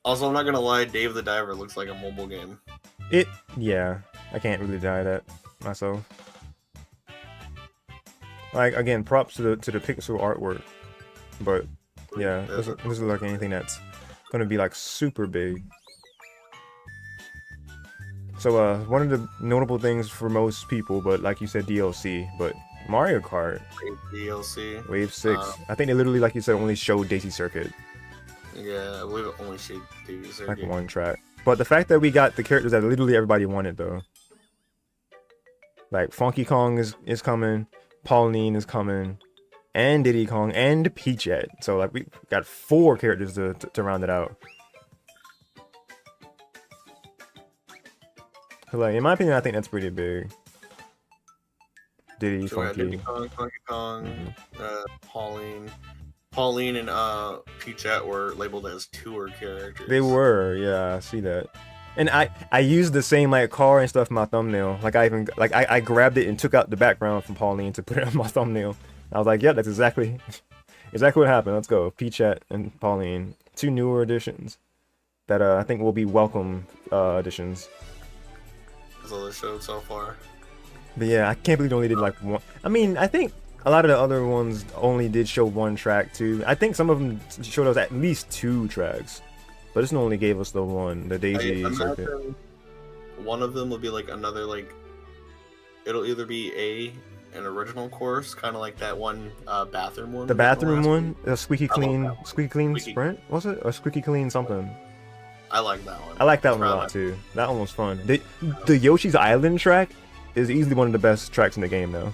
Also, I'm not gonna lie, Dave the Diver looks like a mobile game. Yeah, I can't really deny that myself. Like again, props to the pixel artwork, but yeah, doesn't look like anything that's gonna be like super big. So one of the notable things for most people, but like you said, DLC, but Mario Kart DLC Wave 6. I think they literally, like you said, only showed Daisy Circuit. Yeah, I believe it only showed Daisy Circuit. Like one track. But the fact that we got the characters that literally everybody wanted, though. Like Funky Kong is coming, Pauline is coming, and Diddy Kong, and Peach. So like we got 4 characters to round it out. So, like in my opinion, I think that's pretty big. Diddy, Funky. Diddy Kong, Funky Kong, Pauline and Peachette were labeled as tour characters. They were, yeah, I see that. And I used the same like car and stuff in my thumbnail. Like I grabbed it and took out the background from Pauline to put it on my thumbnail. I was like, yeah, that's exactly what happened. Let's go. Peachette and Pauline, 2 newer additions that I think will be welcome additions. That's all they showed so far. But yeah, I can't believe they only did like one. I mean, I think a lot of the other ones only did show 1 track too. I think some of them showed us at least 2 tracks. But this one only gave us the one, the Daisy Circuit. One of them will be like another like, it'll either be an original course, kind of like that one bathroom one. The bathroom one, a squeaky clean sprint, was it? Or squeaky clean something? I like that one. I like that one a lot too. That one was fun. The Yoshi's Island track is easily one of the best tracks in the game though.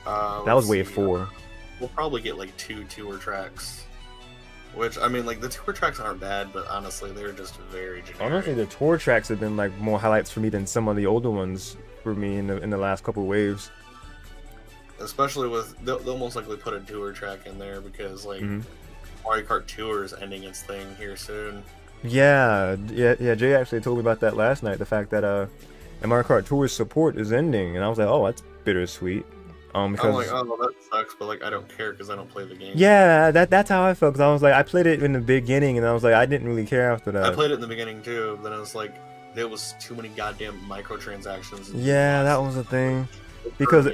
That was wave 4. We'll probably get like 2 tour tracks. Which, I mean, like, the tour tracks aren't bad, but honestly, they're just very generic. Honestly, the tour tracks have been, like, more highlights for me than some of the older ones for me in the last couple waves. Especially with, they'll most likely put a tour track in there because, like, Mario Kart Tour is ending its thing here soon. Yeah, Jay actually told me about that last night, the fact that Mario Kart Tour's support is ending, and I was like, oh, that's bittersweet. Because I'm like, oh, well, that sucks, but like I don't care because I don't play the game. yeah, that's how I felt. Because I was like, I played it in the beginning, and I was like, I didn't really care after that. I played it in the beginning too, but then I was like, there was too many goddamn microtransactions. Yeah, that was the thing. Because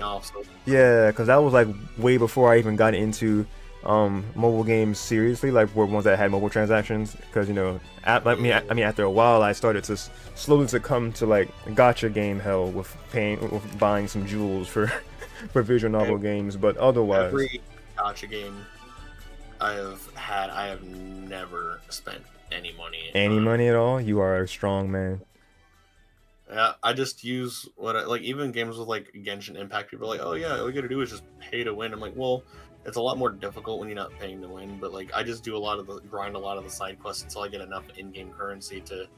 yeah, because that was like way before I even got into mobile games seriously, like were ones that had mobile transactions. Because you know, I mean, after a while, I started to slowly succumb to like gotcha game hell with buying some jewels for for visual novel games. But otherwise, every gotcha game I have never spent any money. Any money at all? You are a strong man. Yeah, I just use like even games with like Genshin Impact. People are like, oh yeah, all you gotta do is just pay to win. I'm like, well, it's a lot more difficult when you're not paying to win. But like, I just do grind a lot of the side quests until I get enough in-game currency to,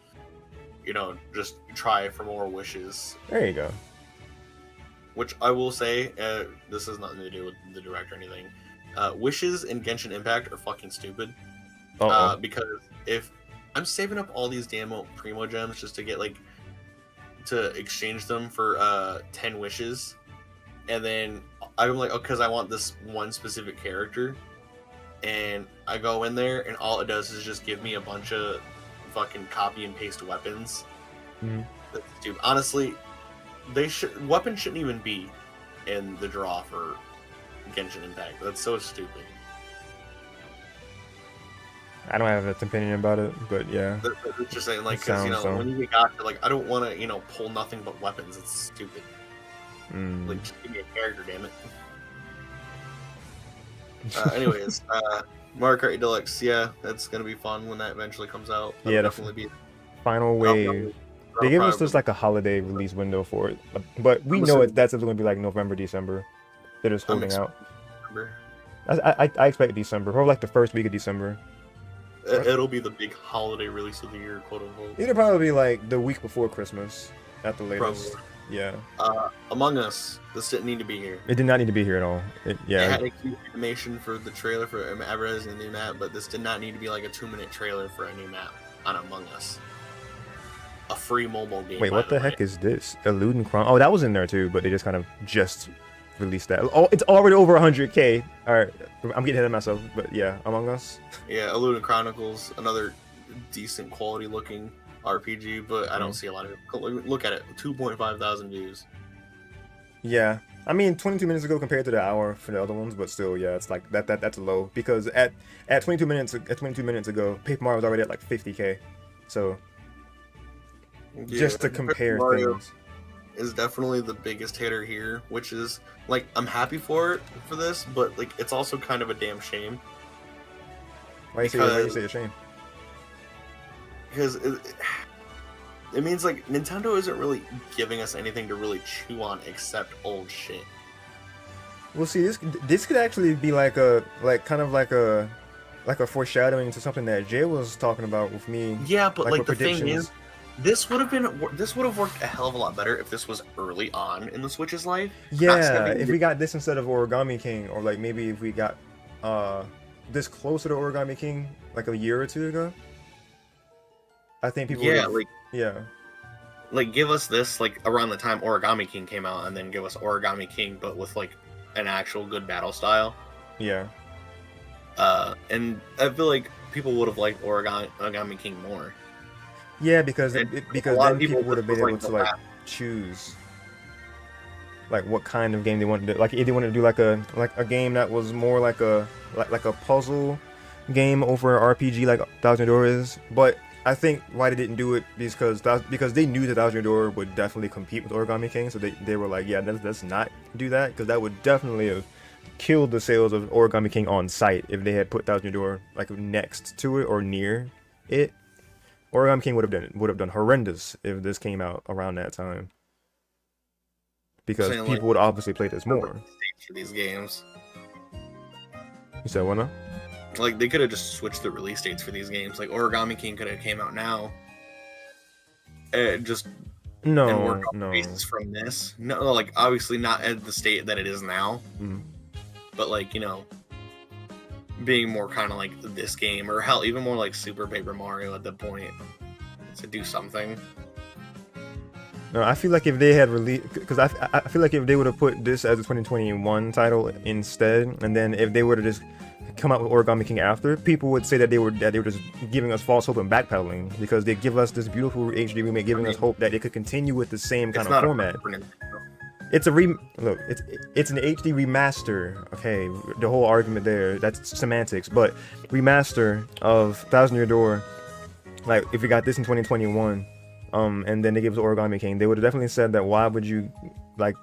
you know, just try for more wishes. There you go. Which I will say, this has nothing to do with the direct or anything. Wishes in Genshin Impact are fucking stupid. Because if I'm saving up all these damn Primo gems just to get like to exchange them for 10 wishes, and then I'm like, oh, because I want this one specific character, and I go in there and all it does is just give me a bunch of fucking copy and paste weapons. That's stupid. Honestly, weapons shouldn't even be in the draw for Genshin Impact. That's so stupid. I don't have an opinion about it, but yeah. It's just saying, like, because, you know, when you get gotcha, like, I don't want to, you know, pull nothing but weapons. It's stupid. Like, just give me a character, damn it. Anyways, Mario Kart Deluxe, yeah, that's going to be fun when that eventually comes out. That'll definitely be final wave. They gave us just like a holiday release window for it, but we know that's going to be like November, December. They're just holding out. I expect December, or like the first week of December. It'll be the big holiday release of the year, quote unquote. It'll probably be like the week before Christmas at the latest. Probably. Yeah. Among Us, this didn't need to be here. It did not need to be here at all. It had a cute animation for the trailer for advertising the new map, but this did not need to be like a 2-minute trailer for a new map on Among Us. A free mobile game. Wait, what the heck is this? Eluding Chron. Oh, that was in there too, but they just kind of released that. Oh, it's already over 100K. All right, I'm getting ahead of myself, but yeah, Among Us. Yeah, Eluding Chronicles, another decent quality looking RPG, but I don't see a lot of it. Look at it, 2.5 thousand views. Yeah, I mean, 22 minutes ago compared to the hour for the other ones, but still, yeah, it's like that's low because at 22 minutes ago, Paper Mario was already at like 50K. So just to compare things. Is definitely the biggest hitter here, which is like I'm happy for this, but like it's also kind of a damn shame. Why you say a shame? Because it means like Nintendo isn't really giving us anything to really chew on except old shit. Well, see, this could actually be like a foreshadowing to something that Jay was talking about with me. Yeah, but like the thing is, this would have worked a hell of a lot better if this was early on in the Switch's life. Yeah, if we got this instead of Origami King, or like maybe if we got this closer to Origami King like a year or two ago, I think people like give us this like around the time Origami King came out, and then give us Origami King but with like an actual good battle style. Yeah. And I feel like people would have liked Origami King more. Yeah, because then people would have been able to like choose like what kind of game they wanted to do. Like if they wanted to do like a game that was more like a puzzle game over an RPG like Thousand Door is. But I think why they didn't do it is because they knew that Thousand Door would definitely compete with Origami King, so they were like, yeah, let's not do that, because that would definitely have killed the sales of Origami King on site if they had put Thousand Door like next to it or near it. Origami King would have done horrendous if this came out around that time, because people would obviously play this more. For these games. You said what now? Like they could have just switched the release dates for these games. Like Origami King could have came out now. No. Basis from this. No, like obviously not at the state that it is now. But like, you know, being more kind of like this game, or hell, even more like Super Paper Mario at the point, to do something. No, I feel like if they had released, because I feel like if they would have put this as a 2021 title instead, and then if they were to just come out with Origami King after, people would say that they were just giving us false hope and backpedaling, because they give us this beautiful HD remake, giving us hope that it could continue with the same kind of format. It's a it's an HD remaster. Okay, the whole argument there, that's semantics, but remaster of Thousand Year Door. Like, if we got this in 2021, and then they give us Origami King, they would have definitely said that, why would you, like,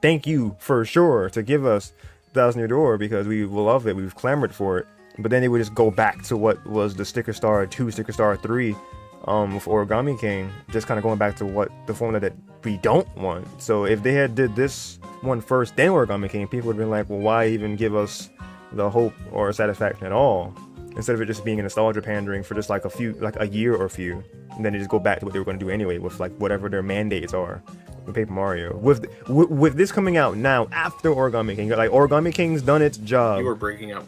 thank you for sure to give us Thousand Year Door, because we love it, we've clamored for it. But then they would just go back to what was the Sticker Star 2, Sticker Star 3, with Origami King, just kind of going back to what the formula that we don't want. So if they had did this one first, then Origami King, people would have been like, well, why even give us the hope or satisfaction at all, instead of it just being a nostalgia pandering for just like a year or a few, and then they just go back to what they were going to do anyway with like whatever their mandates are with Paper Mario. With this coming out now after Origami King, like, Origami King's done its job. You were breaking up.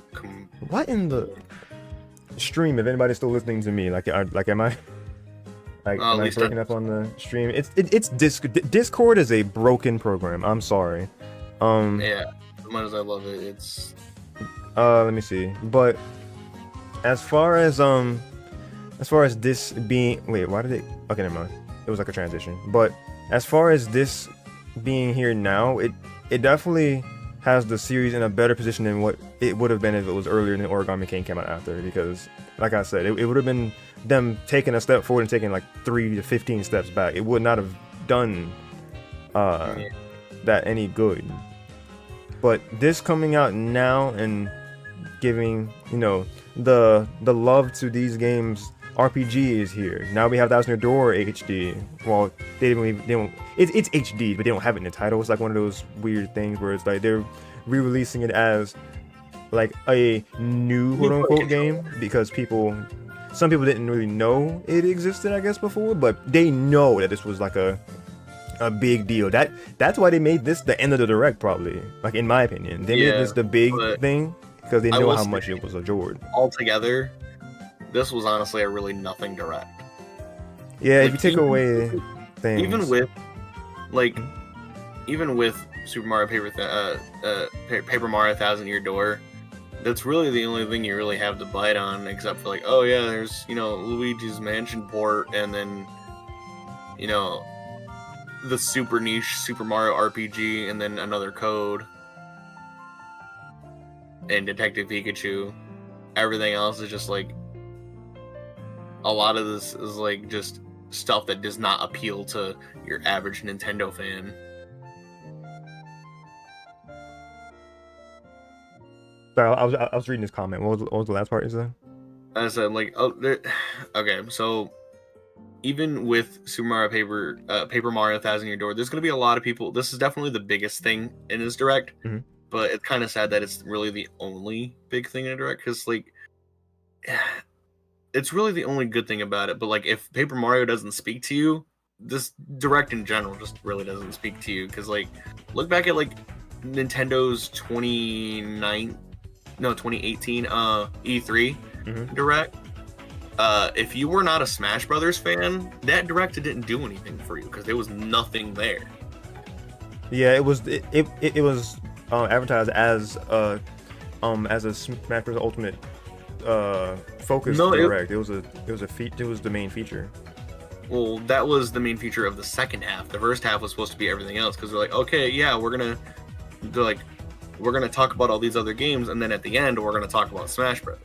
What in the stream? If anybody's still listening to me, am I breaking up on the stream? It's Discord is a broken program. I'm sorry. Yeah, as much as I love it, it's. Let me see. But as far as this being, wait, why did it? Okay, never mind. It was like a transition. But as far as this being here now, it definitely has the series in a better position than what it would have been if it was earlier and Origami King came out after. Because, like I said, it would have been them taking a step forward and taking like 3 to 15 steps back. It would not have done that any good. But this coming out now and giving, the love to these games, RPG is here. Now we have Thousand Year Door HD. Well, they don't. It's HD, but they don't have it in the title. It's like one of those weird things where it's like they're re-releasing it as like a new quote-unquote game, because some people didn't really know it existed, I guess, before, but they know that this was like a big deal. That's why they made this the end of the direct, probably. Like, in my opinion, they made this the big thing because they know how much it was adored. Altogether, this was honestly a really nothing direct. Yeah, like, if you take away things, even with Super Mario Paper Mario Thousand Year Door, that's really the only thing you really have to bite on, except for like, oh yeah, there's Luigi's Mansion port, and then the super niche Super Mario RPG, and then another code, and Detective Pikachu. Everything else is just like, a lot of this is like just stuff that does not appeal to your average Nintendo fan. Sorry, I was reading this comment. What was the last part? Is that? I said okay, so even with Super Mario Paper Mario Thousand Year Door, there's gonna be a lot of people. This is definitely the biggest thing in his direct, but it's kind of sad that it's really the only big thing in a direct, because like, it's really the only good thing about it. But like, if Paper Mario doesn't speak to you, this direct in general just really doesn't speak to you. Because like, look back at like Nintendo's 2018 E3 direct. If you were not a Smash Brothers fan, that direct didn't do anything for you because there was nothing there. Yeah, it was advertised as a Smash Bros. Ultimate focus direct. It was the main feature. Well, that was the main feature of the second half. The first half was supposed to be everything else, because they're like, okay, yeah, we're gonna talk about all these other games, and then at the end we're gonna talk about Smash Bros.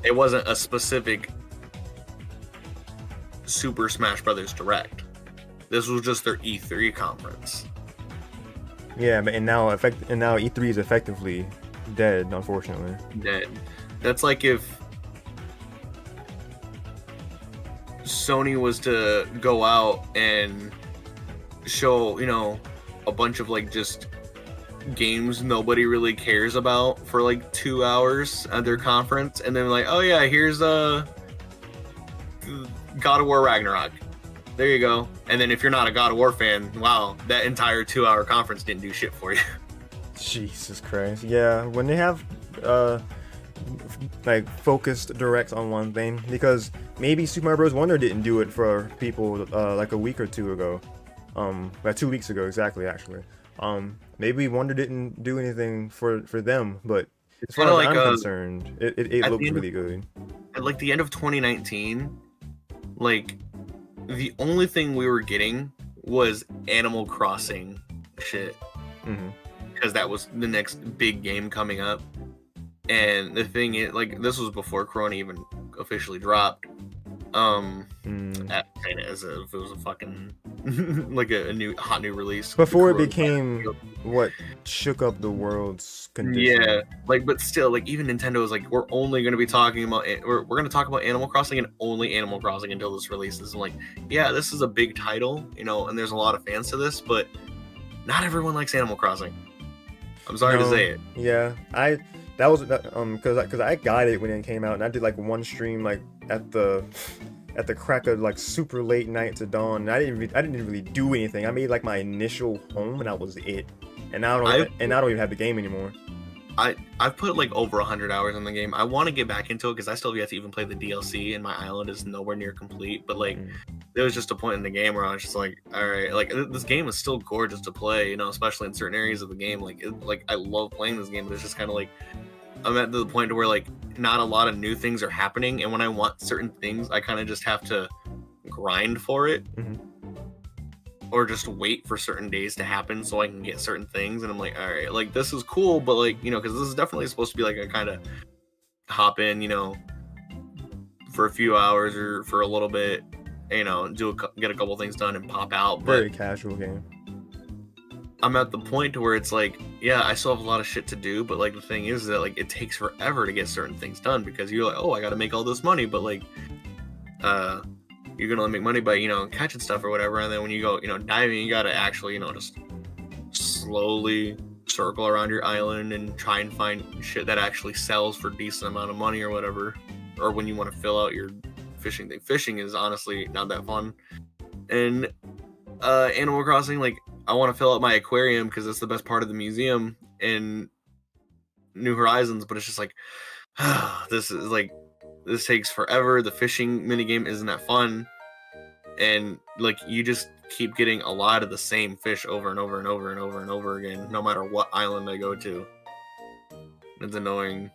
It wasn't a specific Super Smash Brothers direct. This was just their E3 conference. Yeah, but now E3 is effectively dead, unfortunately. Dead. That's like if Sony was to go out and show, a bunch of like just games nobody really cares about for like 2 hours at their conference, and then like, oh yeah, here's God of War Ragnarok. There you go. And then if you're not a God of War fan, wow, that entire 2-hour conference didn't do shit for you. Jesus Christ. Yeah, when they have like focused directs on one thing, because maybe Super Mario Bros. Wonder didn't do it for people like a week or two ago, like 2 weeks ago exactly actually. Maybe Wonder didn't do anything for them, but as far as I'm concerned, it looked really good. At like the end of 2019, like the only thing we were getting was Animal Crossing shit, because that was the next big game coming up. And the thing is, like, this was before Corona even officially dropped. As if it was a fucking like a hot new release before it became what shook up the world's condition. Yeah, like, but still, like, even Nintendo was like, we're only going to be talking about we're going to talk about Animal Crossing and only Animal Crossing until this releases. And like, yeah, this is a big title, you know, and there's a lot of fans to this, but not everyone likes Animal Crossing. I'm sorry to say it. Yeah, that was because I got it when it came out, and I did like one stream like at the crack of like super late night to dawn. And I didn't really do anything. I made like my initial home, and that was it. And now I don't even have the game anymore. I've put like over 100 hours in the game. I want to get back into it because I still have yet to even play the DLC, and my island is nowhere near complete. But like, there was just a point in the game where I was just like, all right, like this game is still gorgeous to play, you know, especially in certain areas of the game. Like I love playing this game, but it's just kind of like, I'm at the point where like not a lot of new things are happening, and when I want certain things, I kind of just have to grind for it, or just wait for certain days to happen so I can get certain things. And I'm like, all right, like this is cool, but like, you know, because this is definitely supposed to be like a kind of hop in, you know, for a few hours or for a little bit, you know, get a couple things done and pop out. But very casual game. I'm at the point to where it's like, yeah, I still have a lot of shit to do, but like the thing is that like it takes forever to get certain things done, because you're like, oh, I got to make all this money, but like, you're gonna make money by, you know, catching stuff or whatever, and then when you go, you know, diving, you gotta actually, you know, just slowly circle around your island and try and find shit that actually sells for a decent amount of money or whatever. Or when you want to fill out your fishing thing. Fishing is honestly not that fun. And Animal Crossing, like, I want to fill out my aquarium because it's the best part of the museum in New Horizons, but it's just like, this takes forever. The fishing minigame isn't that fun, and like you just keep getting a lot of the same fish over and over and over and over and over again, no matter what island I go to. It's annoying.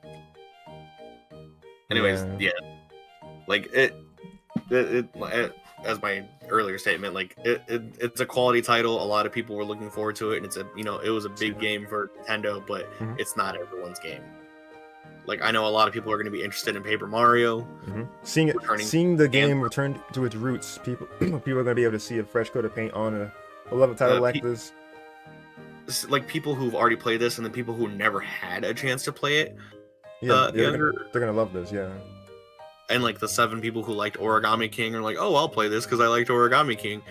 Anyways, yeah. Like it as my earlier statement, like it's a quality title. A lot of people were looking forward to it, and it's a, you know, it was a big game for Nintendo, but it's not everyone's game. Like, I know a lot of people are going to be interested in Paper Mario. Seeing the game return to its roots, people are going to be able to see a fresh coat of paint on a beloved title like this. Like people who've already played this, and the people who never had a chance to play it. Yeah, they're gonna love this. Yeah. And like the 7 people who liked Origami King are like, oh, I'll play this because I liked Origami King.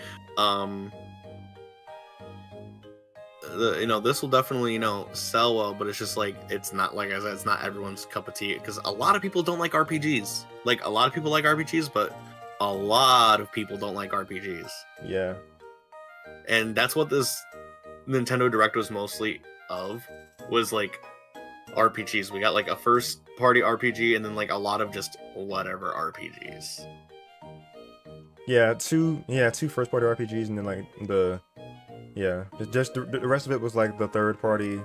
You know, this will definitely, you know, sell well, but it's just like, it's not, like I said, it's not everyone's cup of tea, because a lot of people don't like RPGs. Like, a lot of people like RPGs, but a lot of people don't like RPGs. Yeah. And that's what this Nintendo Direct was mostly of, was like RPGs. We got like a first party RPG, and then like a lot of just whatever RPGs. Yeah, two first party RPGs, and then like the rest of it was like the third party,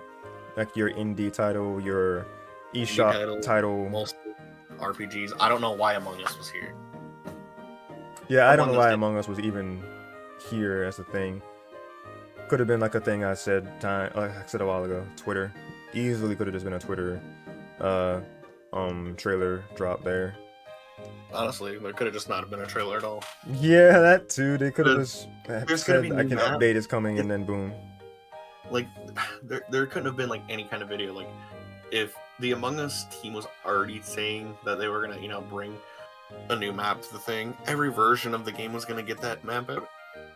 like your indie title, your eShop title. Most RPGs. I don't know why Among Us was here. Yeah, I don't know why Among Us was even here as a thing. Could have been like a thing I said a while ago. Twitter easily could have just been a Twitter trailer drop there. Honestly, there could have just not been a trailer at all. Yeah, that too. They could have just said, "I can update is coming," and then boom. Like, there couldn't have been like any kind of video. Like, if the Among Us team was already saying that they were gonna, you know, bring a new map to the thing, every version of the game was gonna get that map out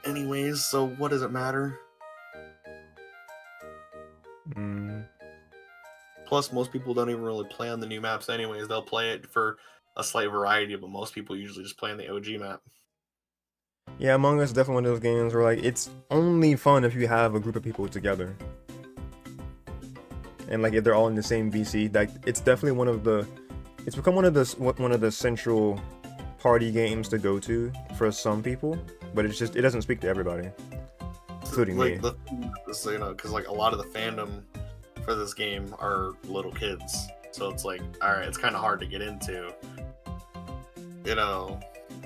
anyways. So what does it matter? Plus, most people don't even really play on the new maps anyways. They'll play it for a slight variety, but most people usually just play on the OG map. Yeah, Among Us is definitely one of those games where like it's only fun if you have a group of people together. And like if they're all in the same VC, like it's definitely one of the It's become one of the central party games to go to for some people, but it doesn't speak to everybody, including me. So, you know, because like a lot of the fandom for this game are little kids, so it's like, all right, it's kind of hard to get into, you know,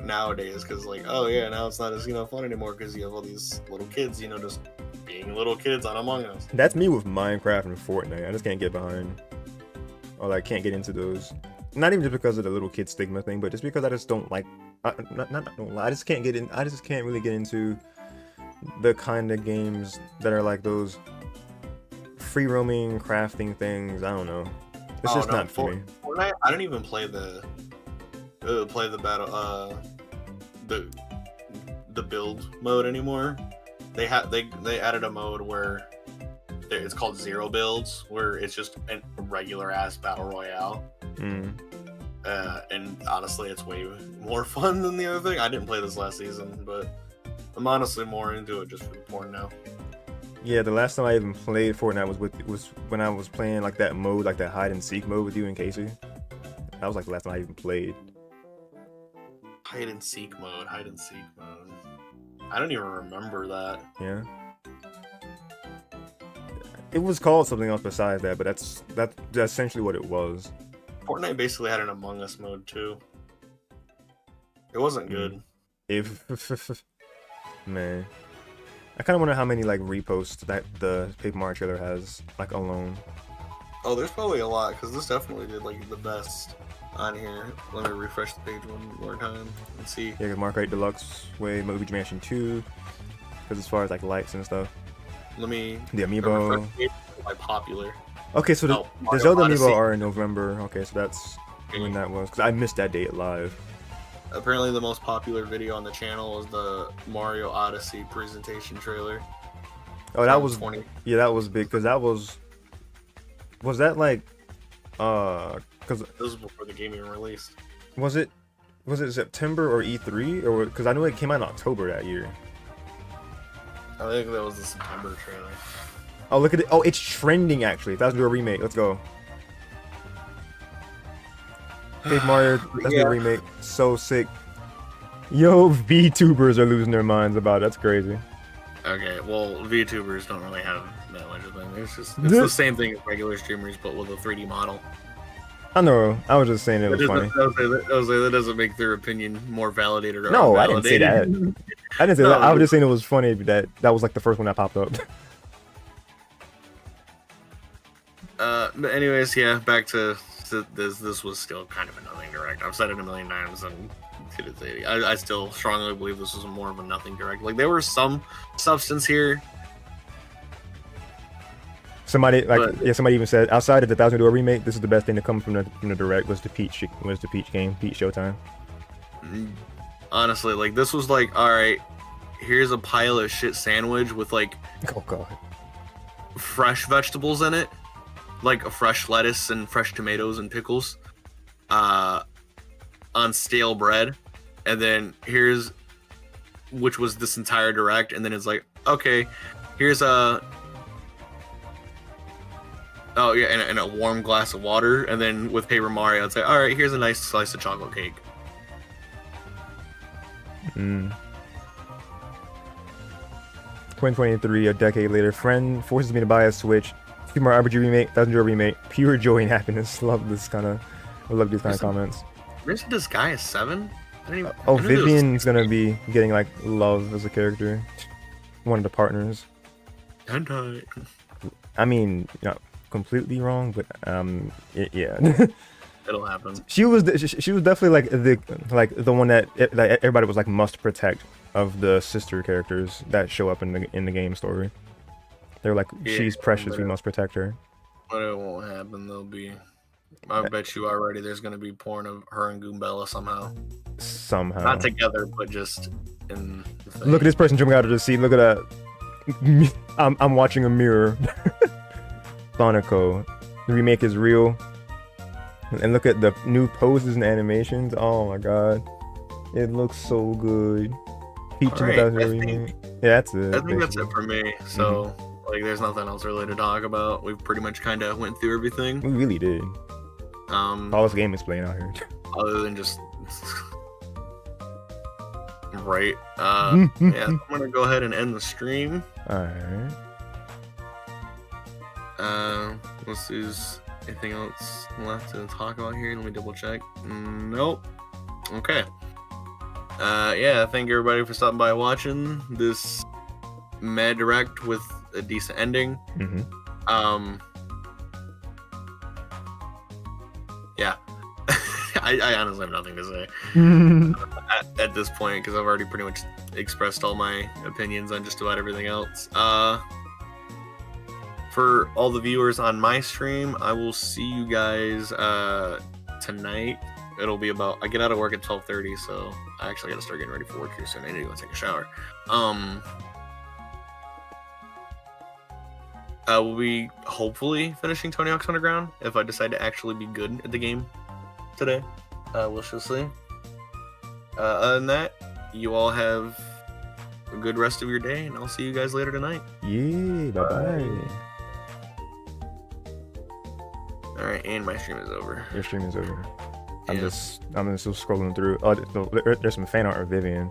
nowadays, because like, oh yeah, now it's not as, you know, fun anymore because you have all these little kids, you know, just being little kids on Among Us. That's me with Minecraft and Fortnite. I just can't get behind, or like can't get into those. Not even just because of the little kid stigma thing, but just because I just don't like. I just can't get in. I just can't really get into the kind of games that are like those free roaming crafting things. I don't know. It's just not for me. Fortnite, I don't even play the battle the build mode anymore. They added a mode where it's called Zero Builds, where it's just a regular ass battle royale. And honestly, it's way more fun than the other thing. I didn't play this last season, but I'm honestly more into it just for the porn now. Yeah, the last time I even played Fortnite was when I was playing like that mode, like that hide and seek mode with you and Casey. That was like the last time I even played. Hide and seek mode. I don't even remember that. Yeah. It was called something else besides that, but that's essentially what it was. Fortnite basically had an Among Us mode too. It wasn't good. Man, I kind of wonder how many like reposts that the Paper Mario trailer has like alone. Oh, there's probably a lot because this definitely did like the best on here. Let me refresh the page one more time and see. Yeah, because Mario Kart Deluxe Way, Luigi Mansion 2. Because as far as like likes and stuff. Let me. The Amiibo. By popular. Okay, so the Zelda Amiibo are in November. Okay, so that's when that was. Because I missed that date live. Apparently, the most popular video on the channel was the Mario Odyssey presentation trailer. Oh, that was 20. Yeah, that was big because that was that like because this was before the game even released. Was it September or E3 or because I know it came out in October that year. I think that was the September trailer. Oh, look at it! Oh, it's trending actually. Let's do a remake. Let's go. Paper Mario, let's do a remake. So sick. Yo, VTubers are losing their minds about it. That's crazy. Okay, well, VTubers don't really have that much of them. It's the same thing as regular streamers, but with a 3D model. I know. I was just saying it was funny. That doesn't make their opinion more validated or no, unvalidated. I didn't say that. I didn't say that. I was just saying it was funny that was like the first one that popped up. But anyways, yeah, back to this. This was still kind of a nothing direct. I've said it a million times, and I still strongly believe this was more of a nothing direct. Like there was some substance here. Somebody even said outside of the $1,000 remake, this is the best thing to come from the direct was the Peach game, Peach Showtime. Honestly, like this was like, all right, here's a pile of shit sandwich with like, oh god, fresh vegetables in it, like a fresh lettuce and fresh tomatoes and pickles, on stale bread, and then which was this entire direct, and then it's like, okay, here's a. Oh yeah, and a warm glass of water, and then with Paper Mario, it's like, all right, here's a nice slice of chocolate cake. 2023, a decade later, friend forces me to buy a Switch. Super Mario RPG remake, $1,000 remake, pure joy and happiness. I love these kind of comments. Where's this guy a 7? Vivian's gonna be getting like love as a character, one of the partners. Hentai. I mean, completely wrong, but yeah. It'll happen. She was definitely like the one that everybody was like must protect of the sister characters that show up in the game story. They're like, she's precious, we must protect her. But it won't happen. I bet you already there's gonna be porn of her and Goombella somehow. Not together, but just in the thing. Look at this person jumping out of the seat. Look at that. I'm watching a mirror. Sonico. The remake is real. And look at the new poses and animations. Oh my god. It looks so good. Peach and Pauline. Yeah, that's it. I think that's it for me. So, like, there's nothing else really to talk about. We pretty much kind of went through everything. We really did. All this game is playing out here. Other than just right. Yeah, I'm gonna go ahead and end the stream. Alright. Let's see, is anything else left to talk about here? Let me double check. Nope. Okay. Yeah, thank everybody for stopping by watching this Mad Direct with a decent ending. Yeah. I honestly have nothing to say at this point because I've already pretty much expressed all my opinions on just about everything else. For all the viewers on my stream, I will see you guys tonight. It'll be about, I get out of work at 12:30, so I actually got to start getting ready for work here soon. I need to go take a shower. We'll be hopefully finishing Tony Hawk's Underground if I decide to actually be good at the game today. We'll shall see. Other than that, you all have a good rest of your day, and I'll see you guys later tonight. Yeah, bye-bye. Alright, and my stream is over. Your stream is over. Yeah. I'm just scrolling through. Oh, there's some fan art of Vivian.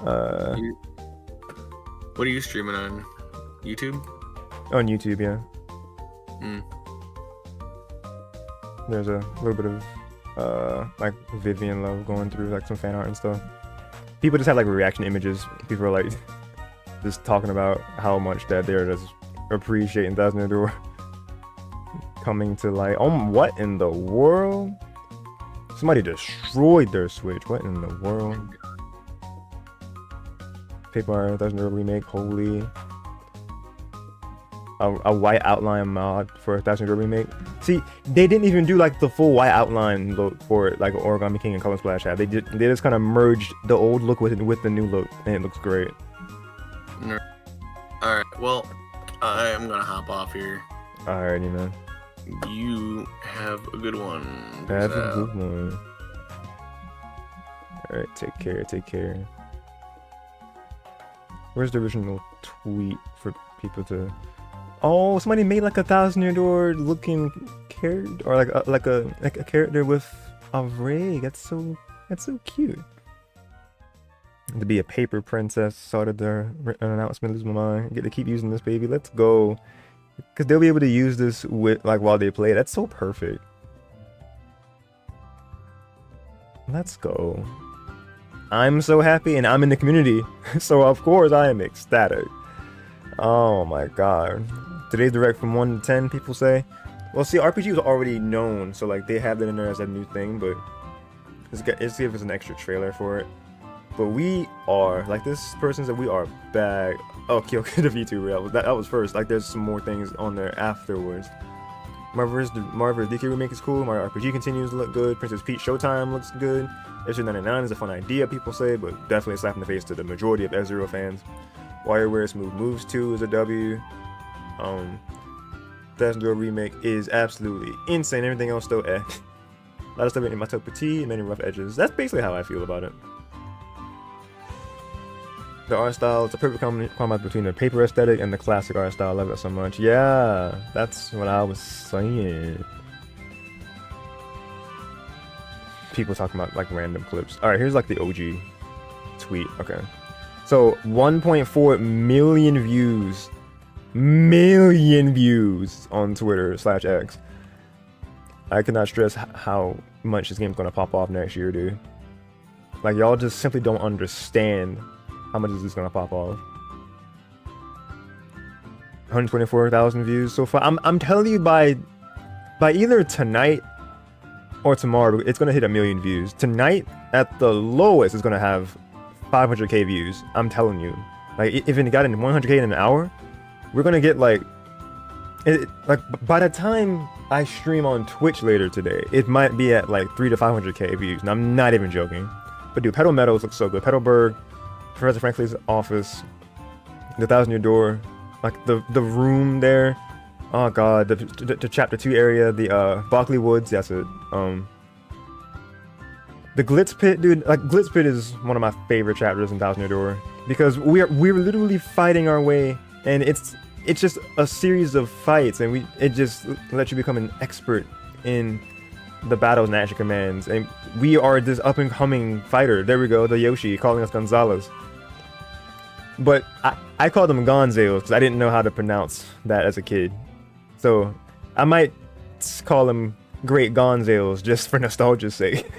What are you streaming on? YouTube? On YouTube, yeah. There's a little bit of like Vivian love going through, like some fan art and stuff. People just have like reaction images. People are like just talking about how much that they're just appreciating Thousand Year Door coming to light. Oh, what in the world? Somebody destroyed their Switch. What in the world? Paper art, Thousand Year Door remake. Holy. A white outline mod for a Thousand Year Door remake. See, they didn't even do like the full white outline look for it, like Origami King and Color Splash had. They just kind of merged the old look with the new look, and it looks great. All right, well, I'm gonna hop off here. Alrighty, man. You have a good one. Have a good one. Alright, take care, take care. Where's the original tweet for people to... Oh, somebody made like a Thousand Year Door looking character, or like a character with a rig. That's so cute. To be a paper princess, started their announcement. Lose my mind. Get to keep using this, baby. Let's go. Because they'll be able to use this with while they play. That's so perfect. Let's go. I'm so happy, and I'm in the community, so of course I am ecstatic. Oh my god. Today's direct from 1 to 10, people say. Well, see, RPG was already known, so like they have that in there as a new thing, but let's give us an extra trailer for it. But we are, like this person said, we are back. Oh, okay, the VTuber, that was first. Like there's some more things on there afterwards. Marvel's DK remake is cool. Mario RPG continues to look good. Princess Peach Showtime looks good. F99 is a fun idea, people say, but definitely a slap in the face to the majority of F-Zero fans. WarioWare Smooth Moves 2 is a W. Thousand Year Door remake is absolutely insane. Everything else still eh. A lot of stuff in my top petite and many rough edges. That's basically how I feel about it. The art style, it's a perfect combat between the paper aesthetic and the classic art style. I love it so much. Yeah, that's what I was saying. People talking about like random clips. Alright, here's like the OG tweet. Okay. So 1.4 million views. Million views on Twitter/X. I cannot stress how much this game's gonna pop off next year, dude. Like y'all just simply don't understand how much is this gonna pop off. 124,000 views so far. I'm telling you, by either tonight or tomorrow, it's gonna hit 1 million views. Tonight, at the lowest, it's gonna have 500k views. I'm telling you. Like if it got in 100k in an hour, we're gonna get like by the time I stream on Twitch later today, it might be at like 300 to 500k views. And I'm not even joking. But dude, Petal Meadows looks so good. Petalburg, Professor Franklin's office, the Thousand Year Door, like the room there. Oh god, the chapter 2 area, the Barkley Woods. That's it. The Glitz Pit, dude. Like Glitz Pit is one of my favorite chapters in Thousand Year Door because we're literally fighting our way, and it's just a series of fights, and it just lets you become an expert in the battles and action commands, and we are this up and coming fighter. There we go, the Yoshi calling us Gonzalez. But I called them Gonzales because I didn't know how to pronounce that as a kid. So I might call them Great Gonzales just for nostalgia's sake.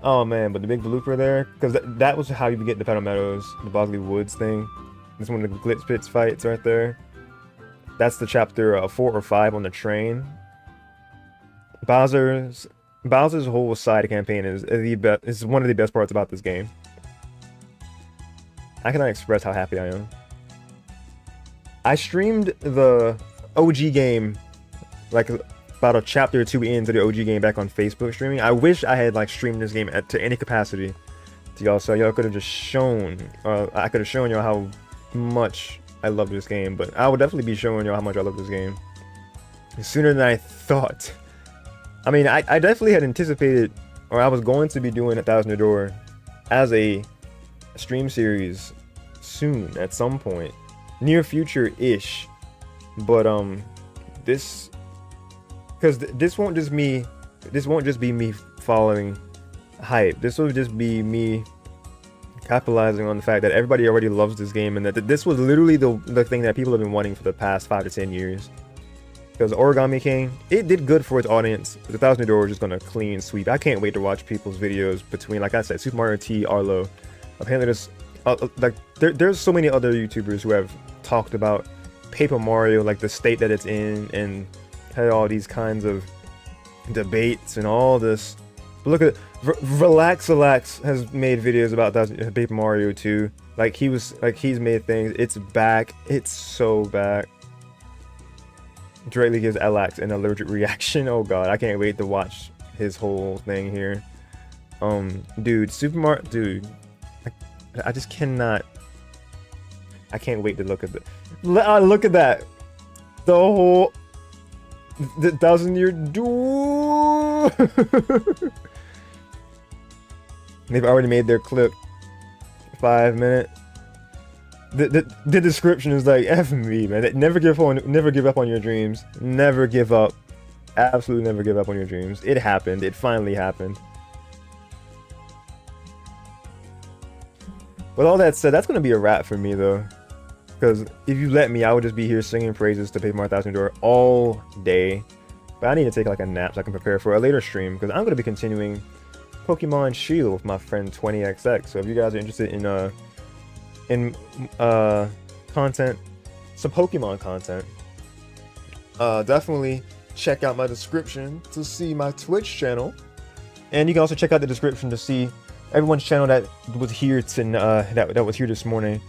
Oh man, but the big blooper there, because that was how you would get the Pedal Meadows, the Bosley Woods thing. This one of the Glitz Pits fights right there. That's the chapter 4 or 5 on the train. Bowser's whole side campaign is one of the best parts about this game. I cannot express how happy I am. I streamed the OG game, like about a chapter or 2 into the OG game back on Facebook streaming. I wish I had like streamed this game to any capacity to y'all, so y'all could have just shown, I could have shown y'all how much I love this game. But I would definitely be showing y'all how much I love this game sooner than I thought. I mean, I definitely had anticipated, or I was going to be doing 1,000 Year Door as a stream series soon at some point, near future-ish. But this, because this won't just be me following hype. This will just be me capitalizing on the fact that everybody already loves this game, and that this was literally the thing that people have been wanting for the past 5 to 10 years. Because Origami King, it did good for its audience. The 1,000 Year Door is just gonna clean sweep. I can't wait to watch people's videos between, like I said, Super Mario T, Arlo. Apparently there's there's so many other YouTubers who have talked about Paper Mario, like the state that it's in, and had all these kinds of debates and all this. But look at Relax has made videos about Paper Mario 2. Like he's made things. It's back. It's so back. Directly gives Alex an allergic reaction. Oh god, I can't wait to watch his whole thing here. Dude, Super Mario, dude, I just cannot. I can't wait to look at that. Look at that. The whole 1,000 Year Door. They've already made their clip. 5 minutes. The description is like, F me, man. Never give up on your dreams. Never give up. Absolutely never give up on your dreams. It happened. It finally happened. With all that said, that's gonna be a wrap for me though. Because if you let me, I would just be here singing praises to Paper Mario 1,000 Year Door all day. But I need to take like a nap so I can prepare for a later stream, because I'm gonna be continuing Pokemon Shield with my friend 20XX. So if you guys are interested in content, some Pokemon content, definitely check out my description to see my Twitch channel, and you can also check out the description to see everyone's channel that was here that was here this morning.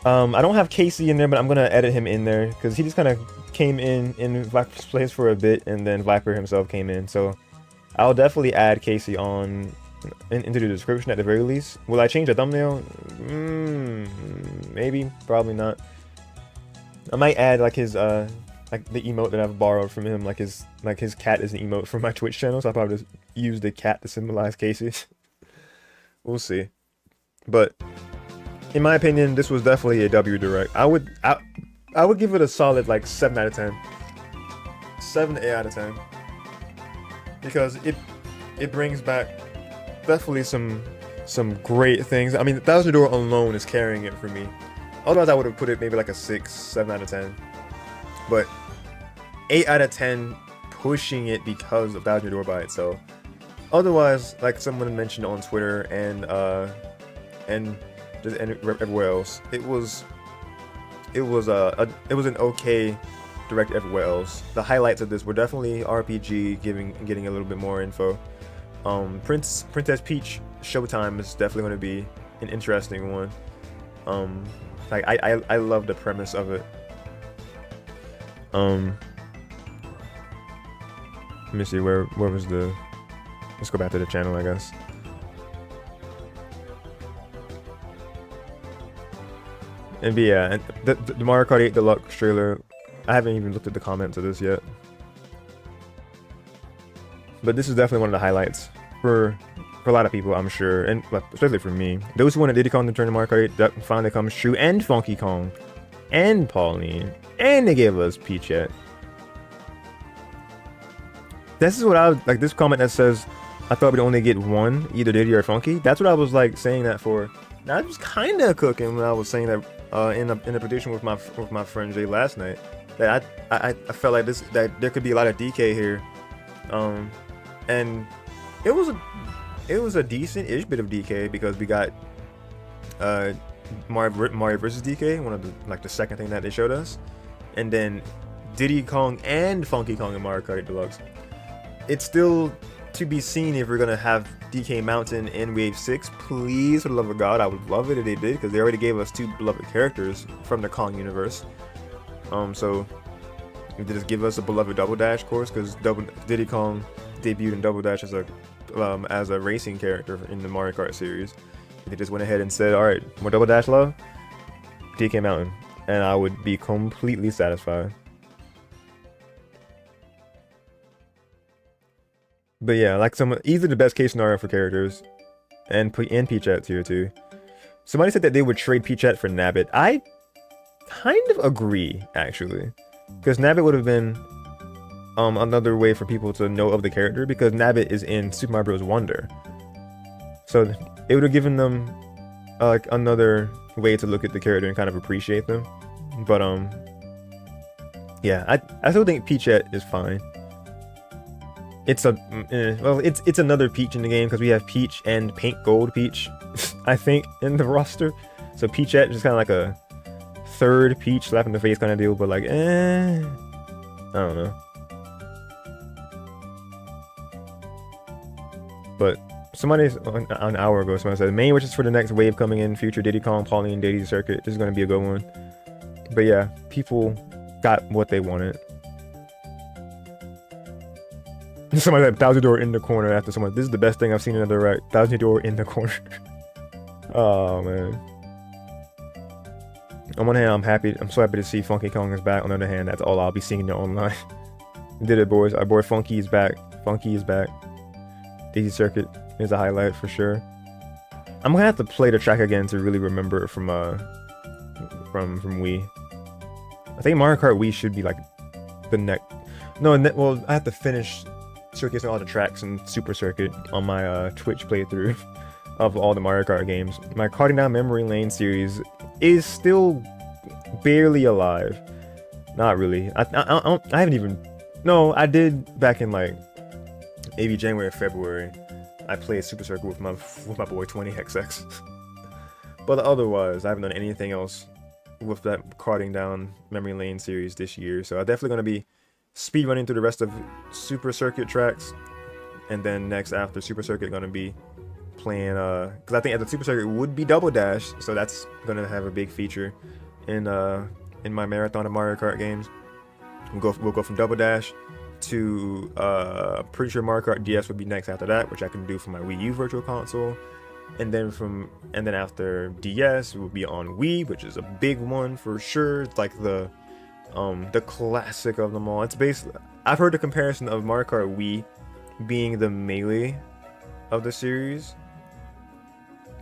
I don't have Casey in there, but I'm gonna edit him in there because he just kind of came in Viper's place for a bit, and then Viper himself came in. So I'll definitely add Casey on into the description at the very least. Will I change the thumbnail? Maybe, probably not. I might add like his like the emote that I've borrowed from him, like his cat is an emote from my Twitch channel, so I'll probably just use the cat to symbolize Casey. We'll see. But in my opinion, this was definitely a W Direct. I would give it a solid like 7 out of 10. 7 to 8 out of 10. Because it brings back definitely some great things. I mean, 1,000 Year Door alone is carrying it for me. Otherwise, I would have put it maybe like a 6, 7 out of 10. But 8 out of 10 pushing it because of 1,000 Year Door by itself. Otherwise, like someone mentioned on Twitter and everywhere else, it was an okay direct everywhere else. The highlights of this were definitely RPG getting a little bit more info. Princess Peach Showtime is definitely going to be an interesting one. Like I love the premise of it. Let me see, where was the, let's go back to the channel, I guess. And yeah, the Mario Kart 8 Deluxe trailer, I haven't even looked at the comments of this yet. But this is definitely one of the highlights for a lot of people, I'm sure, and especially for me. Those who wanted Diddy Kong to turn to Mario Kart 8, that finally comes true, and Funky Kong, and Pauline, and they gave us Peach yet. this is what I was like. This comment that says, "I thought we'd only get one, either Diddy or Funky." That's what I was like saying that for. Now I was kind of cooking when I was saying that in a prediction with my friend Jay last night. That I felt like that there could be a lot of DK here, and it was a decent-ish bit of DK because we got Mario vs. DK, one of the second thing that they showed us, and then Diddy Kong and Funky Kong in Mario Kart Deluxe. It's still to be seen if we're gonna have DK Mountain in Wave 6. Please, for the love of God, I would love it if they did, because they already gave us 2 beloved characters from the Kong universe. So if they just give us a beloved Double Dash course, because Diddy Kong debuted in Double Dash as a racing character in the Mario Kart series. They just went ahead and said, all right, more Double Dash love, DK Mountain, and I would be completely satisfied. But yeah, like easily the best case scenario for characters, and Peach at tier 2. Somebody said that they would trade Peach at for Nabbit. I kind of agree, actually, because Nabbit would have been another way for people to know of the character, because Nabbit is in Super Mario Bros. Wonder. So it would have given them like another way to look at the character and kind of appreciate them. But yeah, I still think Peachette is fine. It's it's another Peach in the game, because we have Peach and Paint Gold Peach, I think, in the roster. So Peachette is kind of like a third Peach slap in the face kind of deal, but like, I don't know. But somebody an hour ago, somebody said main wishes for the next wave coming in future Diddy Kong, Pauline, Diddy Circuit. This is going to be a good one. But yeah, people got what they wanted. Somebody said Thousand Door in the corner after someone. This is the best thing I've seen in a direct. Thousand Door in the corner. Oh man. On one hand, I'm so happy to see Funky Kong is back. On the other hand, that's all I'll be seeing in the online. Did it, boys. Our boy Funky is back. Funky is back. Daisy Circuit is a highlight for sure. I'm gonna have to play the track again to really remember it from Wii. I think Mario Kart Wii should be like the next. No, well, I have to finish showcasing all the tracks in Super Circuit on my Twitch playthrough of all the Mario Kart games. My Karting Down Memory Lane series is still barely alive. Not really. I haven't even. No, I did back in like maybe January or February. I played Super Circuit with my boy 20XX. But otherwise, I haven't done anything else with that Karting Down Memory Lane series this year. So I'm definitely gonna be speedrunning through the rest of Super Circuit tracks, and then next after Super Circuit gonna be playing because I think at the Super Circuit would be Double Dash, so that's gonna have a big feature in my marathon of Mario Kart games. We'll go from Double Dash to pretty sure Mario Kart DS would be next after that, which I can do for my Wii U Virtual Console, and then after DS it will be on Wii, which is a big one for sure. It's like the classic of them all. It's basically, I've heard the comparison of Mario Kart Wii being the Melee of the series.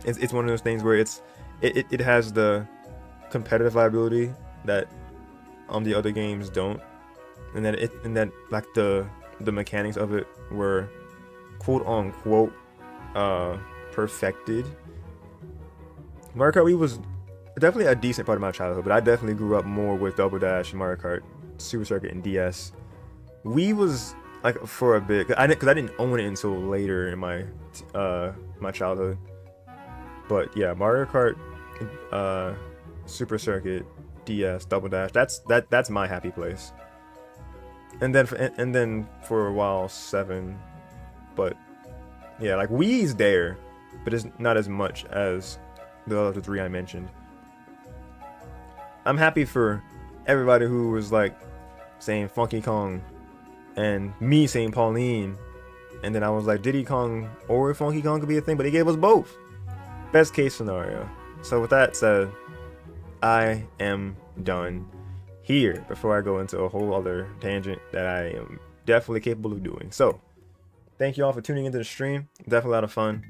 It's one of those things where it has the competitive viability that the other games don't, and that like the mechanics of it were quote unquote perfected. Mario Kart Wii was definitely a decent part of my childhood, but I definitely grew up more with Double Dash, Mario Kart, Super Circuit, and DS. Wii was like for a bit, because I didn't own it until later in my my childhood. But yeah, Mario Kart, Super Circuit, DS, Double Dash. That's my happy place. And then for a while 7, but yeah, like Wii's there, but it's not as much as the other 3 I mentioned. I'm happy for everybody who was like saying Funky Kong and me saying Pauline, and then I was like Diddy Kong or Funky Kong could be a thing, but he gave us both. Best case scenario. So with that said, I am done here before I go into a whole other tangent that I am definitely capable of doing. So thank you all for tuning into the stream. Definitely a lot of fun.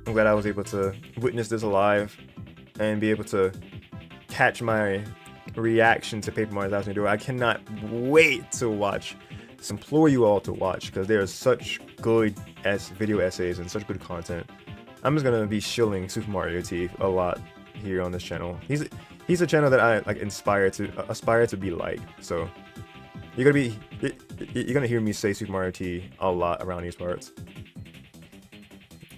I'm glad I was able to witness this live and be able to catch my reaction to Paper Mario Thousand Door. I cannot wait to watch implore you all to watch because there are such good video essays and such good content. I'm just gonna be shilling Super Mario T a lot here on this channel. He's a channel that I like aspire to be like. So you're gonna hear me say Super Mario T a lot around these parts.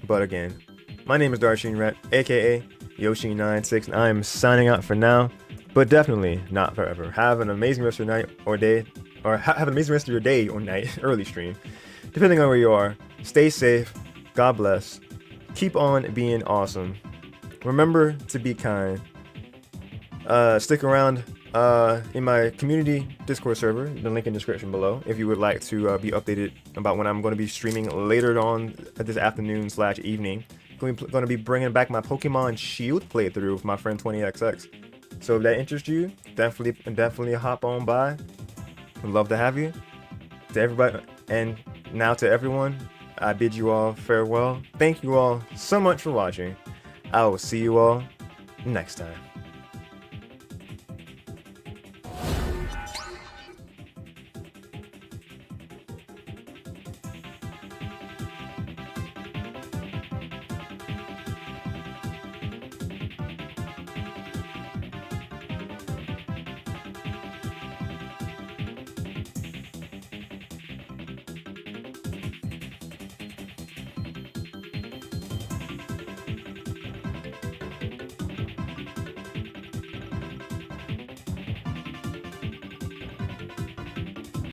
But again, my name is Darshean, aka Yoshi96, and I am signing out for now, but definitely not forever. Have an amazing rest of your night or day, or have an amazing rest of your day or night, early stream, depending on where you are. Stay safe, God bless, keep on being awesome, remember to be kind, stick around in my community Discord server, the link in the description below, if you would like to be updated about when I'm going to be streaming later on this afternoon / evening. Going to be bringing back my Pokemon Shield playthrough with my friend 20XX. So if that interests you, definitely hop on by. Would love to have you. To everybody, and now to everyone, I bid you all farewell. Thank you all so much for watching. I will see you all next time.